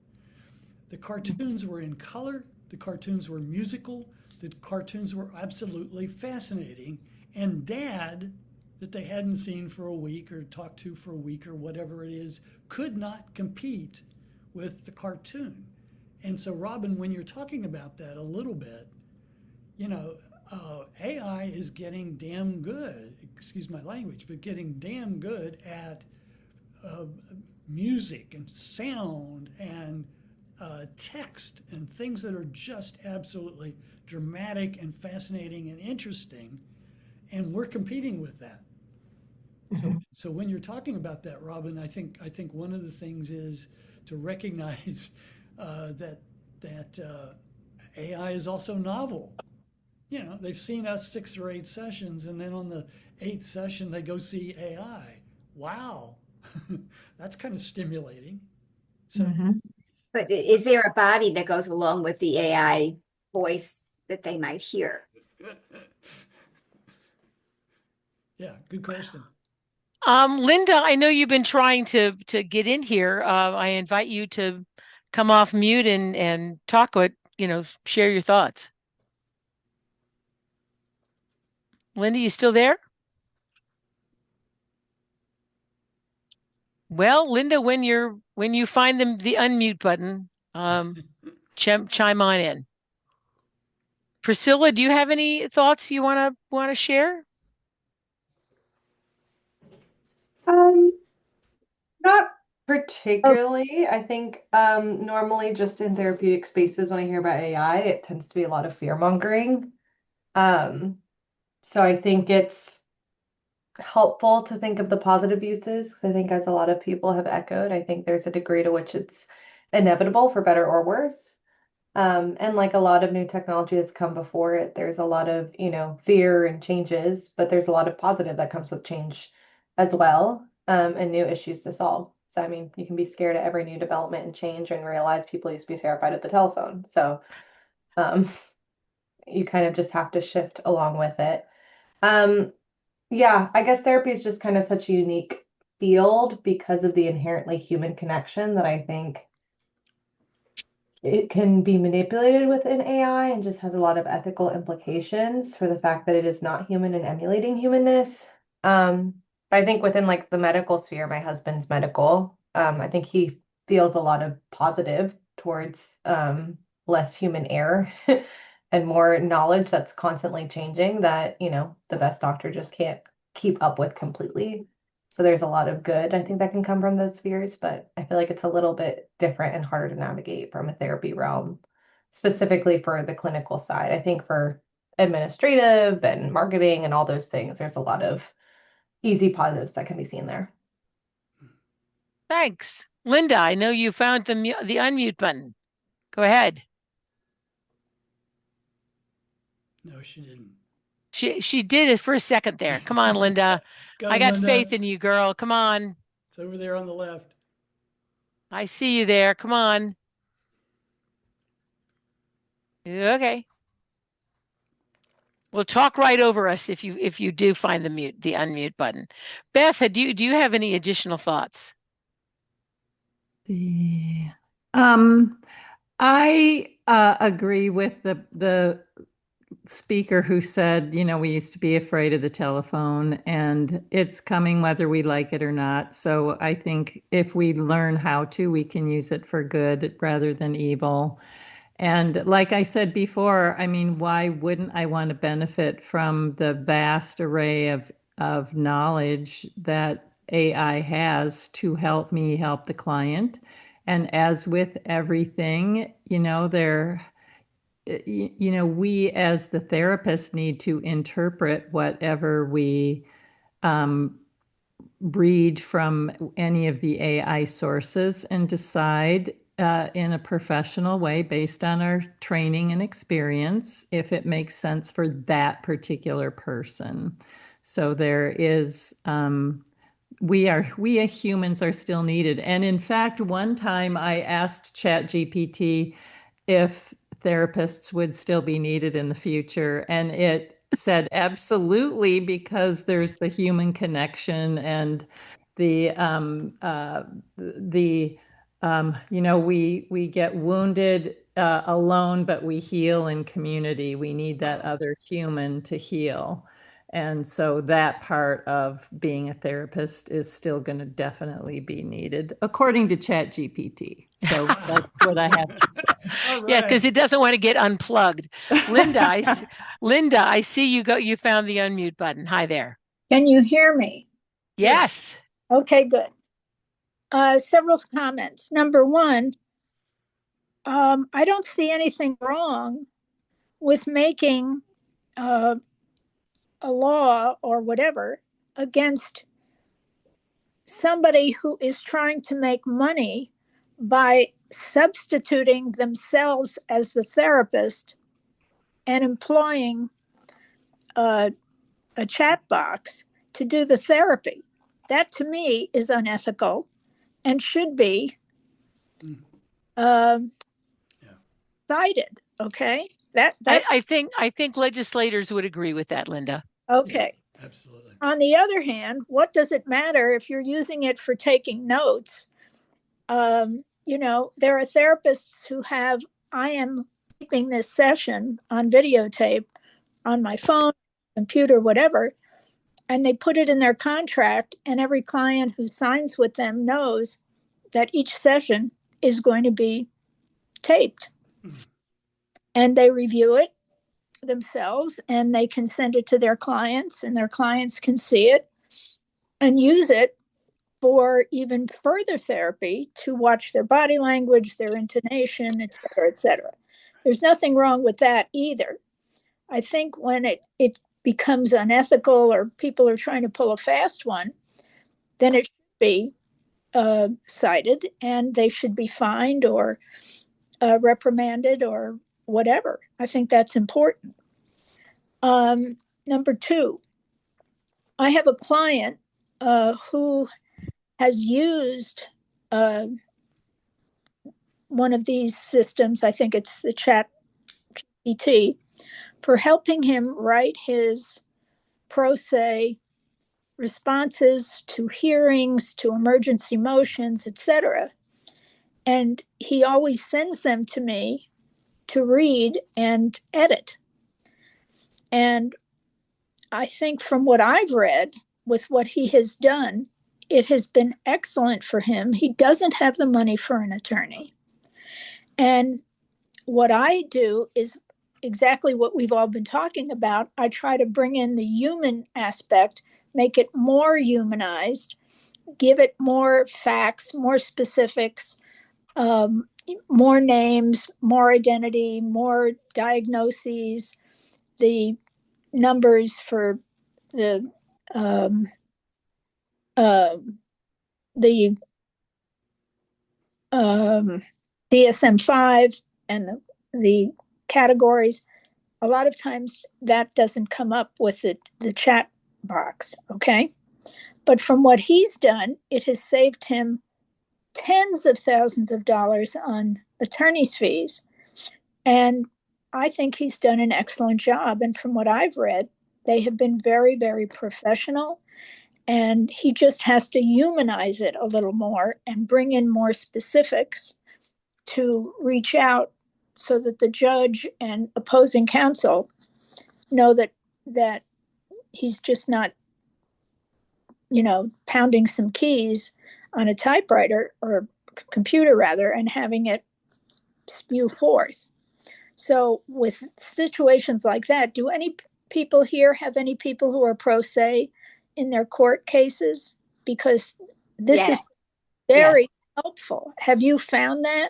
The cartoons were in color, the cartoons were musical, the cartoons were absolutely fascinating. And Dad, that they hadn't seen for a week or talked to for a week or whatever it is, could not compete with the cartoon. And so, Robin, when you're talking about that a little bit, you know, AI is getting damn good, excuse my language, but getting damn good at music and sound and text and things that are just absolutely dramatic and fascinating and interesting. And we're competing with that. So when you're talking about that, Robin, I think one of the things is to recognize that AI is also novel. You know, they've seen us 6 or 8 sessions, and then on the 8th session, they go see AI. Wow, that's kind of stimulating. So, But is there a body that goes along with the AI voice that they might hear? yeah, good question. Linda, I know you've been trying to get in here. I invite you to come off mute and talk. What, you know, share your thoughts. Linda, you still there? Well, Linda, when you find the unmute button, chime on in. Priscilla, do you have any thoughts you want to share? Not particularly. I think normally just in therapeutic spaces when I hear about AI, it tends to be a lot of fear mongering. So I think it's helpful to think of the positive uses, because I think, as a lot of people have echoed, I think there's a degree to which it's inevitable for better or worse. And like a lot of new technology that's come before it, there's a lot of, you know, fear and changes, but there's a lot of positive that comes with change as well, and new issues to solve. So, I mean, you can be scared at every new development and change and realize people used to be terrified of the telephone. So, you kind of just have to shift along with it. Um, Yeah, I guess therapy is just kind of such a unique field because of the inherently human connection that I think it can be manipulated within AI and just has a lot of ethical implications for the fact that it is not human and emulating humanness. Um, I think within like the medical sphere, my husband's medical, I think he feels a lot of positive towards less human error and more knowledge that's constantly changing that, the best doctor just can't keep up with completely. So there's a lot of good, I think, that can come from those spheres, but I feel like it's a little bit different and harder to navigate from a therapy realm, specifically for the clinical side. I think for administrative and marketing and all those things, there's a lot of easy positives that can be seen there. Thanks. Linda, I know you found the unmute button. Go ahead. No, she didn't. She did it for a second there. Come on, Linda. I got Linda. faith in you, girl. Come on. It's over there on the left. I see you there. Come on. Okay. Well, talk right over us if you do find the unmute button. Beth, do you have any additional thoughts? I agree with the speaker who said, we used to be afraid of the telephone, and it's coming whether we like it or not. So I think if we learn how to, we can use it for good rather than evil. And like I said before, I mean, why wouldn't I want to benefit from the vast array of knowledge that AI has to help me help the client? And as with everything, we as the therapist need to interpret whatever we read from any of the AI sources and decide in a professional way based on our training and experience if it makes sense for that particular person. So there is we as humans are still needed. And in fact, one time I asked ChatGPT if therapists would still be needed in the future, and it said absolutely, because there's the human connection and the we get wounded alone, but we heal in community. We need that other human to heal. And so that part of being a therapist is still going to definitely be needed, according to ChatGPT. So that's what I have to say. All right. Yeah, because it doesn't want to get unplugged. Linda, I see you found the unmute button. Hi there. Can you hear me? Yes. Okay, good. Several comments. Number one, I don't see anything wrong with making a law or whatever against somebody who is trying to make money by substituting themselves as the therapist and employing a chat box to do the therapy. That to me is unethical and should be cited. Okay, that's. I think legislators would agree with that, Linda. Okay. Yeah, absolutely. On the other hand, what does it matter if you're using it for taking notes? There are therapists who have, I am keeping this session on videotape on my phone, computer, whatever, and they put it in their contract, and every client who signs with them knows that each session is going to be taped. And they review it themselves, and they can send it to their clients, and their clients can see it and use it for even further therapy to watch their body language, their intonation, et cetera, et cetera. There's nothing wrong with that either. I think when it becomes unethical or people are trying to pull a fast one, then it should be cited, and they should be fined or reprimanded or whatever. I think that's important. Number two, I have a client who has used one of these systems, I think it's the Chat GPT, for helping him write his pro se responses to hearings, to emergency motions, etc. And he always sends them to me to read and edit. And I think from what I've read, with what he has done, it has been excellent for him. He doesn't have the money for an attorney. And what I do is exactly what we've all been talking about. I try to bring in the human aspect, make it more humanized, give it more facts, more specifics, more names, more identity, more diagnoses, the numbers for the the DSM-5 and the categories. A lot of times that doesn't come up with the chat box, okay? But from what he's done, it has saved him tens of thousands of dollars on attorney's fees. And I think he's done an excellent job. And from what I've read, they have been very, very professional. And he just has to humanize it a little more and bring in more specifics to reach out so that the judge and opposing counsel know that he's just not, pounding some keys on a typewriter or computer rather, and having it spew forth. So with situations like that, do any people here have any people who are pro se in their court cases? Because this is very helpful. Have you found that?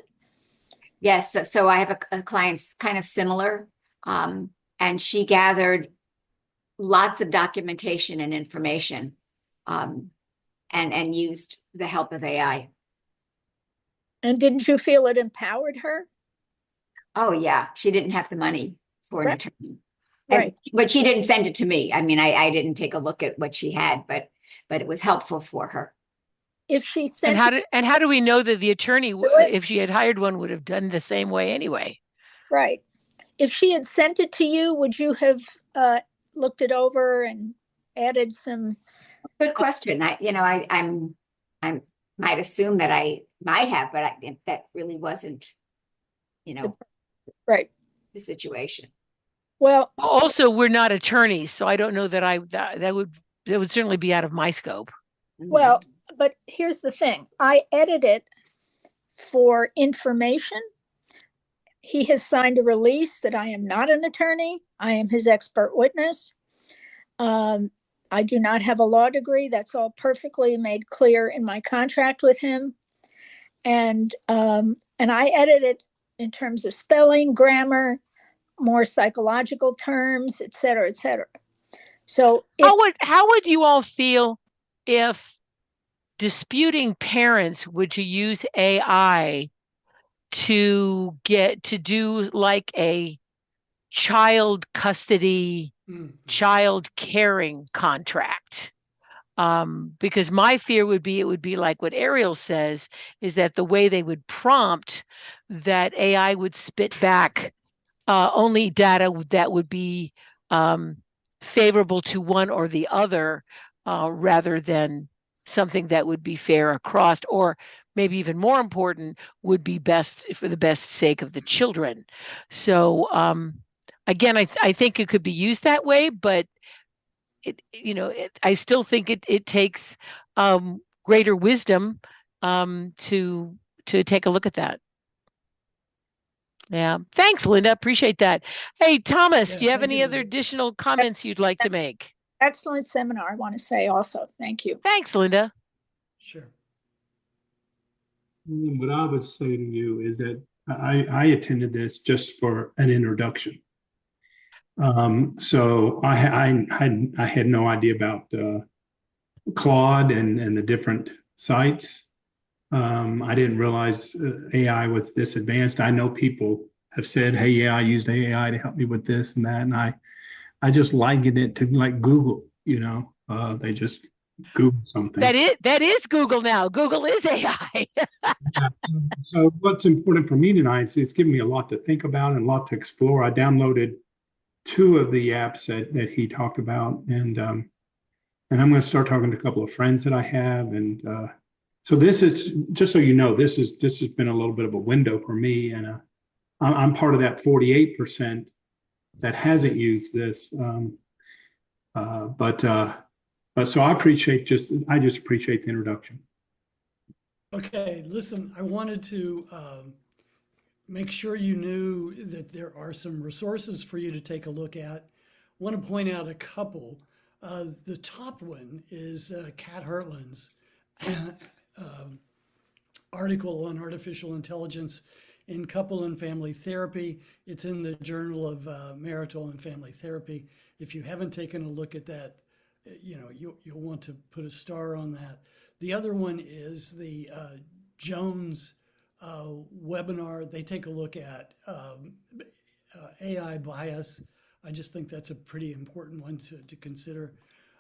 Yes. So I have a client kind of similar, and she gathered lots of documentation and information, and used the help of AI. And didn't you feel it empowered her? Oh, yeah. She didn't have the money for an attorney. Right. But she didn't send it to me. I mean, I didn't take a look at what she had, but it was helpful for her. If she sent and how do we know that the attorney, if she had hired one, would have done the same way anyway? Right. If she had sent it to you, would you have looked it over and added some? Good question. I might assume that I might have, but that really wasn't, right, the situation. Well, also we're not attorneys, so I don't know that that would certainly be out of my scope. Well, but here's the thing. I edit it for information. He has signed a release that I am not an attorney. I am his expert witness. I do not have a law degree. That's all perfectly made clear in my contract with him. And I edit it in terms of spelling, grammar, more psychological terms, et cetera, et cetera. So how would you all feel if disputing parents would you use AI to do like a child custody, child caring contract? Because my fear would be, it would be like what Ariel says, is that the way they would prompt, that AI would spit back only data that would be favorable to one or the other, rather than something that would be fair across, or maybe even more important, would be best for the best sake of the children. So again, I think it could be used that way, but I still think it takes greater wisdom to take a look at that. Yeah. Thanks, Linda. Appreciate that. Hey, Thomas, do you have any other additional comments you'd like to make? Excellent seminar, I want to say also. Thank you. Thanks, Linda. Sure. What I would say to you is that I attended this just for an introduction. So I had no idea about Claude and the different sites. I didn't realize AI was this advanced. I know people have said, "Hey, yeah, I used AI to help me with this and that," and I just likened it to like Google. They just Google something. That is Google now. Google is AI. Yeah. So what's important for me tonight is it's given me a lot to think about and a lot to explore. I downloaded 2 of the apps that he talked about, and And I'm going to start talking to a couple of friends that I have. And so this is, just so you know, this has been a little bit of a window for me. And I'm part of that 48% that hasn't used this. But so I just appreciate the introduction. Okay, listen, I wanted to make sure you knew that there are some resources for you to take a look at. I want to point out a couple. The top one is Kat Hertland's article on artificial intelligence in couple and family therapy. It's in the Journal of Marital and Family Therapy. If you haven't taken a look at that, you'll want to put a star on that. The other one is the Jones webinar. They take a look at AI bias. I just think that's a pretty important one to consider.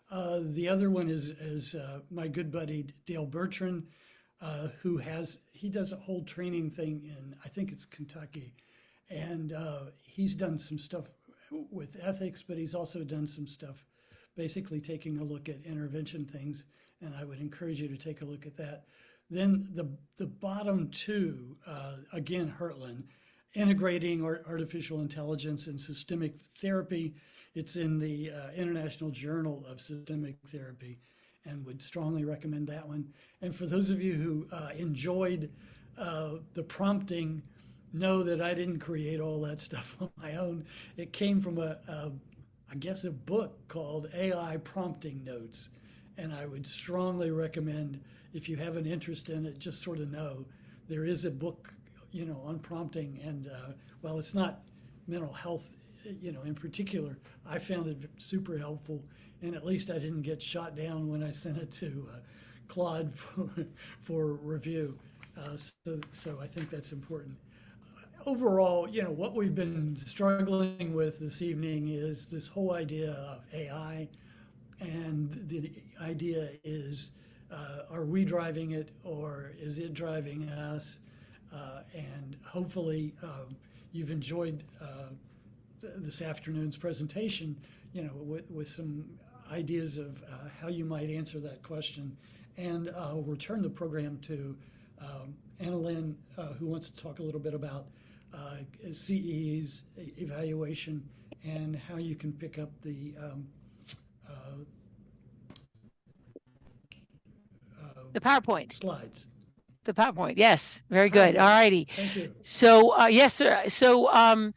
The other one is my good buddy Dale Bertrand, he does a whole training thing in, I think it's Kentucky, and he's done some stuff with ethics, but he's also done some stuff basically taking a look at intervention things, and I would encourage you to take a look at that. Then the bottom two, again, Hertland, integrating artificial intelligence and systemic therapy. It's in the International Journal of Systemic Therapy, and would strongly recommend that one. And for those of you who enjoyed the prompting, know that I didn't create all that stuff on my own. It came from I guess a book called AI Prompting Notes. And I would strongly recommend, if you have an interest in it, just sort of know there is a book, on prompting. And while it's not mental health, in particular, I found it super helpful. And at least I didn't get shot down when I sent it to Claude for review. So I think that's important. Overall, what we've been struggling with this evening is this whole idea of AI. And the idea is, are we driving it or is it driving us? And hopefully you've enjoyed this afternoon's presentation, with some ideas of how you might answer that question. And I'll return the program to Annalyn, who wants to talk a little bit about CE's evaluation and how you can pick up the PowerPoint. Slides. The PowerPoint. Yes. Very good. Perfect. All righty. Thank you. So, yes, sir. So,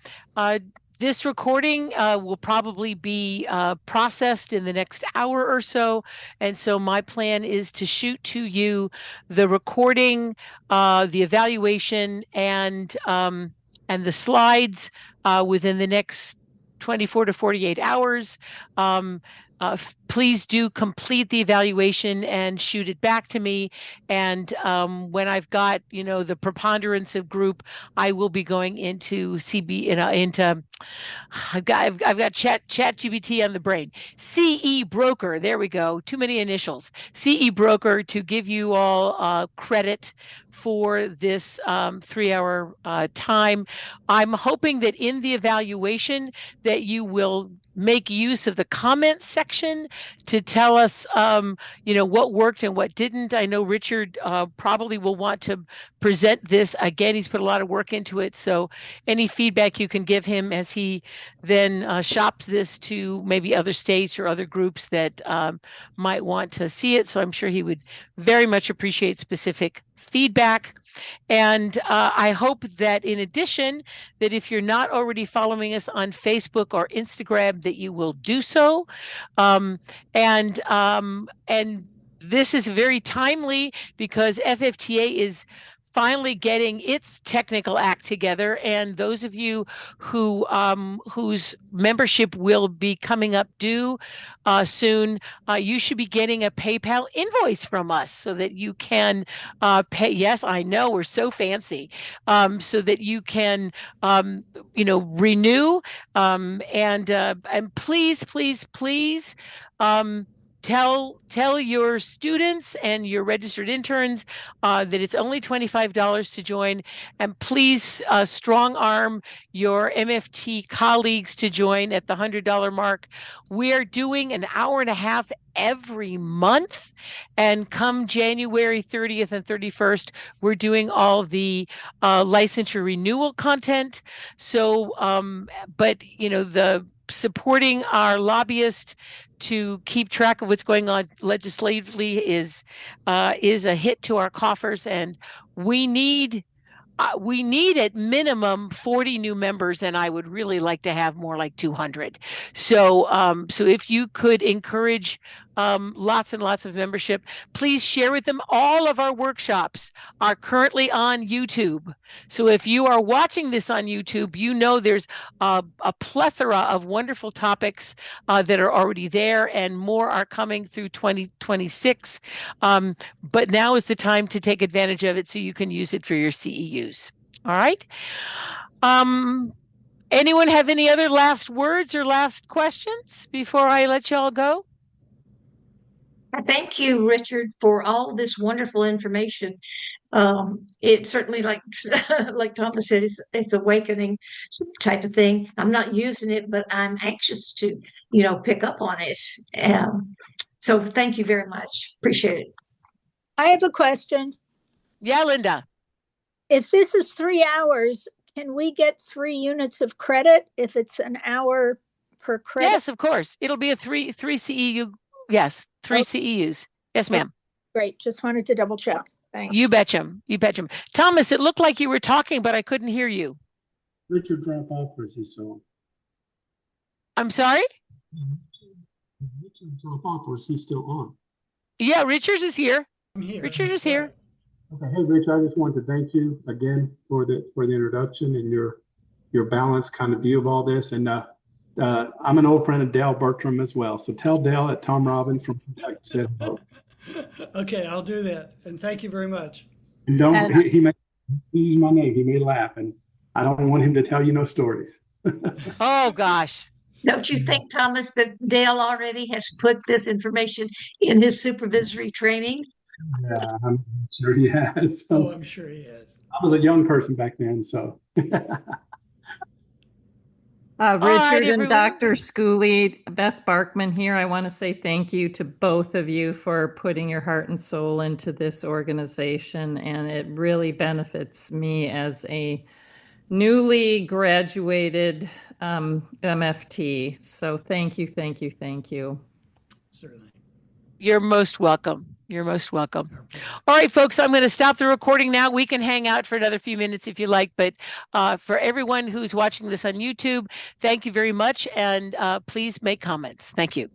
this recording will probably be processed in the next hour or so. And so my plan is to shoot to you the recording, the evaluation, and the slides within the next 24 to 48 hours. Please do complete the evaluation and shoot it back to me. And when I've got, the preponderance of group, I will be going into I've got ChatGPT on the brain. CE Broker, there we go. Too many initials. CE Broker to give you all credit for this 3-hour time. I'm hoping that in the evaluation that you will make use of the comments section to tell us, what worked and what didn't. I know Richard probably will want to present this again. He's put a lot of work into it. So any feedback you can give him as he then shops this to maybe other states or other groups that might want to see it. So I'm sure he would very much appreciate specific feedback. And I hope that in addition, that if you're not already following us on Facebook or Instagram, that you will do so. And this is very timely because FFTA is finally getting its technical act together, and those of you who whose membership will be coming up due soon, you should be getting a PayPal invoice from us so that you can pay. Yes, I know we're so fancy, so that you can renew, and please, please, please. tell your students and your registered interns that it's only $25 to join, and please strong arm your MFT colleagues to join at the $100 mark. We are doing an hour and a half every month, and come January 30th and 31st, we're doing all the licensure renewal content. So, but the supporting our lobbyist to keep track of what's going on legislatively is a hit to our coffers, and we need at minimum 40 new members, and I would really like to have more like 200. So if you could encourage lots and lots of membership, please share with them. All of our workshops are currently on YouTube. So if you are watching this on YouTube, there's a plethora of wonderful topics that are already there, and more are coming through 2026. But now is the time to take advantage of it so you can use it for your CEUs. All right. Anyone have any other last words or last questions before I let y'all go? Thank you, Richard, for all this wonderful information. It certainly, like like Thomas said, it's awakening type of thing. I'm not using it, but I'm anxious to, pick up on it. So thank you very much. Appreciate it. I have a question. Yeah, Linda. If this is 3 hours, can we get 3 units of credit if it's an hour per credit? Yes, of course. It'll be a three CEU. Yes, 3 CEUs. Yes, ma'am. Great. Just wanted to double check. Thanks. You betcha. You betcha. Thomas, it looked like you were talking, but I couldn't hear you. Richard dropped off, or is he still on? I'm sorry? Richard dropped off, or is he still on? Yeah, Richard is here. I'm here. Richard is here. Okay. Hey, Rich, I just wanted to thank you again for the introduction and your balanced kind of view of all this. And I'm an old friend of Dale Bertram as well. So tell Dale that Tom Robbins from Kentucky said hello. Okay, I'll do that. And thank you very much. And he may use my name. He may laugh, and I don't want him to tell you no stories. Oh, gosh. Don't you think, Thomas, that Dale already has put this information in his supervisory training? Yeah, I'm sure he has. Oh, I'm sure he has. I was a young person back then, so. Richard and Dr. Schooley, Beth Barkman here. I want to say thank you to both of you for putting your heart and soul into this organization, and it really benefits me as a newly graduated MFT. So thank you, thank you, thank you. Certainly. You're most welcome. You're most welcome. All right, folks, I'm going to stop the recording now. We can hang out for another few minutes if you like, but for everyone who's watching this on YouTube, thank you very much, and please make comments. Thank you.